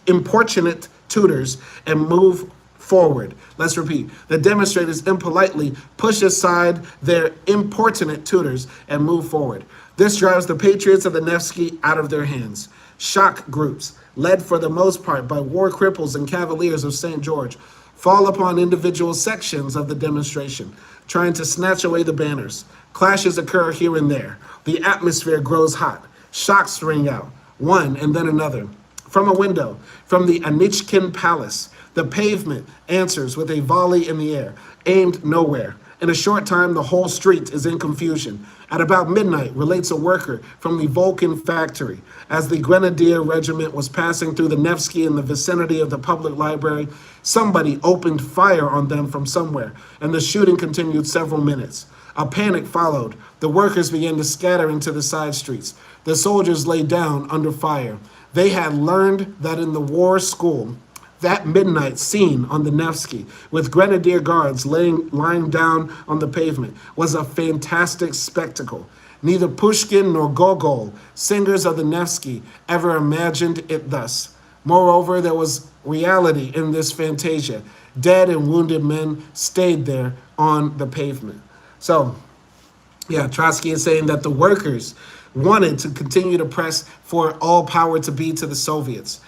importunate tutors and move forward. Let's repeat. The demonstrators impolitely push aside their importunate tutors and move forward. This drives the patriots of the Nevsky out of their hands. Shock groups, led for the most part by war cripples and cavaliers of St. George, fall upon individual sections of the demonstration, trying to snatch away the banners. Clashes occur here and there. The atmosphere grows hot. Shots ring out, one and then another. From a window, from the Anichkin Palace, the pavement answers with a volley in the air, aimed nowhere. In a short time, the whole street is in confusion. At about midnight, relates a worker from the Vulcan factory. As the Grenadier Regiment was passing through the Nevsky in the vicinity of the public library, somebody opened fire on them from somewhere, and the shooting continued several minutes. A panic followed. The workers began to scatter into the side streets. The soldiers lay down under fire. They had learned that in the war school, that midnight scene on the Nevsky, with Grenadier Guards lying down on the pavement, was a fantastic spectacle. Neither Pushkin nor Gogol, singers of the Nevsky, ever imagined it thus. Moreover, there was reality in this fantasia. Dead and wounded men stayed there on the pavement. So, yeah, Trotsky is saying that the workers wanted to continue to press for all power to be to the Soviets,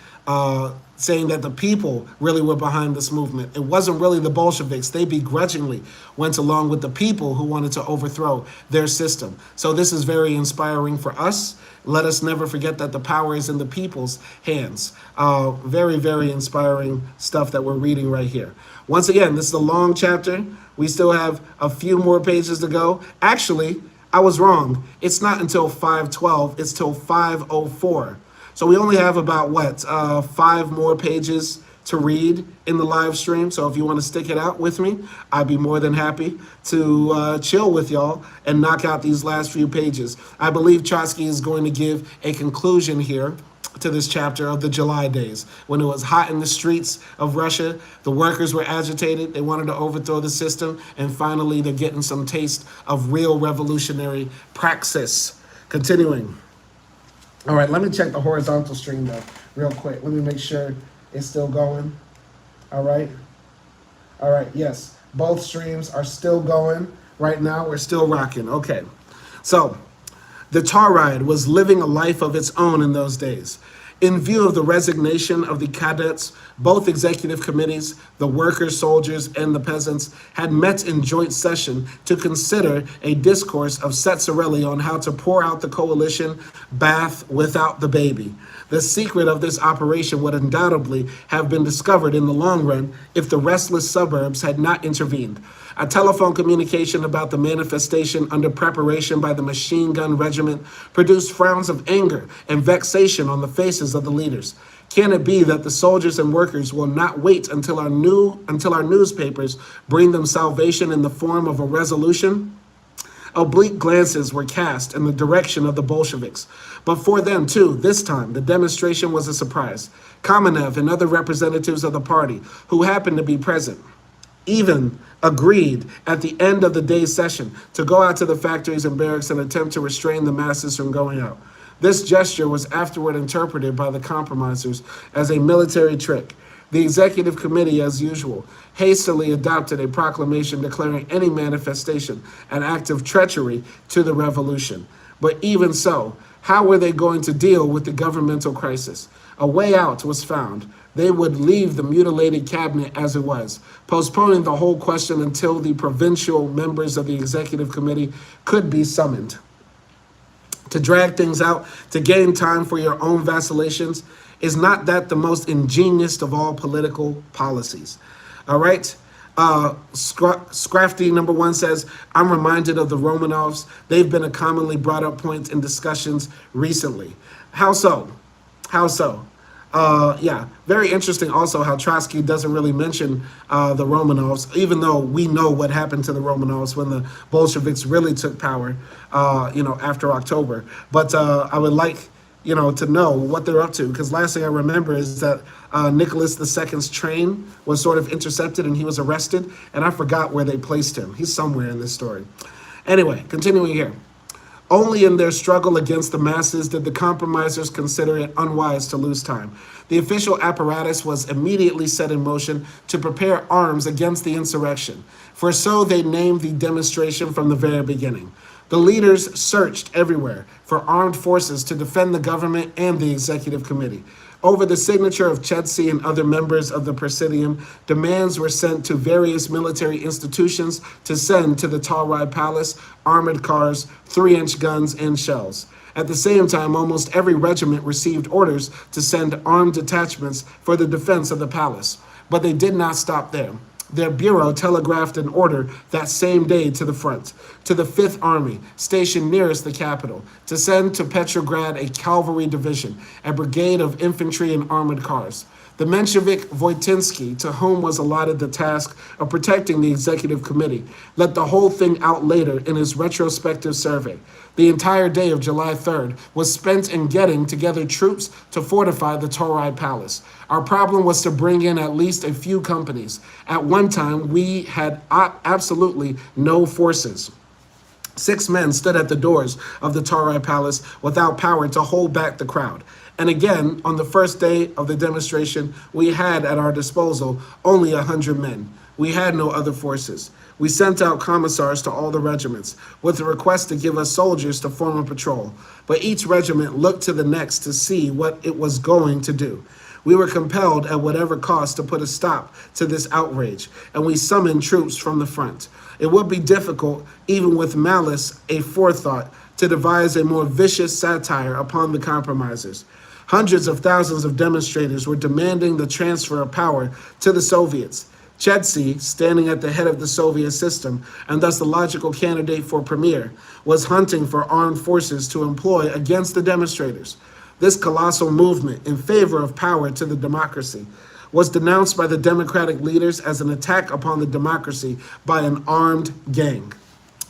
saying that the people really were behind this movement. It wasn't really the Bolsheviks. They begrudgingly went along with the people who wanted to overthrow their system. So this is very inspiring for us. Let us never forget that the power is in the people's hands. Very, very inspiring stuff that we're reading right here. Once again, this is a long chapter. We still have a few more pages to go. Actually, I was wrong. It's not until 512. It's till 504. So we only have about, 5 more pages to read in the live stream. So if you want to stick it out with me, I'd be more than happy to chill with y'all and knock out these last few pages. I believe Trotsky is going to give a conclusion here to this chapter of the July days, when it was hot in the streets of Russia. The workers were agitated. They wanted to overthrow the system. And finally, they're getting some taste of real revolutionary praxis. Continuing. All right, let me check the horizontal stream, though, real quick. Let me make sure it's still going. All right. All right, yes. Both streams are still going right now. We're still rocking. Okay. So, the Tauride was living a life of its own in those days. In view of the resignation of the cadets, both executive committees, the workers, soldiers, and the peasants, had met in joint session to consider a discourse of Tsetserelli on how to pour out the coalition bath without the baby. The secret of this operation would undoubtedly have been discovered in the long run if the restless suburbs had not intervened. A telephone communication about the manifestation under preparation by the machine gun regiment produced frowns of anger and vexation on the faces of the leaders. Can it be that the soldiers and workers will not wait until our newspapers bring them salvation in the form of a resolution? Oblique glances were cast in the direction of the Bolsheviks. But for them, too, this time, the demonstration was a surprise. Kamenev and other representatives of the party, who happened to be present, even agreed at the end of the day's session to go out to the factories and barracks and attempt to restrain the masses from going out. This gesture was afterward interpreted by the compromisers as a military trick. The executive committee, as usual, hastily adopted a proclamation declaring any manifestation an act of treachery to the revolution. But even so, how were they going to deal with the governmental crisis? A way out was found. They would leave the mutilated cabinet as it was, postponing the whole question until the provincial members of the executive committee could be summoned. To drag things out, to gain time for your own vacillations, is not that the most ingenious of all political policies? All right? Scrafty number 1 says, I'm reminded of the Romanovs. They've been a commonly brought up point in discussions recently. How so? How so? Yeah, very interesting also how Trotsky doesn't really mention the Romanovs, even though we know what happened to the Romanovs when the Bolsheviks really took power, after October. But I would like, to know what they're up to, because last thing I remember is that Nicholas II's train was sort of intercepted and he was arrested, and I forgot where they placed him. He's somewhere in this story. Anyway, continuing here. Only in their struggle against the masses did the compromisers consider it unwise to lose time. The official apparatus was immediately set in motion to prepare arms against the insurrection, for so they named the demonstration from the very beginning. The leaders searched everywhere for armed forces to defend the government and the executive committee. Over the signature of Trotsky and other members of the Presidium, demands were sent to various military institutions to send to the Telluride Palace armored cars, 3-inch guns, and shells. At the same time, almost every regiment received orders to send armed detachments for the defense of the palace. But they did not stop there. Their bureau telegraphed an order that same day to the front, to the 5th Army, stationed nearest the capital, to send to Petrograd a cavalry division, a brigade of infantry and armored cars. The Menshevik Voitinsky, to whom was allotted the task of protecting the executive committee, let the whole thing out later in his retrospective survey. The entire day of July 3rd was spent in getting together troops to fortify the Telluride Palace. Our problem was to bring in at least a few companies. At one time, we had absolutely no forces. 6 men stood at the doors of the Telluride Palace without power to hold back the crowd. And again, on the first day of the demonstration, we had at our disposal only 100 men. We had no other forces. We sent out commissars to all the regiments with a request to give us soldiers to form a patrol. But each regiment looked to the next to see what it was going to do. We were compelled at whatever cost to put a stop to this outrage, and we summoned troops from the front. It would be difficult, even with malice aforethought, to devise a more vicious satire upon the compromisers. Hundreds of thousands of demonstrators were demanding the transfer of power to the Soviets. Trotsky, standing at the head of the Soviet system, and thus the logical candidate for premier, was hunting for armed forces to employ against the demonstrators. This colossal movement in favor of power to the democracy was denounced by the democratic leaders as an attack upon the democracy by an armed gang.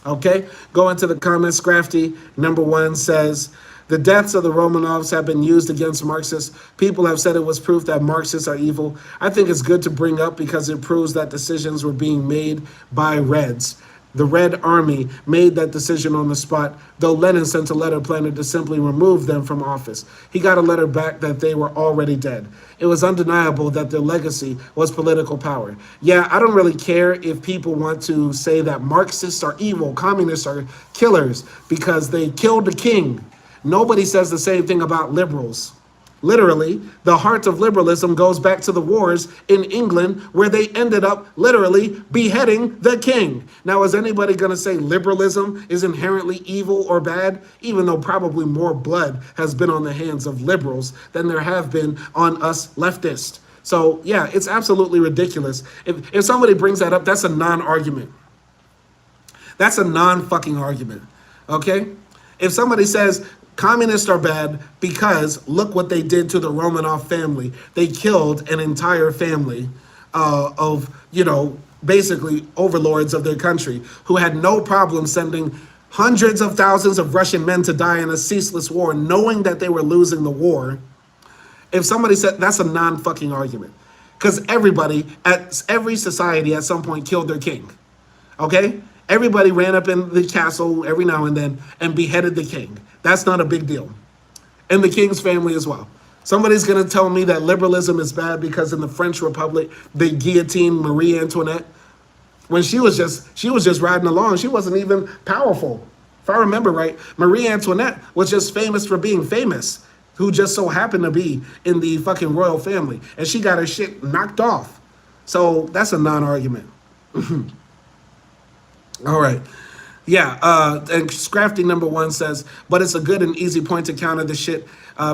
Okay, go into the comments. Scrafty number 1 says, the deaths of the Romanovs have been used against Marxists. People have said it was proof that Marxists are evil. I think it's good to bring up because it proves that decisions were being made by Reds. The Red Army made that decision on the spot, though Lenin sent a letter planning to simply remove them from office. He got a letter back that they were already dead. It was undeniable that their legacy was political power. Yeah, I don't really care if people want to say that Marxists are evil, communists are killers because they killed the king. Nobody says the same thing about liberals. Literally, the heart of liberalism goes back to the wars in England where they ended up literally beheading the king. Now, is anybody going to say liberalism is inherently evil or bad, even though probably more blood has been on the hands of liberals than there have been on us leftists? So, yeah, it's absolutely ridiculous. If somebody brings that up, that's a non-argument. That's a non-fucking argument, okay? If somebody says, communists are bad because look what they did to the Romanov family. They killed an entire family of, basically overlords of their country who had no problem sending hundreds of thousands of Russian men to die in a ceaseless war, knowing that they were losing the war. If somebody said that's a non-fucking argument, because every society at some point killed their king, okay? Everybody ran up in the castle every now and then and beheaded the king. That's not a big deal. And the king's family as well. Somebody's going to tell me that liberalism is bad because in the French Republic, they guillotined Marie Antoinette when she was just riding along. She wasn't even powerful. If I remember right, Marie Antoinette was just famous for being famous, who just so happened to be in the fucking royal family. And she got her shit knocked off. So that's a non-argument. All right. Yeah, and Scrafty number 1 says, but it's a good and easy point to counter the shit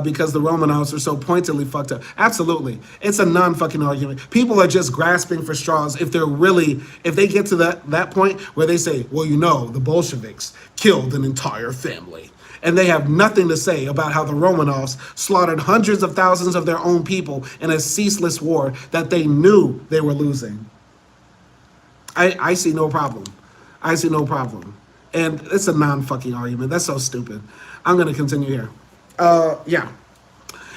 because the Romanovs are so pointedly fucked up. Absolutely. It's a non-fucking argument. People are just grasping for straws if they get to that point where they say, well, the Bolsheviks killed an entire family. And they have nothing to say about how the Romanovs slaughtered hundreds of thousands of their own people in a ceaseless war that they knew they were losing. I see no problem. I see no problem. And it's a non-fucking argument. That's so stupid. I'm going to continue here. Yeah.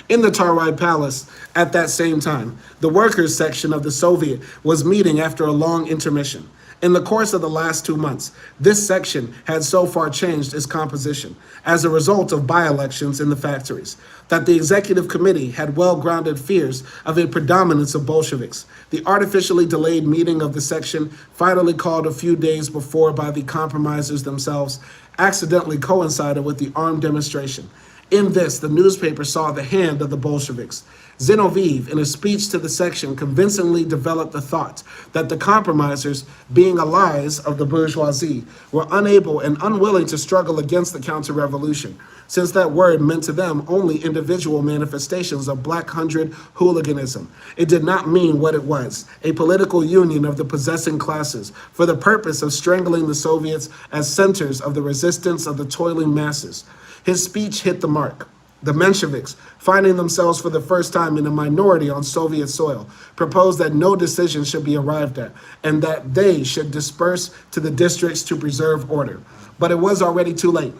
In the Telluride Palace, at that same time, the workers' section of the Soviet was meeting after a long intermission. In the course of the last 2 months, this section had so far changed its composition as a result of by-elections in the factories that the executive committee had well-grounded fears of a predominance of Bolsheviks. The artificially delayed meeting of the section, finally called a few days before by the compromisers themselves, accidentally coincided with the armed demonstration. In this, the newspaper saw the hand of the Bolsheviks. Zinoviev, in a speech to the section, convincingly developed the thought that the compromisers, being allies of the bourgeoisie, were unable and unwilling to struggle against the counter-revolution, since that word meant to them only individual manifestations of Black Hundred hooliganism. It did not mean what it was, a political union of the possessing classes for the purpose of strangling the Soviets as centers of the resistance of the toiling masses. His speech hit the mark. The Mensheviks, finding themselves for the first time in a minority on Soviet soil, proposed that no decision should be arrived at and that they should disperse to the districts to preserve order. But it was already too late.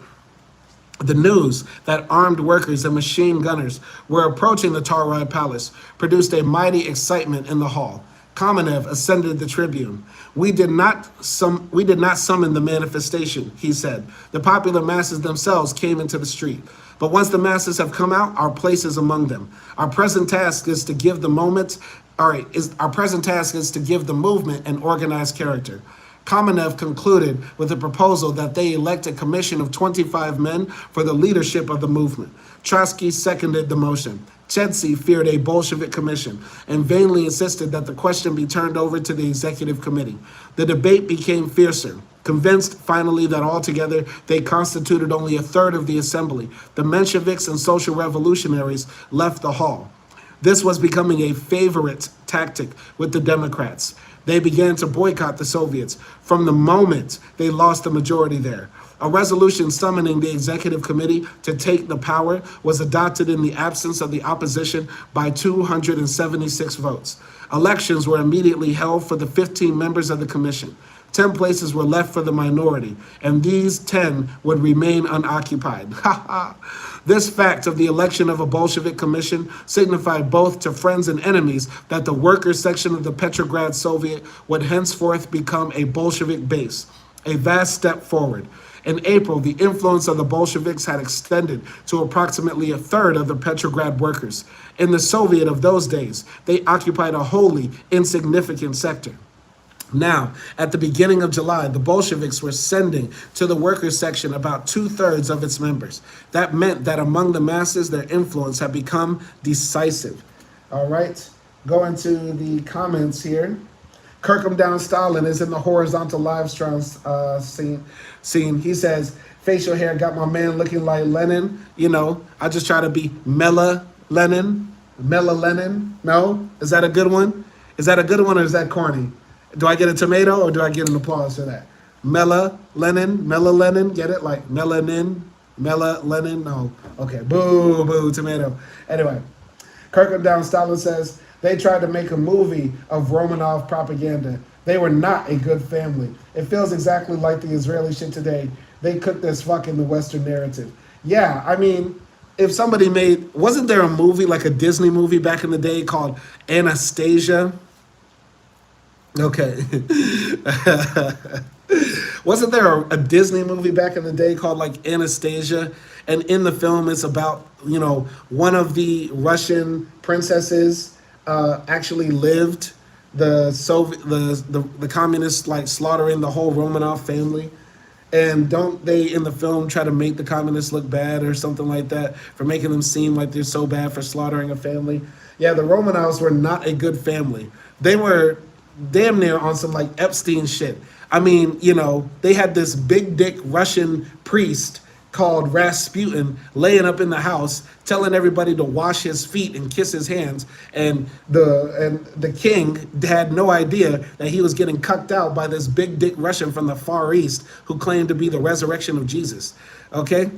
The news that armed workers and machine gunners were approaching the Tauride Palace produced a mighty excitement in the hall. Kamenev ascended the tribune. We did not summon the manifestation, he said. The popular masses themselves came into the street. But once the masses have come out, our place is among them. Our present task is to give the movement an organized character. Kamenev concluded with a proposal that they elect a commission of 25 men for the leadership of the movement. Trotsky seconded the motion. Trotsky feared a Bolshevik commission and vainly insisted that the question be turned over to the executive committee. The debate became fiercer. Convinced finally that altogether they constituted only a third of the assembly, the Mensheviks and social revolutionaries left the hall. This was becoming a favorite tactic with the Democrats. They began to boycott the Soviets from the moment they lost the majority there. A resolution summoning the executive committee to take the power was adopted in the absence of the opposition by 276 votes. Elections were immediately held for the 15 members of the commission. 10 places were left for the minority, and these 10 would remain unoccupied. This fact of the election of a Bolshevik commission signified both to friends and enemies that the workers' section of the Petrograd Soviet would henceforth become a Bolshevik base, a vast step forward. In April, the influence of the Bolsheviks had extended to approximately a third of the Petrograd workers. In the Soviet of those days, they occupied a wholly insignificant sector. Now, at the beginning of July, the Bolsheviks were sending to the workers' section about 2/3 of its members. That meant that among the masses, their influence had become decisive. All right, going to the comments here. Kirkham Down Stalin is in the horizontal live stream scene. He says, facial hair got my man looking like Lenin. You know, I just try to be Mela Lenin. No? Is that a good one? Is that a good one or is that corny? Do I get a tomato or do I get an applause for that? Mela Lenin, get it? Like melanin, Mela Lenin? No. Okay, boo, tomato. Anyway, Kirkham Down Stalin says, they tried to make a movie of Romanov propaganda. They were not a good family. It feels exactly like the Israeli shit today. They cooked this fuck in the Western narrative. Yeah, I mean, if somebody wasn't there a movie, like a Disney movie back in the day called Anastasia? Okay. Wasn't there a Disney movie back in the day called like Anastasia? And in the film, it's about, one of the Russian princesses actually lived the communists like slaughtering the whole Romanov family. And don't they in the film try to make the communists look bad or something like that for making them seem like they're so bad for slaughtering a family? Yeah, the Romanovs were not a good family. They were damn near on some like Epstein shit. I mean, they had this big dick Russian priest called Rasputin laying up in the house telling everybody to wash his feet and kiss his hands, and the king had no idea that he was getting cucked out by this big dick Russian from the Far East who claimed to be the resurrection of Jesus. Okay.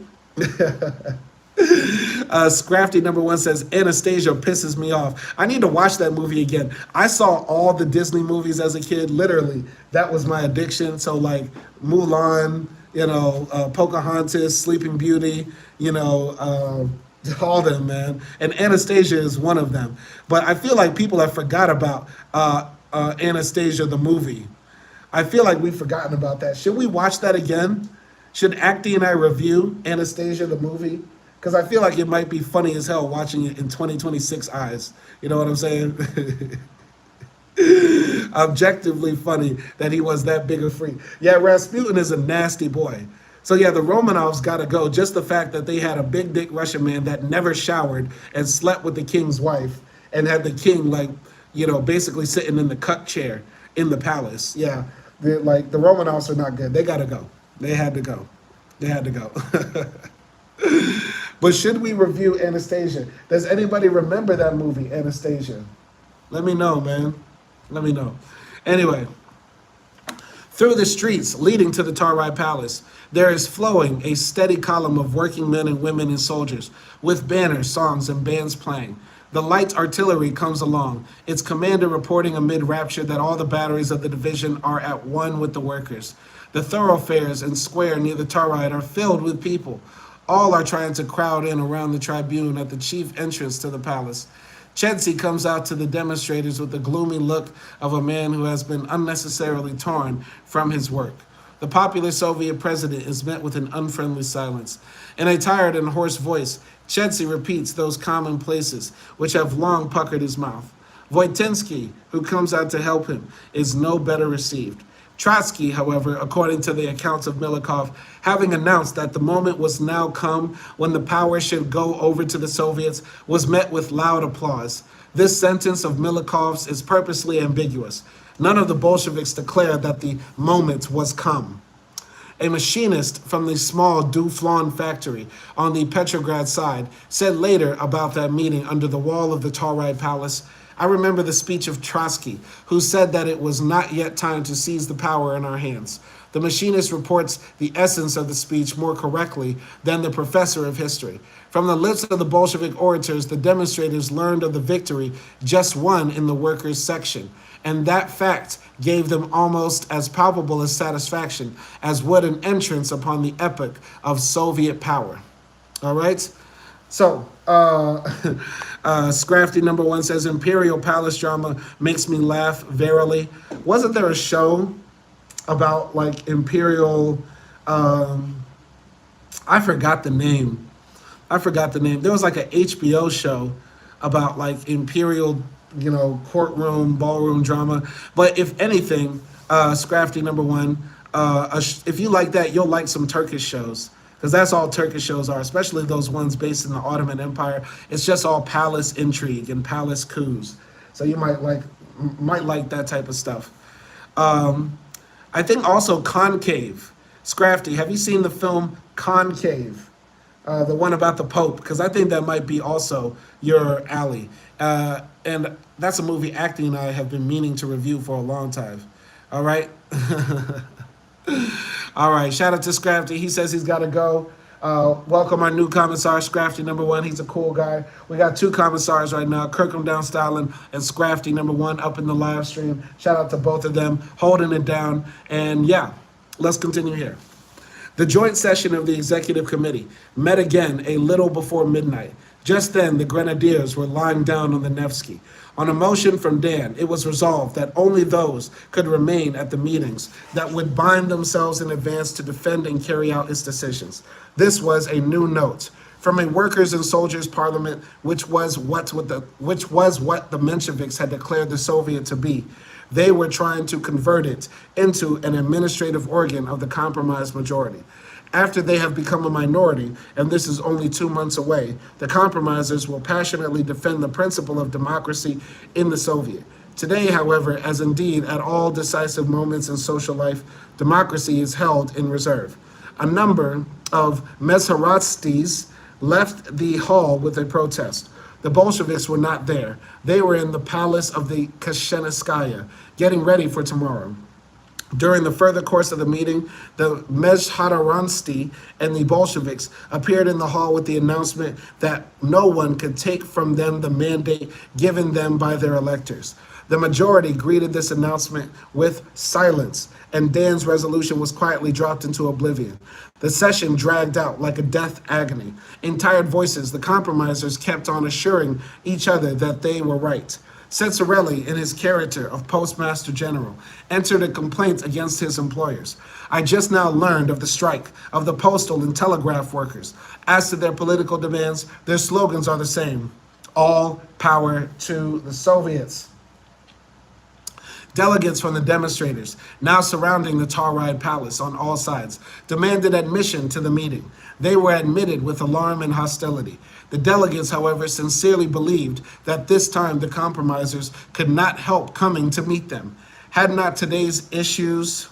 Scrafty number 1 says, Anastasia pisses me off. I need to watch that movie again. I saw all the Disney movies as a kid. Literally, that was my addiction. So like Mulan, Pocahontas, Sleeping Beauty, all them, man. And Anastasia is one of them. But I feel like people have forgot about Anastasia the movie. I feel like we've forgotten about that. Should we watch that again? Should Acty and I review Anastasia the movie? Because I feel like it might be funny as hell watching it in 2026 eyes. You know what I'm saying? Objectively funny that he was that big a freak. Yeah, Rasputin is a nasty boy. So yeah, the Romanovs got to go. Just the fact that they had a big dick Russian man that never showered and slept with the king's wife and had the king like, basically sitting in the cut chair in the palace. Yeah, the Romanovs are not good. They got to go. They had to go. They had to go. But should we review Anastasia? Does anybody remember that movie, Anastasia? Let me know, man. Let me know. Anyway, through the streets leading to the Tarai Palace, there is flowing a steady column of working men and women and soldiers, with banners, songs, and bands playing. The light artillery comes along, its commander reporting amid rapture that all the batteries of the division are at one with the workers. The thoroughfares and square near the Tarai are filled with people. All are trying to crowd in around the tribune at the chief entrance to the palace. Chelsea comes out to the demonstrators with the gloomy look of a man who has been unnecessarily torn from his work. The popular Soviet president is met with an unfriendly silence. In a tired and hoarse voice, Chelsea repeats those commonplaces which have long puckered his mouth. Voitinsky, who comes out to help him, is no better received. Trotsky, however, according to the accounts of Milikov, having announced that the moment was now come when the power should go over to the Soviets, was met with loud applause. This sentence of Milikov's is purposely ambiguous. None of the Bolsheviks declared that the moment was come. A machinist from the small Duflon factory on the Petrograd side said later about that meeting under the wall of the Tarai Palace, "I remember the speech of Trotsky, who said that it was not yet time to seize the power in our hands." The machinist reports the essence of the speech more correctly than the professor of history. From the lips of the Bolshevik orators, the demonstrators learned of the victory just won in the workers' section, and that fact gave them almost as palpable a satisfaction as would an entrance upon the epoch of Soviet power. All right? So, Scrafty number one says, Imperial Palace drama makes me laugh, verily. Wasn't there a show about, like, Imperial, I forgot the name. There was, like, an HBO show about, like, Imperial, courtroom, ballroom drama. But if anything, Scrafty number one, if you like that, you'll like some Turkish shows. Because that's all Turkish shows are, especially those ones based in the Ottoman Empire. It's just all palace intrigue and palace coups. So you might like that type of stuff. I think also Concave. Scrafty, have you seen the film Concave? The one about the Pope? Because I think that might be also your alley. And that's a movie Acting and I have been meaning to review for a long time. All right? All right, shout out to Scrafty. He says he's got to go. Welcome our new commissar, Scrafty number one. He's a cool guy. We got two commissars right now, Kirkham Down Styling and Scrafty number one up in the live stream. Shout out to both of them, holding it down. And yeah, let's continue here. The joint session of the executive committee met again a little before midnight. Just then, the grenadiers were lying down on the Nevsky. On a motion from Dan, it was resolved that only those could remain at the meetings that would bind themselves in advance to defend and carry out its decisions. This was a new note from a workers' and soldiers' parliament, which was what the Mensheviks had declared the Soviet to be. They were trying to convert it into an administrative organ of the compromised majority. After they have become a minority, and this is only 2 months away, the compromisers will passionately defend the principle of democracy in the Soviet. Today, however, as indeed at all decisive moments in social life, democracy is held in reserve. A number of Mezharatstis left the hall with a protest. The Bolsheviks were not there. They were in the palace of the Kashenskaya, getting ready for tomorrow. During the further course of the meeting, the Mezharatsty and the Bolsheviks appeared in the hall with the announcement that no one could take from them the mandate given them by their electors. The majority greeted this announcement with silence, and Dan's resolution was quietly dropped into oblivion. The session dragged out like a death agony. In tired voices, the compromisers kept on assuring each other that they were right. Ciccarelli, in his character of Postmaster General, entered a complaint against his employers. I just now learned of the strike of the postal and telegraph workers. As to their political demands, their slogans are the same. All power to the Soviets. Delegates from the demonstrators, now surrounding the Tauride Palace on all sides, demanded admission to the meeting. They were admitted with alarm and hostility. The delegates, however, sincerely believed that this time the compromisers could not help coming to meet them. Had not today's issues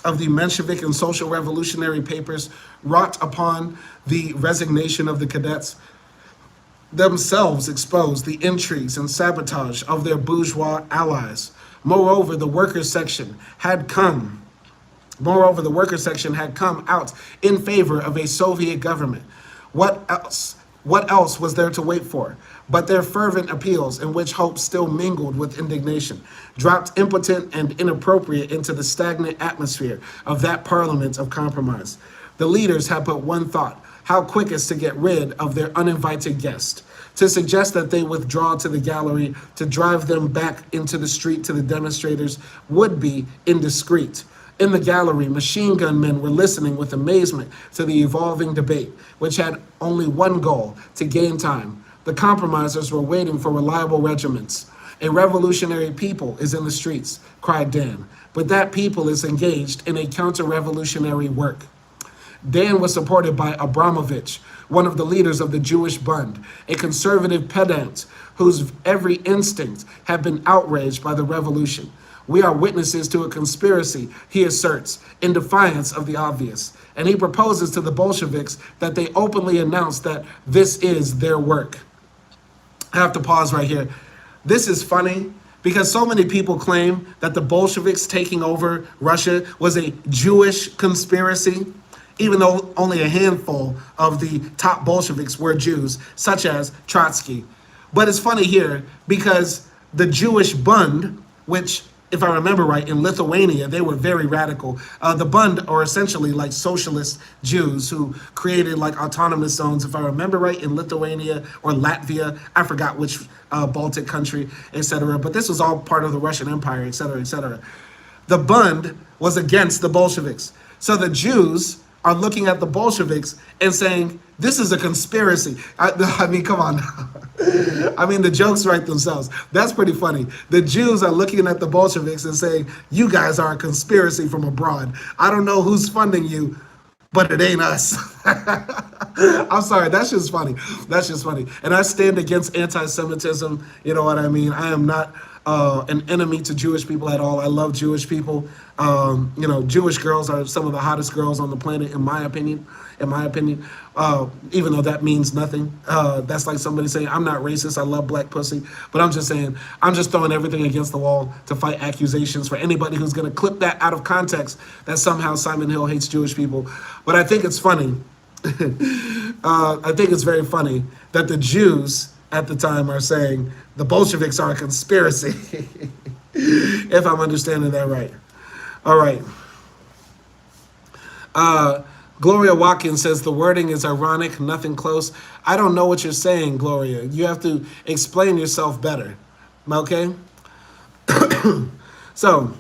of the Menshevik and Social Revolutionary papers wrought upon the resignation of the cadets, themselves exposed the intrigues and sabotage of their bourgeois allies. Moreover, the workers' section had come out in favor of a Soviet government. What else was there to wait for? But their fervent appeals, in which hope still mingled with indignation, dropped impotent and inappropriate into the stagnant atmosphere of that parliament of compromise. The leaders had but one thought: how quickest to get rid of their uninvited guest. To suggest that they withdraw to the gallery, to drive them back into the street to the demonstrators, would be indiscreet. In the gallery, machine gun men were listening with amazement to the evolving debate, which had only one goal: to gain time. The compromisers were waiting for reliable regiments. A revolutionary people is in the streets, cried Dan, but that people is engaged in a counter-revolutionary work. Dan was supported by Abramovich, one of the leaders of the Jewish Bund, a conservative pedant whose every instinct had been outraged by the revolution. We are witnesses to a conspiracy, he asserts, in defiance of the obvious. And he proposes to the Bolsheviks that they openly announce that this is their work. I have to pause right here. This is funny because so many people claim that the Bolsheviks taking over Russia was a Jewish conspiracy, even though only a handful of the top Bolsheviks were Jews, such as Trotsky. But it's funny here because the Jewish Bund, which, if I remember right, in Lithuania, they were very radical. The Bund are essentially like socialist Jews who created like autonomous zones, if I remember right, in Lithuania or Latvia. I forgot which Baltic country, etc. But this was all part of the Russian Empire, etc., etc. The Bund was against the Bolsheviks. So the Jews are looking at the Bolsheviks and saying, this is a conspiracy. I mean, come on. I mean, the jokes write themselves. That's pretty funny. The Jews are looking at the Bolsheviks and saying, you guys are a conspiracy from abroad. I don't know who's funding you, but it ain't us. I'm sorry, that's just funny. That's just funny. And I stand against anti-Semitism. You know what I mean? I am not an enemy to Jewish people at all. I love Jewish people. You know, Jewish girls are some of the hottest girls on the planet, in my opinion. Even though that means nothing. That's like somebody saying, I'm not racist, I love black pussy. But I'm just saying, I'm just throwing everything against the wall to fight accusations for anybody who's going to clip that out of context that somehow Simon Hill hates Jewish people. But I think it's funny. I think it's very funny that the Jews at the time are saying the Bolsheviks are a conspiracy, if I'm understanding that right. All right. Gloria Watkins says the wording is ironic, nothing close. I don't know what you're saying, Gloria. You have to explain yourself better. Okay? So,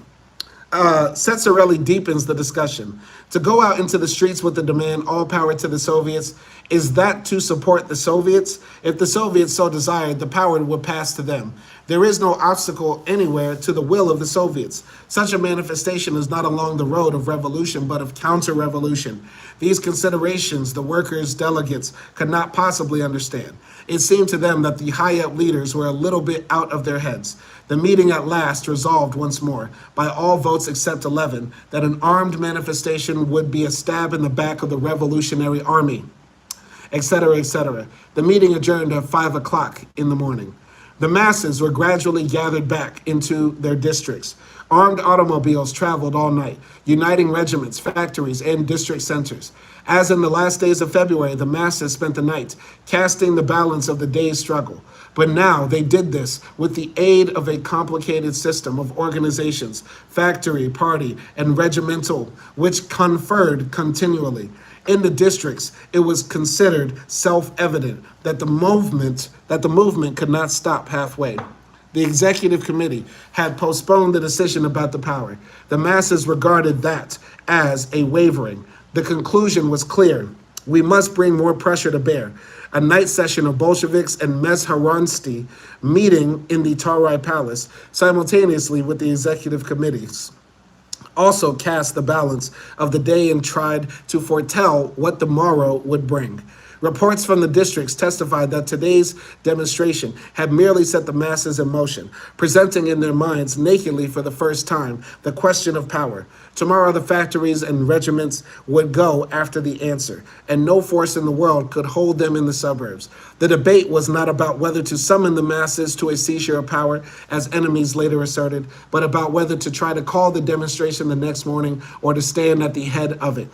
Cesarelli deepens the discussion. To go out into the streets with the demand, all power to the Soviets, is that to support the Soviets? If the Soviets so desired, the power would pass to them. There is no obstacle anywhere to the will of the Soviets. Such a manifestation is not along the road of revolution, but of counter-revolution. These considerations the workers' delegates could not possibly understand. It seemed to them that the high-up leaders were a little bit out of their heads. The meeting at last resolved once more, by all votes except 11, that an armed manifestation would be a stab in the back of the revolutionary army, etc., etc. The meeting adjourned at 5 o'clock in the morning. The masses were gradually gathered back into their districts. Armed automobiles traveled all night, uniting regiments, factories, and district centers. As in the last days of February, the masses spent the night, casting the balance of the day's struggle. But now they did this with the aid of a complicated system of organizations, factory, party, and regimental, which conferred continually. In the districts, it was considered self-evident that the movement could not stop halfway. The executive committee had postponed the decision about the power. The masses regarded that as a wavering. The conclusion was clear. We must bring more pressure to bear. A night session of Bolsheviks and Mezharansky meeting in the Tarai Palace simultaneously with the executive committees also cast the balance of the day and tried to foretell what the morrow would bring. Reports from the districts testified that today's demonstration had merely set the masses in motion, presenting in their minds nakedly for the first time the question of power. Tomorrow the factories and regiments would go after the answer, and no force in the world could hold them in the suburbs. The debate was not about whether to summon the masses to a seizure of power, as enemies later asserted, but about whether to try to call the demonstration the next morning or to stand at the head of it.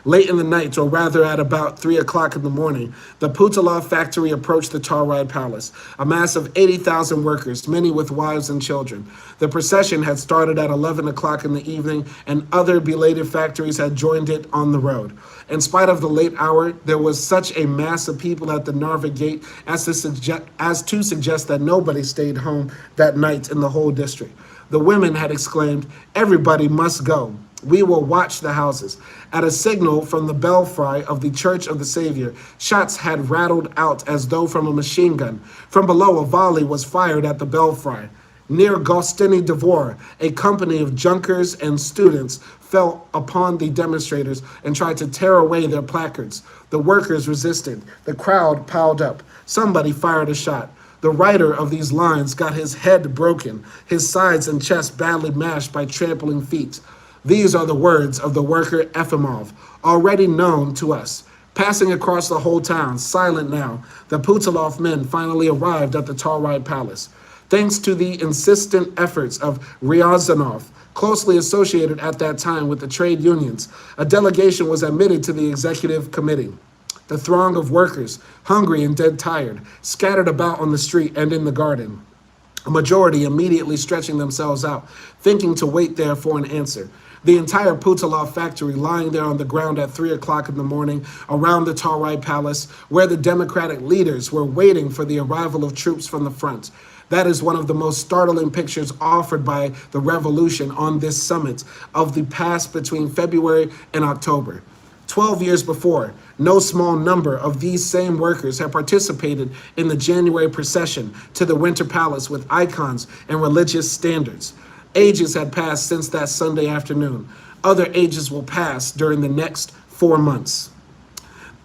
Late in the night, or rather at about 3 o'clock in the morning, the Putilov factory approached the Tarai Palace, a mass of 80,000 workers, many with wives and children. The procession had started at 11 o'clock in the evening, and other belated factories had joined it on the road. In spite of the late hour, there was such a mass of people at the Narva gate as to suggest that nobody stayed home that night in the whole district. The women had exclaimed, "Everybody must go. We will watch the houses." At a signal from the belfry of the Church of the Savior, shots had rattled out as though from a machine gun. From below, a volley was fired at the belfry. Near Gostiny Dvor, a company of junkers and students fell upon the demonstrators and tried to tear away their placards. The workers resisted. The crowd piled up. Somebody fired a shot. The writer of these lines got his head broken, his sides and chest badly mashed by trampling feet. These are the words of the worker Efimov, already known to us. Passing across the whole town, silent now, the Putilov men finally arrived at the Tarai Palace. Thanks to the insistent efforts of Ryazanov, closely associated at that time with the trade unions, a delegation was admitted to the executive committee. The throng of workers, hungry and dead tired, scattered about on the street and in the garden. A majority immediately stretching themselves out, thinking to wait there for an answer. The entire Putilov factory lying there on the ground at 3 o'clock in the morning around the Tarai Palace, where the democratic leaders were waiting for the arrival of troops from the front. That is one of the most startling pictures offered by the revolution on this summit of the past between February and October. 12 years before, no small number of these same workers had participated in the January procession to the Winter Palace with icons and religious standards. Ages had passed since that Sunday afternoon. Other ages will pass during the next 4 months.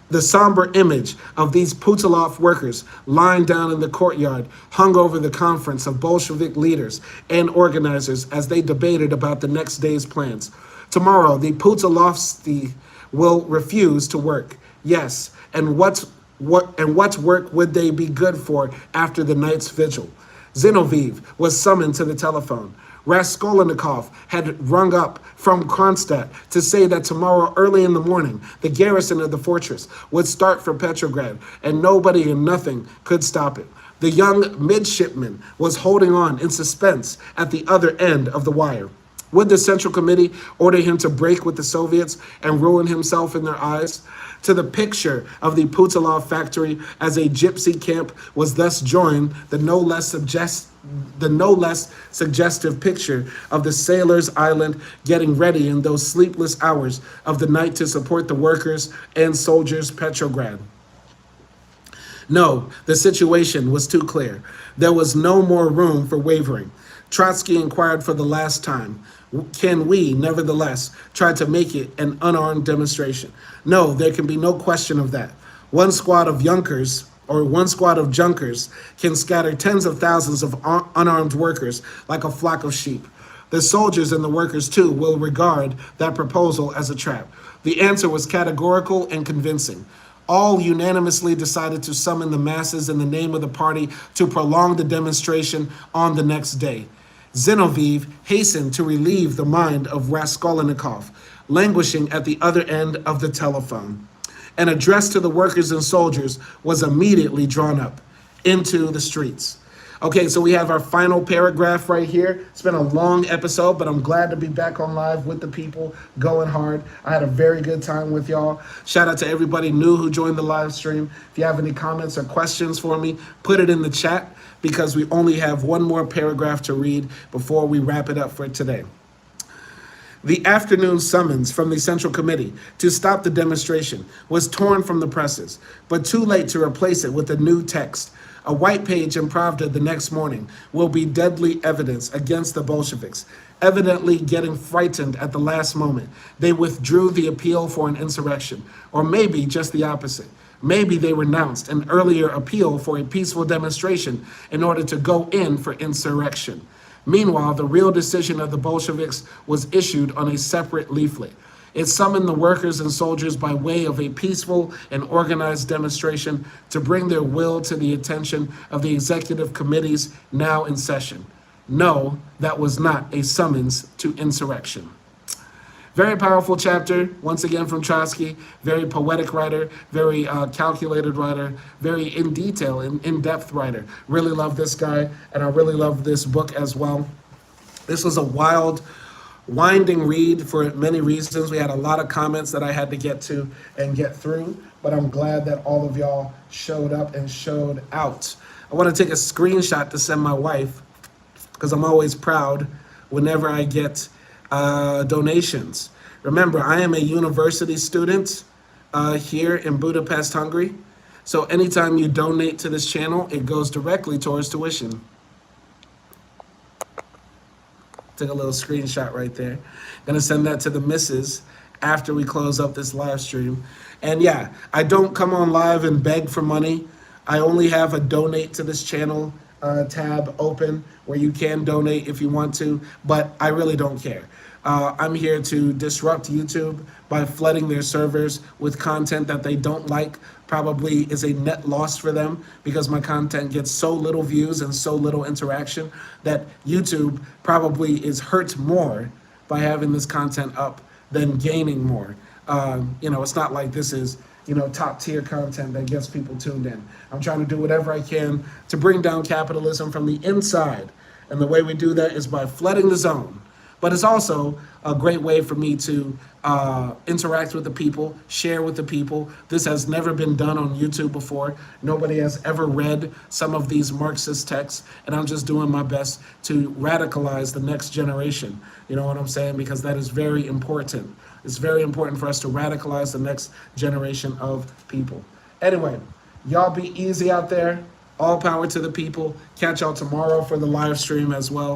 The somber image of these Putilov workers lying down in the courtyard hung over the conference of Bolshevik leaders and organizers as they debated about the next day's plans. Tomorrow, the Putilovsky will refuse to work. Yes, and what work would they be good for after the night's vigil? Zinoviev was summoned to the telephone. Raskolnikov had rung up from Kronstadt to say that tomorrow early in the morning, the garrison of the fortress would start for Petrograd, and nobody and nothing could stop it. The young midshipman was holding on in suspense at the other end of the wire. Would the Central Committee order him to break with the Soviets and ruin himself in their eyes? To the picture of the Putilov factory as a gypsy camp was thus joined the no less suggestive picture of the sailors' island getting ready in those sleepless hours of the night to support the workers and soldiers' Petrograd. No, the situation was too clear. There was no more room for wavering. Trotsky inquired for the last time, can we, nevertheless, try to make it an unarmed demonstration? No, there can be no question of that. One squad of junkers can scatter tens of thousands of unarmed workers like a flock of sheep. The soldiers and the workers, too, will regard that proposal as a trap. The answer was categorical and convincing. All unanimously decided to summon the masses in the name of the party to prolong the demonstration on the next day. Zinoviev hastened to relieve the mind of Raskolnikov, languishing at the other end of the telephone. An address to the workers and soldiers was immediately drawn up into the streets. Okay, so we have our final paragraph right here. It's been a long episode, but I'm glad to be back on live with the people, going hard. I had a very good time with y'all. Shout out to everybody new who joined the live stream. If you have any comments or questions for me, put it in the chat because we only have one more paragraph to read before we wrap it up for today. The afternoon summons from the Central Committee to stop the demonstration was torn from the presses, but too late to replace it with a new text. A white page in Pravda the next morning will be deadly evidence against the Bolsheviks. Evidently getting frightened at the last moment, they withdrew the appeal for an insurrection, or maybe just the opposite. Maybe they renounced an earlier appeal for a peaceful demonstration in order to go in for insurrection. Meanwhile, the real decision of the Bolsheviks was issued on a separate leaflet. It summoned the workers and soldiers by way of a peaceful and organized demonstration to bring their will to the attention of the executive committees now in session. No, that was not a summons to insurrection. Very powerful chapter, once again from Trotsky, very poetic writer, very calculated writer, very in detail, in-depth writer. Really love this guy, and I really love this book as well. This was a winding read for many reasons. We had a lot of comments that I had to get to and get through, but I'm glad that all of y'all showed up and showed out. I want to take a screenshot to send my wife, because I'm always proud whenever I get donations. Remember, I am a university student here in Budapest, Hungary. So anytime you donate to this channel, it goes directly towards tuition. Take a little screenshot right there. Gonna send that to the missus after we close up this live stream. And yeah, I don't come on live and beg for money. I only have a donate to this channel tab open where you can donate if you want to, but I really don't care. I'm here to disrupt YouTube by flooding their servers with content that they don't like. Probably is a net loss for them because my content gets so little views and so little interaction that YouTube probably is hurt more by having this content up than gaining more. It's not like this is top tier content that gets people tuned in. I'm trying to do whatever I can to bring down capitalism from the inside. And the way we do that is by flooding the zone. But it's also a great way for me to interact with the people, share with the people. This has never been done on YouTube before. Nobody has ever read some of these Marxist texts, and I'm just doing my best to radicalize the next generation. You know what I'm saying? Because that is very important. It's very important for us to radicalize the next generation of people. Anyway, y'all be easy out there. All power to the people. Catch y'all tomorrow for the live stream as well.